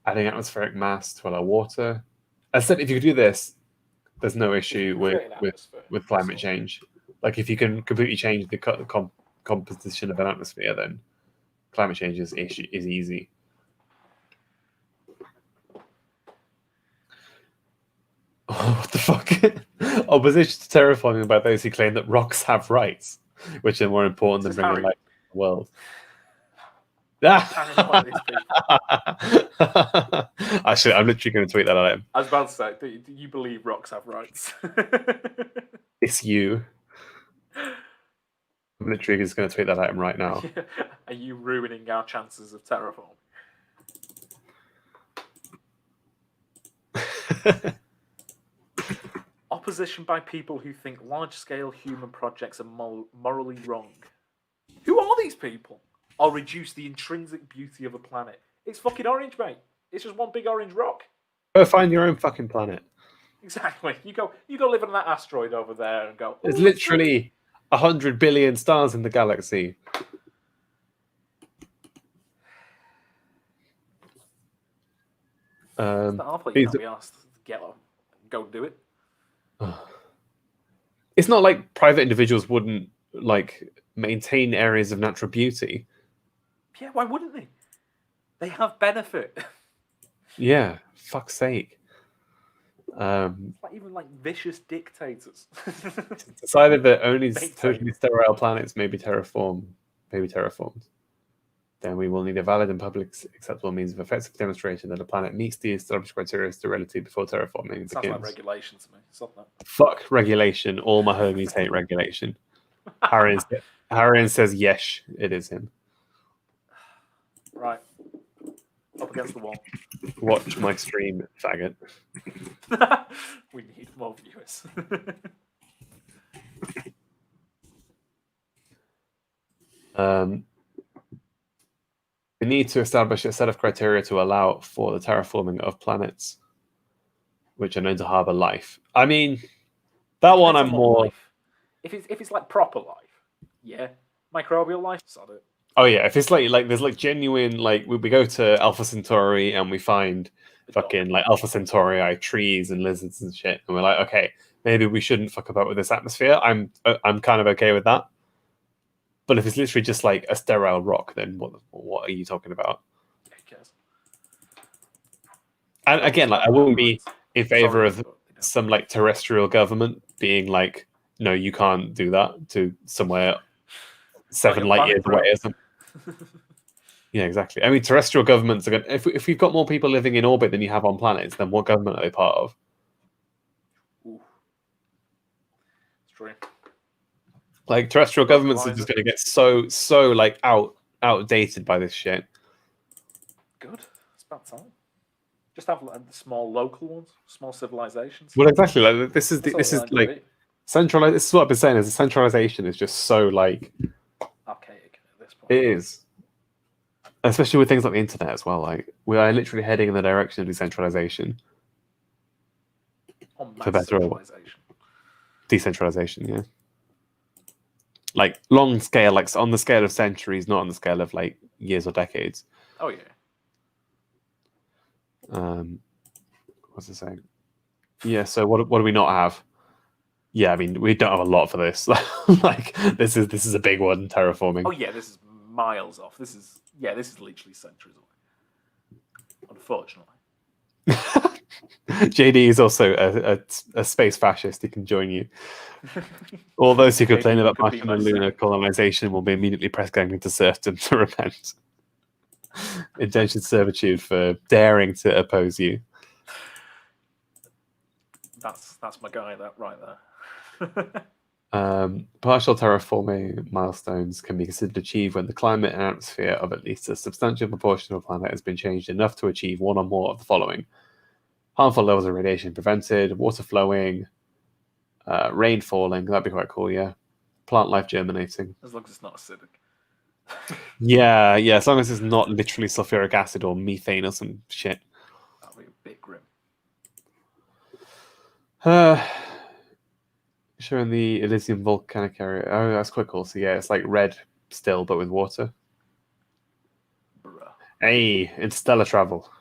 Adding atmospheric mass to allow water. As I said, if you could do this, there's no issue with climate change. Like if you can completely change the composition of an atmosphere, then climate change is easy. Oh, what the fuck? Opposition to terraforming by those who claim that rocks have rights, which are more important than bringing life to the world. Actually, I'm literally going to tweet that at him. I was about to say, do you believe rocks have rights? It's you. I'm literally just going to tweet that at him right now. Are you ruining our chances of terraform? Opposition by people who think large-scale human projects are morally wrong. Who are these people? Or reduce the intrinsic beauty of a planet. It's fucking orange, mate. It's just one big orange rock. Go find your own fucking planet. Exactly. You go live on that asteroid over there and go. There's literally 100 billion stars in the galaxy. It's not awful. You can't be asked to go do it. It's not like private individuals wouldn't like maintain areas of natural beauty. Yeah, why wouldn't they? They have benefit. Yeah, fuck's sake. Even like vicious dictators. Decided that only totally sterile planets may be terraformed. then we will need a valid and public acceptable means of effective demonstration that a planet meets the established criteria of sterility before terraforming Sounds begins. like regulation to me. Stop that. Fuck regulation. All my homies hate regulation. Harrion says yes, it is him. Right. Up against the wall. Watch my stream, faggot. We need more viewers. We need to establish a set of criteria to allow for the terraforming of planets which are known to harbour life. I mean, that one I'm more... Life. If it's like proper life, yeah. Microbial life, sod it. Oh yeah, if it's like there's like genuine, like we go to Alpha Centauri and we find fucking like Alpha Centauri trees and lizards and shit, and we're like, okay, maybe we shouldn't fuck about with this atmosphere. I'm kind of okay with that. But if it's literally just like a sterile rock, then what are you talking about? Who cares? And again, like I wouldn't be in favor of some like terrestrial government being like, no, you can't do that to somewhere 7 light years away or something. Yeah, exactly. I mean, terrestrial governments are going. If we've got more people living in orbit than you have on planets, then what government are they part of? Ooh. It's true. Like terrestrial governments are just going to get so like outdated by this shit. Good. It's about time. Just have like, small local ones, small civilizations. Well, exactly. Like this is like centralized. This is what I've been saying. Is the centralization is just so like archaic at this point. It is, especially with things like the internet as well. Like we are literally heading in the direction of decentralization. For better or decentralization, yeah. Like long scale, like on the scale of centuries, not on the scale of like years or decades. Oh yeah. What's it saying? Yeah. So what do we not have? Yeah, I mean we don't have a lot for this. Like this is a big one. Terraforming. Oh yeah, this is miles off. This is literally centuries away. Unfortunately. JD is also a space fascist. He can join you. All those who complain about Martian and lunar colonization will be immediately pressed gang into serfdom to repent. Indentured servitude for daring to oppose you. That's my guy. That right there. Partial terraforming milestones can be considered achieved when the climate and atmosphere of at least a substantial proportion of a planet has been changed enough to achieve one or more of the following: harmful levels of radiation prevented, water flowing, rain falling. That'd be quite cool, yeah. Plant life germinating. As long as it's not acidic. Yeah, as long as it's not literally sulfuric acid or methane or some shit. That'd be a bit grim. Showing the Elysium volcanic area. Oh, that's quite cool. So yeah, it's like red still, but with water. Bruh. Hey, interstellar travel.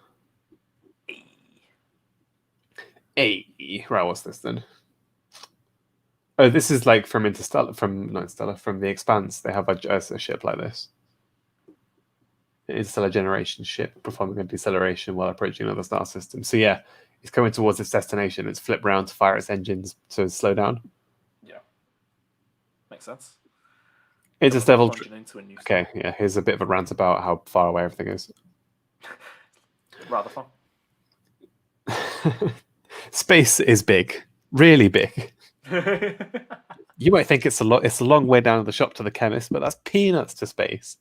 Hey, right, what's this then? Oh, this is like from from The Expanse. They have a ship like this. An interstellar generation ship performing a deceleration while approaching another star system. So yeah, it's coming towards its destination. It's flipped round to fire its engines to slow down. Yeah, makes sense. Interstellar. Okay, yeah. Here's a bit of a rant about how far away everything is. Rather fun. Space is big, really big. You might think it's a long way down the shop to the chemist, but that's peanuts to space.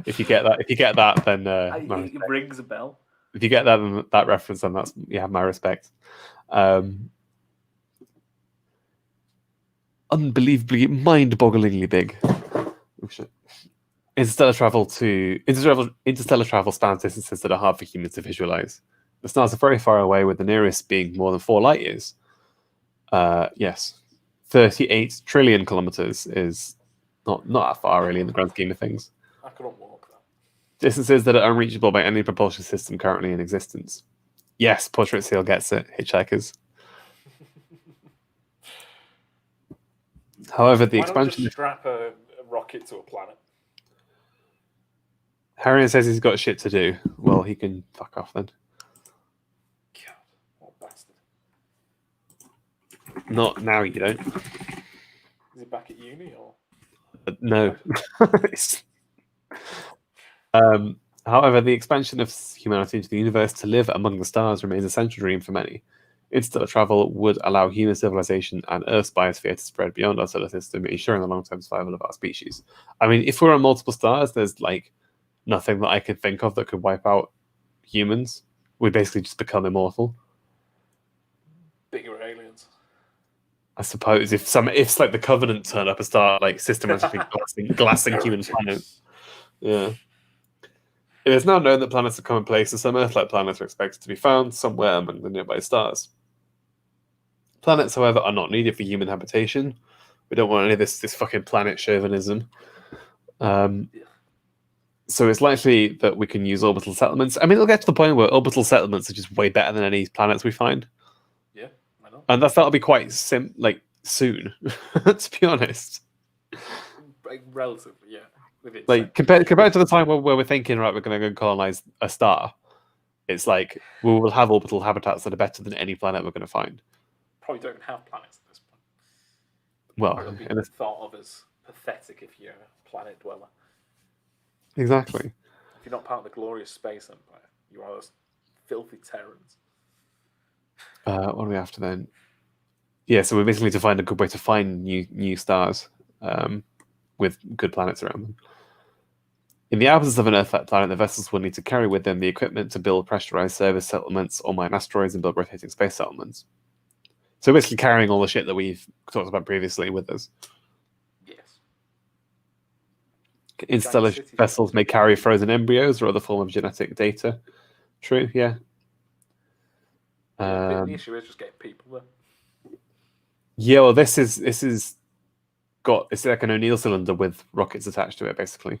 If you get that, then it rings a bell. If you get that reference, then you have my respect. Unbelievably, mind-bogglingly big. Interstellar travel spans distances that are hard for humans to visualize. The stars are very far away, with the nearest being more than 4 light years. Yes, 38 trillion kilometers is not that far, really, in the grand scheme of things. I couldn't walk that. Distances that are unreachable by any propulsion system currently in existence. Yes, Portrait Seal gets it. Hitchhikers. However, the expansion. Just strap a rocket to a planet. Harrion says he's got shit to do. Well, he can fuck off then. God, what a bastard. Not now, you don't. Is he back at uni or? No. However, the expansion of humanity into the universe to live among the stars remains a central dream for many. Interstellar travel would allow human civilization and Earth's biosphere to spread beyond our solar system, ensuring the long-term survival of our species. I mean, if we're on multiple stars, there's like nothing that I can think of that could wipe out humans. We basically just become immortal. Bigger aliens. I suppose if like the Covenant turn up and start like systematically glassing human planets. Yeah. It is now known that planets are commonplace, and some Earth-like planets are expected to be found somewhere among the nearby stars. Planets, however, are not needed for human habitation. We don't want any of this fucking planet chauvinism. So it's likely that we can use orbital settlements. I mean, it'll get to the point where orbital settlements are just way better than any planets we find. Yeah, I know. And that'll be quite soon, to be honest. Relatively, yeah. Like compared to the time where we're thinking, right, we're going to go colonize a star, it's like we will have orbital habitats that are better than any planet we're going to find. Probably don't have planets at this point. Well, it'll be thought of as pathetic if you're a planet dweller. Exactly. If you're not part of the glorious space empire, you are those filthy Terrans. What are we after then? Yeah, so we basically need to find a good way to find new stars with good planets around them. In the absence of an Earth-like planet, the vessels will need to carry with them the equipment to build pressurized service settlements or mine asteroids and build rotating space settlements. So basically carrying all the shit that we've talked about previously with us. Yes. Interstellar vessels may carry frozen embryos or other form of genetic data. True, yeah. The issue is just getting people there. Yeah, well, this is it's like an O'Neill cylinder with rockets attached to it, basically.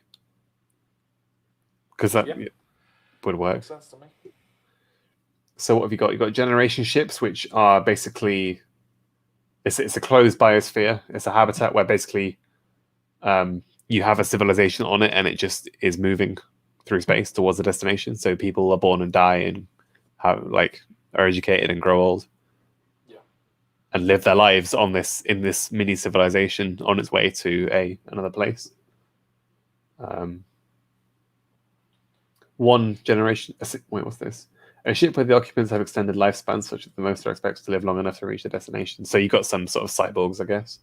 Because that would work. Makes sense to me. So what have you got? You've got generation ships, which are basically it's a closed biosphere. It's a habitat where basically you have a civilization on it, and it just is moving through space towards a destination. So people are born and die and are educated and grow old. Yeah. And live their lives in this mini civilization on its way to another place. One generation. Wait, what's this? A ship where the occupants have extended lifespans, such that the most are expected to live long enough to reach the destination. So you got some sort of cyborgs, I guess.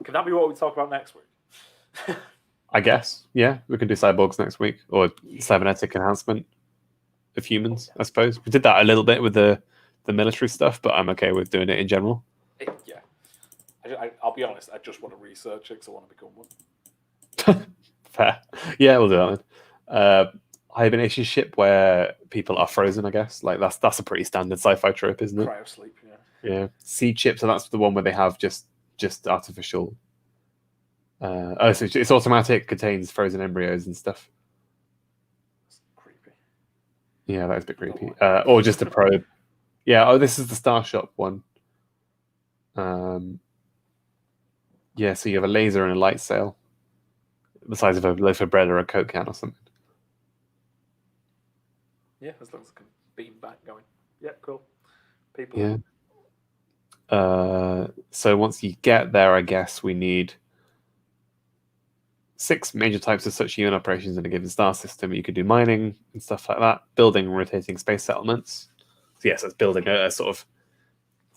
Can that be what we talk about next week? I guess. Yeah, we can do cyborgs next week, or cybernetic enhancement of humans. I suppose we did that a little bit with the military stuff, but I'm okay with doing it in general. Yeah, I'll be honest. I just want to research it because I want to become one. Fair. Yeah, we'll do that then. Hibernation ship where people are frozen, I guess. Like that's a pretty standard sci-fi trope, isn't it? Cryo sleep, yeah. Yeah. Seed ship, so that's the one where they have just artificial. So it's automatic, contains frozen embryos and stuff. That's creepy. Yeah, that is a bit creepy. Or just a probe. Yeah. Oh, this is the Starshop one. Yeah. So you have a laser and a light sail, the size of a loaf of bread or a Coke can or something. Yeah, as long as I can beam back going. Yeah, cool. People. Yeah. So once you get there, I guess we need 6 major types of such human operations in a given star system. You could do mining and stuff like that, building and rotating space settlements. So yes, it's building a sort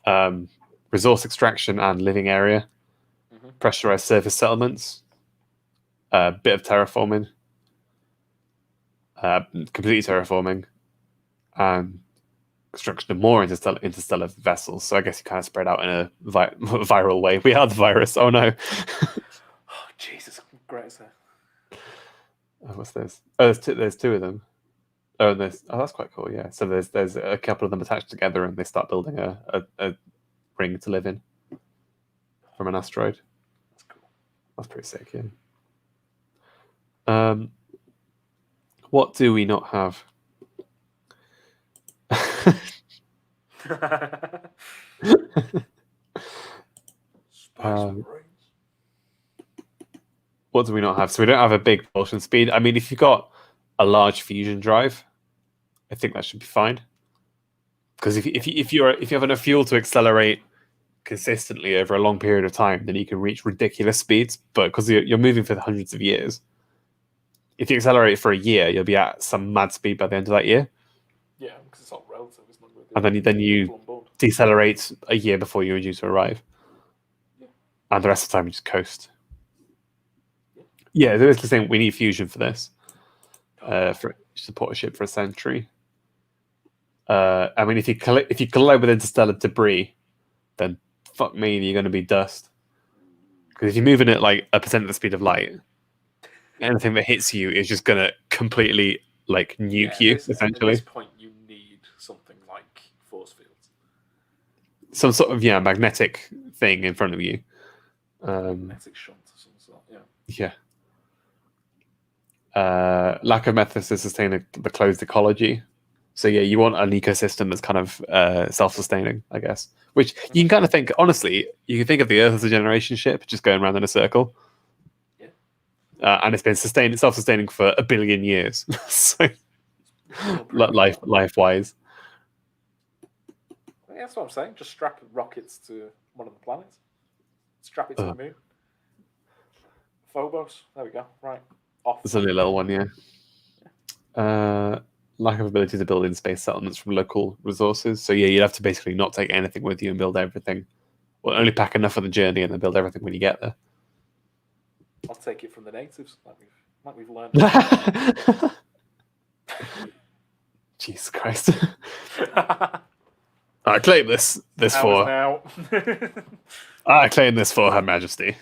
of resource extraction and living area, pressurized surface settlements, a bit of terraforming, completely terraforming, and construction of more interstellar vessels. So I guess you kind of spread out in a viral way. We are the virus. Oh no. Oh Jesus, great. What's this? Oh, there's two of them. Oh, that's quite cool. Yeah. So there's a couple of them attached together, and they start building a ring to live in from an asteroid. That's cool. That's pretty sick. Yeah. What do we not have? What do we not have? So we don't have a big propulsion speed. I mean, if you've got a large fusion drive, I think that should be fine. Because if you have enough fuel to accelerate consistently over a long period of time, then you can reach ridiculous speeds. But because you're moving for hundreds of years, if you accelerate for a year, you'll be at some mad speed by the end of that year. Yeah, because it's all relative. It's not really And then you decelerate a year before you're due to arrive. Yeah. And the rest of the time you just coast. Yeah, it's the same. We need fusion for this. For support a ship for a century. I mean, if you collide with interstellar debris, then fuck me, you're going to be dust. Because if you're moving at like 1% of the speed of light, anything that hits you is just going to completely like nuke you. Essentially, at this point, you need something like force fields, some sort of magnetic thing in front of you. Magnetic shunt of some sort. Yeah. Lack of methods to sustain the closed ecology. So yeah, you want an ecosystem that's kind of self-sustaining, I guess. Which you can kind of think, honestly, you can think of the Earth as a generation ship just going around in a circle. Yeah. And it's been self-sustaining for 1 billion years. So life-wise. Yeah, that's what I'm saying. Just strap rockets to one of the planets. Strap it to the moon. Phobos. There we go. Right. Off. There's only a little one, yeah. Lack of ability to build in space settlements from local resources. So yeah, you'd have to basically not take anything with you and build everything. Well, only pack enough for the journey and then build everything when you get there. I'll take it from the natives, like we've learned. Jesus Christ. I claim this for now. I claim this for Her Majesty.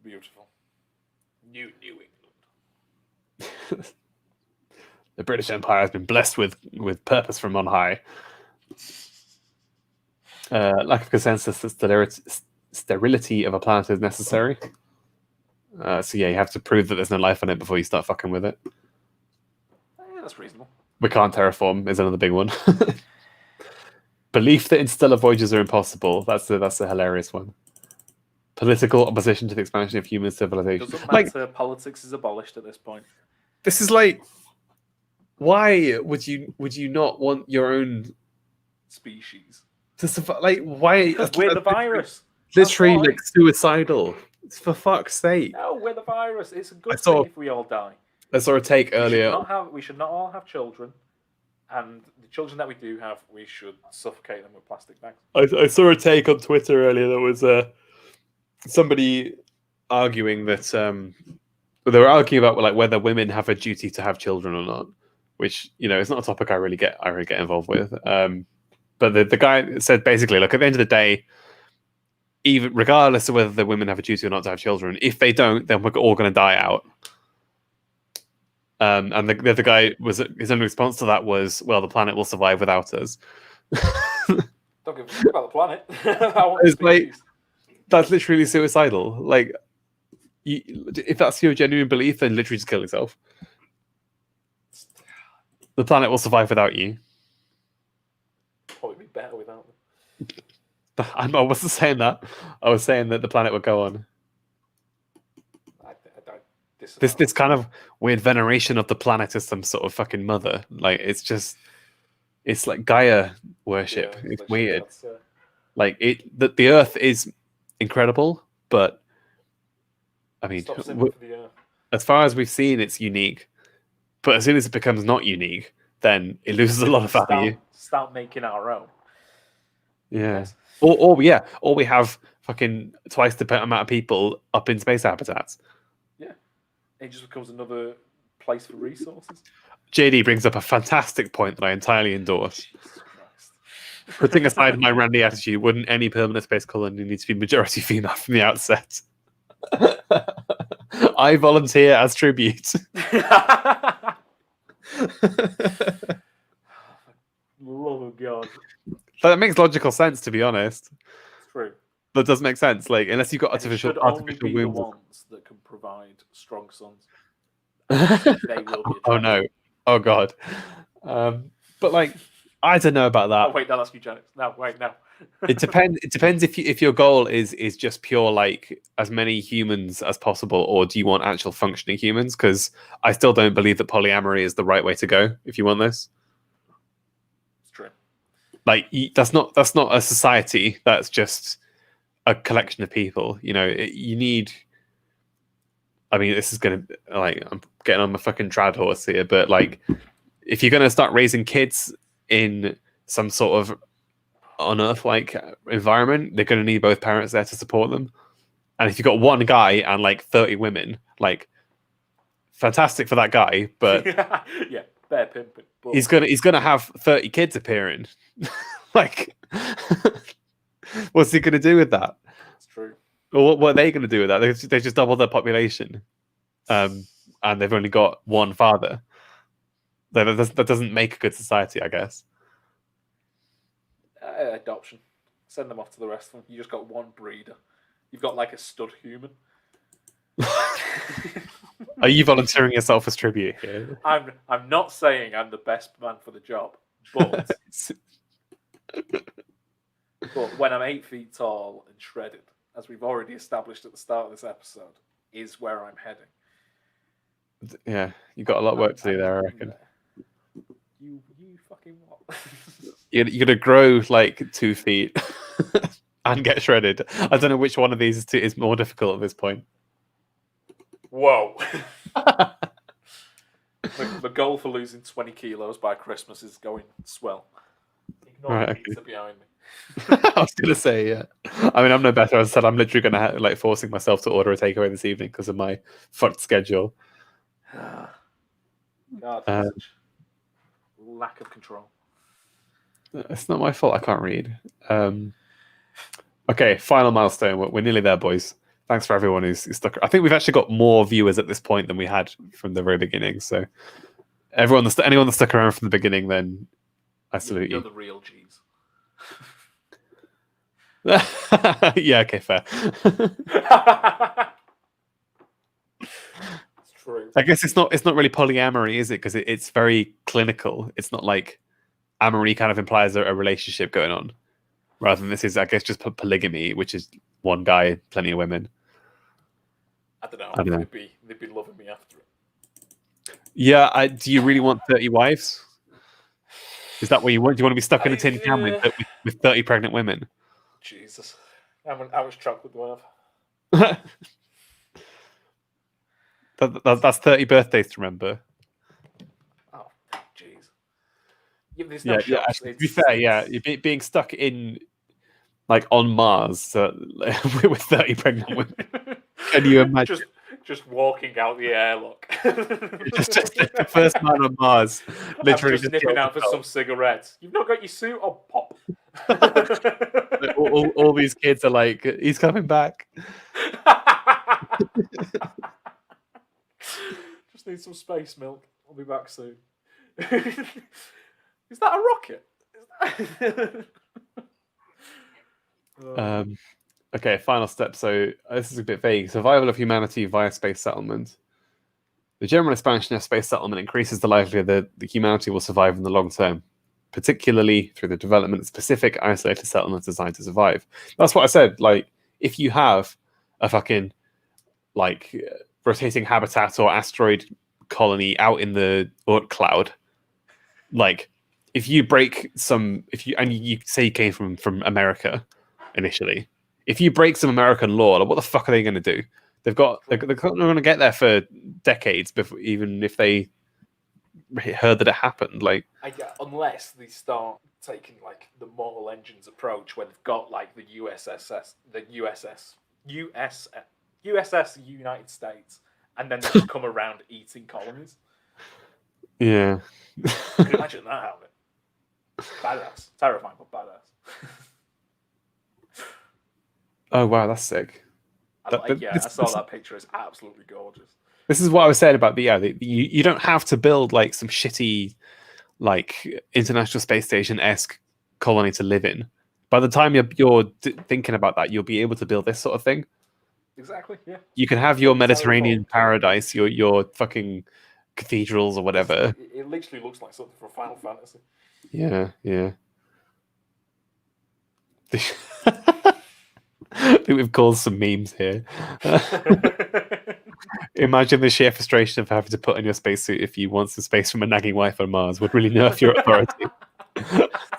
Beautiful. New England. The British Empire has been blessed with purpose from on high. Lack of consensus that sterility of a planet is necessary. So yeah, you have to prove that there's no life on it before you start fucking with it. Yeah, that's reasonable. We can't terraform is another big one. Belief that interstellar voyages are impossible. That's a hilarious one. Political opposition to the expansion of human civilization. Doesn't matter. Politics is abolished at this point. This is like, why would you not want your own species to survive? Like, why? Because we're the virus. Literally, like suicidal. It's for fuck's sake. No, we're the virus. It's a good thing if we all die. I saw a take earlier. We should not all have children, and the children that we do have, we should suffocate them with plastic bags. I saw a take on Twitter earlier that was somebody arguing that they were arguing about like whether women have a duty to have children or not, which it's not a topic I really get involved with. But the guy said basically, look, at the end of the day, even regardless of whether the women have a duty or not to have children, if they don't, then we're all going to die out. And the other guy his only response to that was, well, the planet will survive without us. Don't give a shit about the planet. I want it's like, that's literally suicidal. Like, if that's your genuine belief, then literally just kill yourself. The planet will survive without you. Probably be better without them. I wasn't saying that. I was saying that the planet would go on. This kind of weird veneration of the planet as some sort of fucking mother. Like, it's like Gaia worship. Yeah, it's weird. Like the Earth is incredible, but I mean, as far as we've seen, it's unique. But as soon as it becomes not unique, then it loses a lot of value. Start making our own. Yeah. Yes. Or we have fucking twice the amount of people up in space habitats. Yeah. It just becomes another place for resources. JD brings up a fantastic point that I entirely endorse. Putting aside my randy attitude, wouldn't any permanent space colony need to be majority female from the outset? I volunteer as tribute. Love of God. That makes logical sense, to be honest. True. That does make sense. Like, unless you've got artificial only be wombs. The ones that can provide strong sons. They will be. Oh no! Oh God! But like, I don't know about that. Oh wait, that's eugenics. No, wait, no. It depends. It depends if your goal is just pure like as many humans as possible, or do you want actual functioning humans? Because I still don't believe that polyamory is the right way to go. If you want this, it's true. Like that's not a society. That's just a collection of people. You know, you need. I mean, this is gonna like I'm getting on my fucking trad horse here, but like, if you're gonna start raising kids in some sort of on-earth-like environment, they're gonna need both parents there to support them. And if you've got one guy and like 30 women, like, fantastic for that guy, but yeah, bear pimping. But... he's gonna have 30 kids appearing. Like, what's he gonna do with that? It's true. Or what are they gonna do with that? They just double their population, and they've only got one father. That doesn't make a good society, I guess. Adoption. Send them off to the rest of them. You just got one breeder. You've got like a stud human. Are you volunteering yourself as tribute here? I'm not saying I'm the best man for the job, but but when I'm 8 feet tall and shredded, as we've already established at the start of this episode, is where I'm heading. Yeah, you've got a lot of work to do there, I reckon. You fucking what? You're gonna grow like 2 feet and get shredded. I don't know which one of these is more difficult at this point. Whoa. The goal for losing 20 kilos by Christmas is going swell. Ignore the pizza behind me. I was gonna say, yeah. I mean, I'm no better. As I said, I'm literally gonna like forcing myself to order a takeaway this evening because of my fucked schedule. God, lack of control. It's not my fault. I can't read. Okay, final milestone. We're nearly there, boys. Thanks for everyone who's stuck. I think we've actually got more viewers at this point than we had from the very beginning. So, anyone that stuck around from the beginning, then I salute you. You're the real G's. Yeah. Okay. Fair. It's true. I guess it's not really polyamory, is it? Because it's very clinical. It's not like amory kind of implies a relationship going on, rather than this is, I guess, just polygamy, which is one guy, plenty of women. I don't know. They'd be loving me after it. Yeah. Do you really want 30 wives? Is that what you want? Do you want to be stuck in a tin can with 30 pregnant women? Jesus. How much chocolate do I have? That's 30 birthdays to remember. Oh, jeez. Yeah, there's no shots. Actually, to be fair, yeah, you're being stuck in, like, on Mars with 30 pregnant women. Can you imagine? Just walking out the airlock. just the first man on Mars. Literally just nipping out for some cigarettes. You've not got your suit on, pop. all these kids are like, he's coming back. Just need some space milk. I'll be back soon. Is that a rocket? Okay, final step. So this is a bit vague. Survival of humanity via space settlement. The general expansion of space settlement increases the likelihood that the humanity will survive in the long term, particularly through the development of specific isolated settlements designed to survive. That's what I said. Like, if you have a fucking like rotating habitat or asteroid colony out in the Oort cloud, like if you break some, you say you came from America initially. If you break some American law, like, what the fuck are they going to do? They're not going to get there for decades before, even if they heard that it happened. Like, unless they start taking like the Mortal Engines approach, where they've got like the USS United States, and then they just come around eating colonies. Yeah, I can imagine that happening. Badass, terrifying, but badass. Oh wow, that's sick. I saw that picture. It's absolutely gorgeous. This is what I was saying about you don't have to build like some shitty, like International Space Station-esque colony to live in. By the time you're thinking about that, you'll be able to build this sort of thing. Exactly. Yeah. You can have your Mediterranean paradise, your fucking cathedrals or whatever. It literally looks like something from Final Fantasy. Yeah. I think we've caused some memes here. Imagine the sheer frustration of having to put on your spacesuit if you want some space from a nagging wife on Mars would really nerf your authority.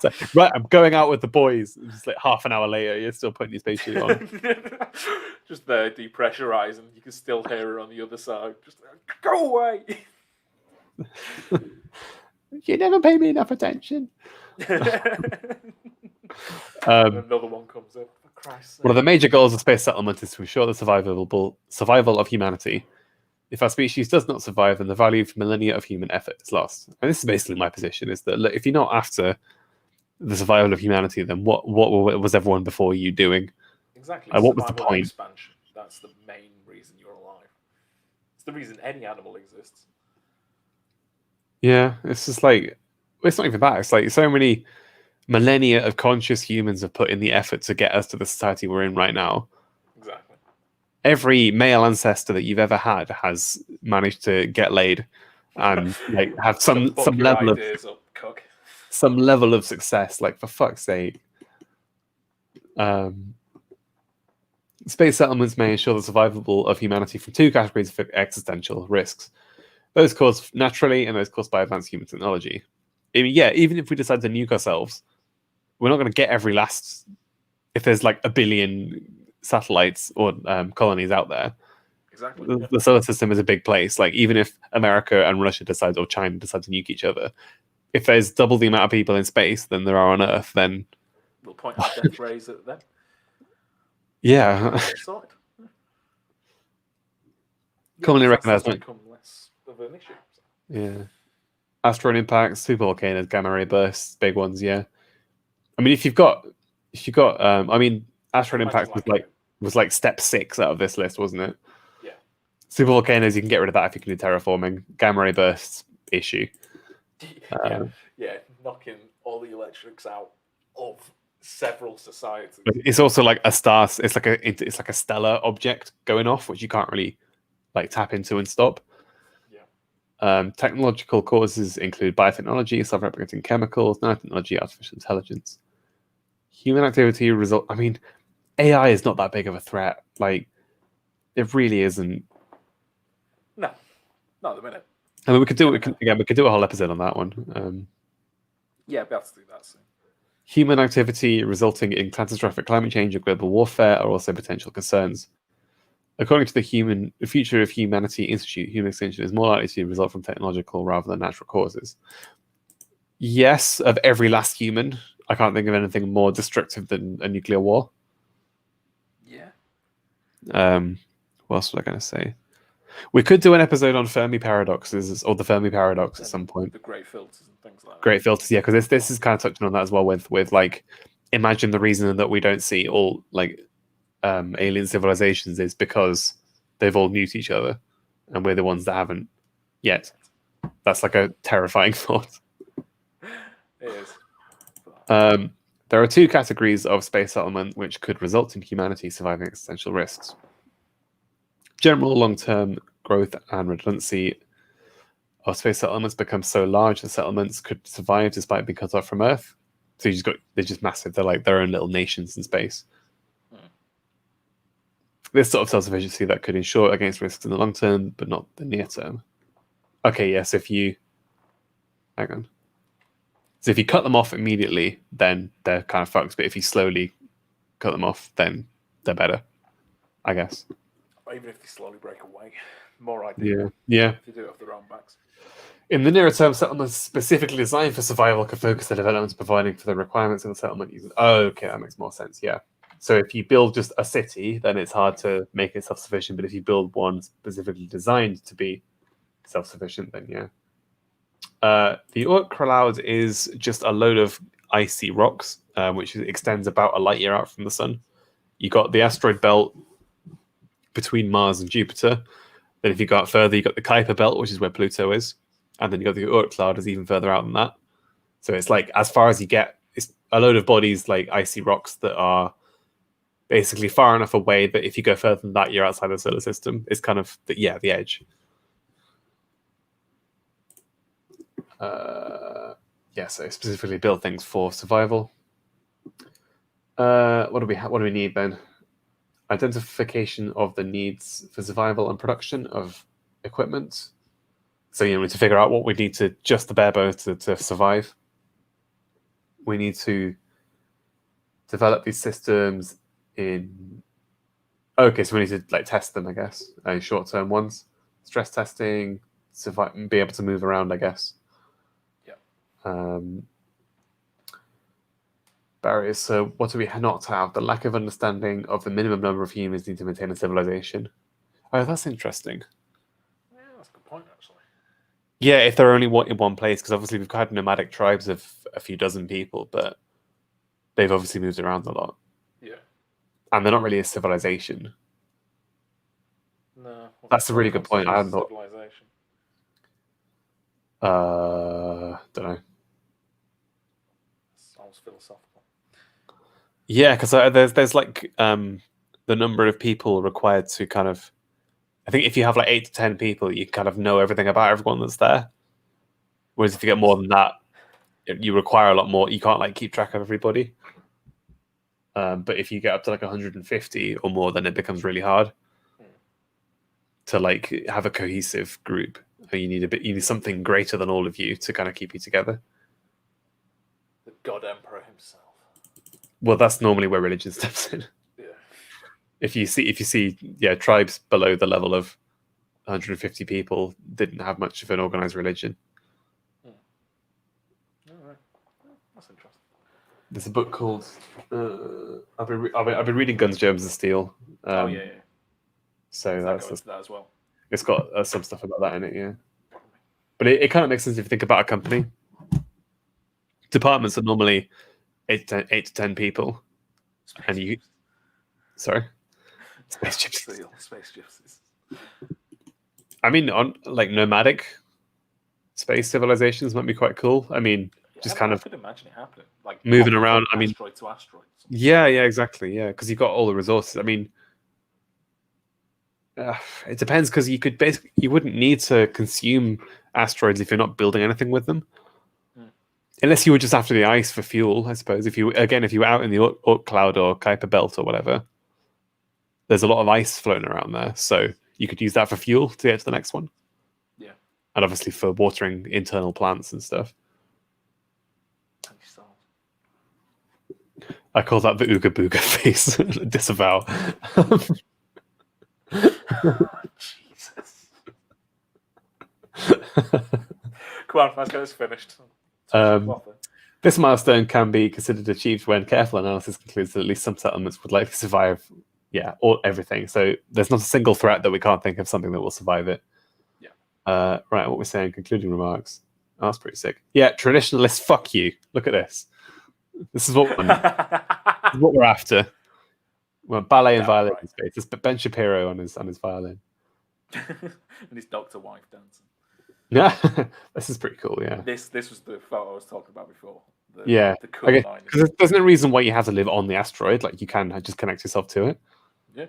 So, right, I'm going out with the boys. Just like half an hour later, you're still putting your spacesuit on. Just there, depressurizing. You can still hear her on the other side. Just go away. You never pay me enough attention. Another one comes up. For Christ's sake. One of the major goals of space settlement is to ensure the survival of humanity. If our species does not survive, then the value of millennia of human effort is lost. And this is basically my position: is that look, if you're not after the survival of humanity, then what was everyone before you doing? Exactly. What was the point? Expansion. That's the main reason you're alive. It's the reason any animal exists. Yeah, it's just like, it's not even that. It's like so many millennia of conscious humans have put in the effort to get us to the society we're in right now. Exactly. Every male ancestor that you've ever had has managed to get laid and like have some level of some level of success. Like, for fuck's sake. Space settlements may ensure the survival of humanity from two categories of existential risks: those caused naturally and those caused by advanced human technology. I mean, yeah, even if we decide to nuke ourselves, we're not going to get every last. If there's like 1 billion satellites or colonies out there, exactly. The solar system is a big place. Like, even if America and Russia decide, or China decide to nuke each other, if there's double the amount of people in space than there are on Earth, then we'll point our death rays at them. Yeah. Commonly recognized. Become less of an issue. Yeah. Asteroid impacts, supervolcanoes, gamma ray bursts, big ones. Yeah. I mean, if you've got, I mean, asteroid impacts was like step 6 out of this list, wasn't it? Yeah. Supervolcanoes, you can get rid of that if you can do terraforming. Gamma ray bursts, issue. Yeah, knocking all the electrics out of several societies. It's also like a star. It's like a stellar object going off, which you can't really like tap into and stop. Yeah. Technological causes include biotechnology, self-replicating chemicals, nanotechnology, artificial intelligence. Human activity result. I mean, AI is not that big of a threat. Like, it really isn't. No, not at the minute. I mean, we could do a whole episode on that one. Yeah, we have to do that soon. Human activity resulting in catastrophic climate change or global warfare are also potential concerns. According to the Future of Humanity Institute, human extinction is more likely to result from technological rather than natural causes. Yes, of every last human, I can't think of anything more destructive than a nuclear war. Yeah. What else was I going to say? We could do an episode on Fermi paradoxes, or the Fermi paradox at some point. The great filters and things like that. Great filters, yeah, because this is kind of touching on that as well. With like, imagine the reason that we don't see all like alien civilizations is because they've all nuked each other, and we're the ones that haven't yet. That's like a terrifying thought. It is. There are 2 categories of space settlement which could result in humanity surviving existential risks: general long-term growth and redundancy of space settlements become so large that settlements could survive despite being cut off from Earth. So they're just massive. They're like their own little nations in space. This sort of self-sufficiency that could ensure against risks in the long term, but not the near term. Okay, yes, if you... Hang on. So if you cut them off immediately, then they're kind of fucked. But if you slowly cut them off, then they're better, I guess. Or even if they slowly break away. More ideal. Yeah. If they do it off their own backs. In the nearer term, settlements specifically designed for survival can focus their development providing for the requirements of the settlement users. Oh, okay, that makes more sense, yeah. So if you build just a city, then it's hard to make it self-sufficient. But if you build one specifically designed to be self-sufficient, then yeah. The Oort cloud is just a load of icy rocks, which extends about a light year out from the sun. You got the asteroid belt between Mars and Jupiter. Then if you go out further, you got the Kuiper belt, which is where Pluto is. And then you got the Oort cloud is even further out than that. So it's like, as far as you get, it's a load of bodies like icy rocks that are basically far enough away that if you go further than that, you're outside the solar system. It's kind of, the edge. So specifically build things for survival. What do we need then? Identification of the needs for survival and production of equipment. So we need to figure out what we need to just the bare bones to survive. we need to develop these systems in. Okay, so we need to like test them, I guess. Short-term ones, stress testing, survive, be able to move around, I guess. Yeah. Barriers. So, what do we not have? The lack of understanding of the minimum number of humans need to maintain a civilization. Oh, that's interesting. Yeah, that's a good point, actually. Yeah, if they're only in one place, because obviously we've had nomadic tribes of a few dozen people, but they've obviously moved around a lot. Yeah. And they're not really a civilization. No. That's a really good point. I hadn't thought. Civilization. Don't know. Sounds philosophical. Yeah, because there's like the number of people required to kind of. I think if you have like 8 to 10 people, you kind of know everything about everyone that's there. Whereas if you get more than that, you require a lot more. You can't like keep track of everybody. But if you get up to like 150 or more, then it becomes really hard to like have a cohesive group. You need something greater than all of you to kind of keep you together. The God Emperor himself. Well, that's normally where religion steps in. Yeah. If you see, tribes below the level of 150 people didn't have much of an organized religion. All right. That's interesting. There's a book called I've been reading Guns, Germs, and Steel. Yeah. So that as well. It's got some stuff about that in it, yeah. But it kind of makes sense if you think about a company. Departments are normally 8 to 10 people, and you. Sorry, space gypsies. Space gypsies. I mean, on like nomadic space civilizations might be quite cool. I mean, just kind of. I could imagine it happening, like moving around. I mean, asteroid to asteroid. Yeah, exactly. Yeah, because you've got all the resources. I mean, it depends because you wouldn't need to consume asteroids if you're not building anything with them. Unless you were just after the ice for fuel, I suppose. If you were out in the Oort cloud or Kuiper belt or whatever, there's a lot of ice floating around there, so you could use that for fuel to get to the next one. Yeah, and obviously for watering internal plants and stuff. I call that the Ooga Booga face. Disavow. Jesus. Come on, let's get this finished. This milestone can be considered achieved when careful analysis concludes that at least some settlements would likely survive, everything. So there's not a single threat that we can't think of something that will survive it. Yeah. Right, what we're saying, concluding remarks. Oh, that's pretty sick. Yeah, traditionalists, fuck you. Look at this. This is what we're after. Well, ballet and violin in space. It's Ben Shapiro on his violin. And his doctor wife dancing. Yeah, this is pretty cool. Yeah, this was the photo I was talking about before. The cool line. Because there's no reason why you have to live on the asteroid. Like you can just connect yourself to it. Yeah.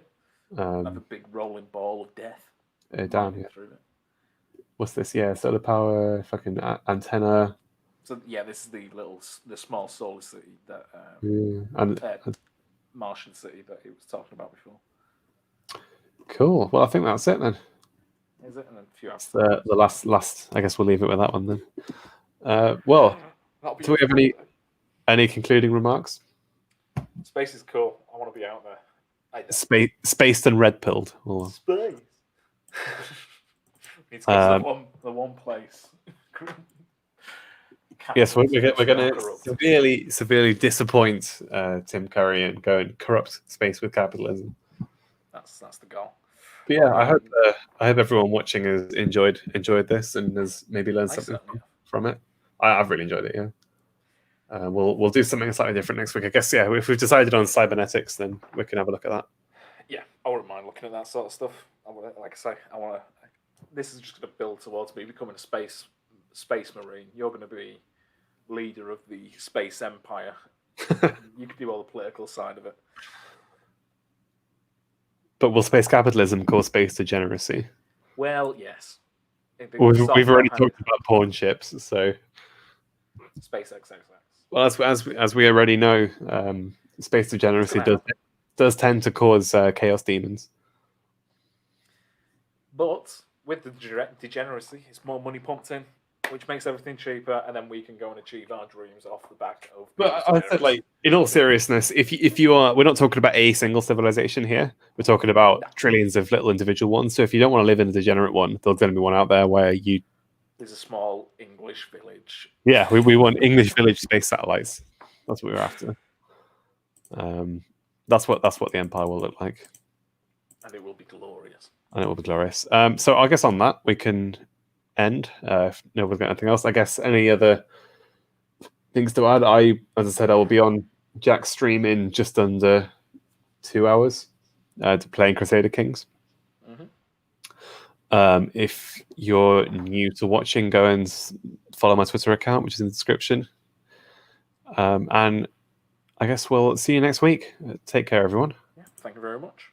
Have a big rolling ball of death. Down here. What's this? Yeah, solar power, fucking antenna. So this is the small solar city that Martian city that he was talking about before. Cool. Well, I think that's it then. Is it? And then a few hours. The last. I guess we'll leave it with that one then. Well, do we have any concluding remarks? Space is cool. I want to be out there. Spaced and red pilled. Space. It's the one place. Yes, we're going to severely disappoint Tim Curry and go and corrupt space with capitalism. That's the goal. But yeah, I hope everyone watching has enjoyed this and has maybe learned something from it. I've really enjoyed it. Yeah. We'll do something slightly different next week, I guess. Yeah, if we've decided on cybernetics, then we can have a look at that. Yeah, I wouldn't mind looking at that sort of stuff. Like I say, this is just going to build towards me becoming a space marine. You're going to be leader of the space empire. You can do all the political side of it. But will space capitalism cause space degeneracy? Well, yes. We've already talked about pawn ships, so space XXX. Well, as we already know, space degeneracy does tend to cause chaos demons. But with the degeneracy, it's more money pumped in. which makes everything cheaper, and then we can go and achieve our dreams off the back of. But I said, like, in all seriousness, if you are, we're not talking about a single civilization here. We're talking about trillions of little individual ones. So if you don't want to live in a degenerate one, there's going to be one out there where you. There's a small English village. Yeah, we want English village space satellites. That's what we're after. That's what the Empire will look like. And it will be glorious. So I guess on that we can end. If nobody's got anything else, I guess any other things to add? As I said, I will be on Jack's stream in just under 2 hours playing Crusader Kings. If you're new to watching, go and follow my Twitter account, which is in the description. And I guess we'll see you next week. Take care, everyone. Yeah, thank you very much.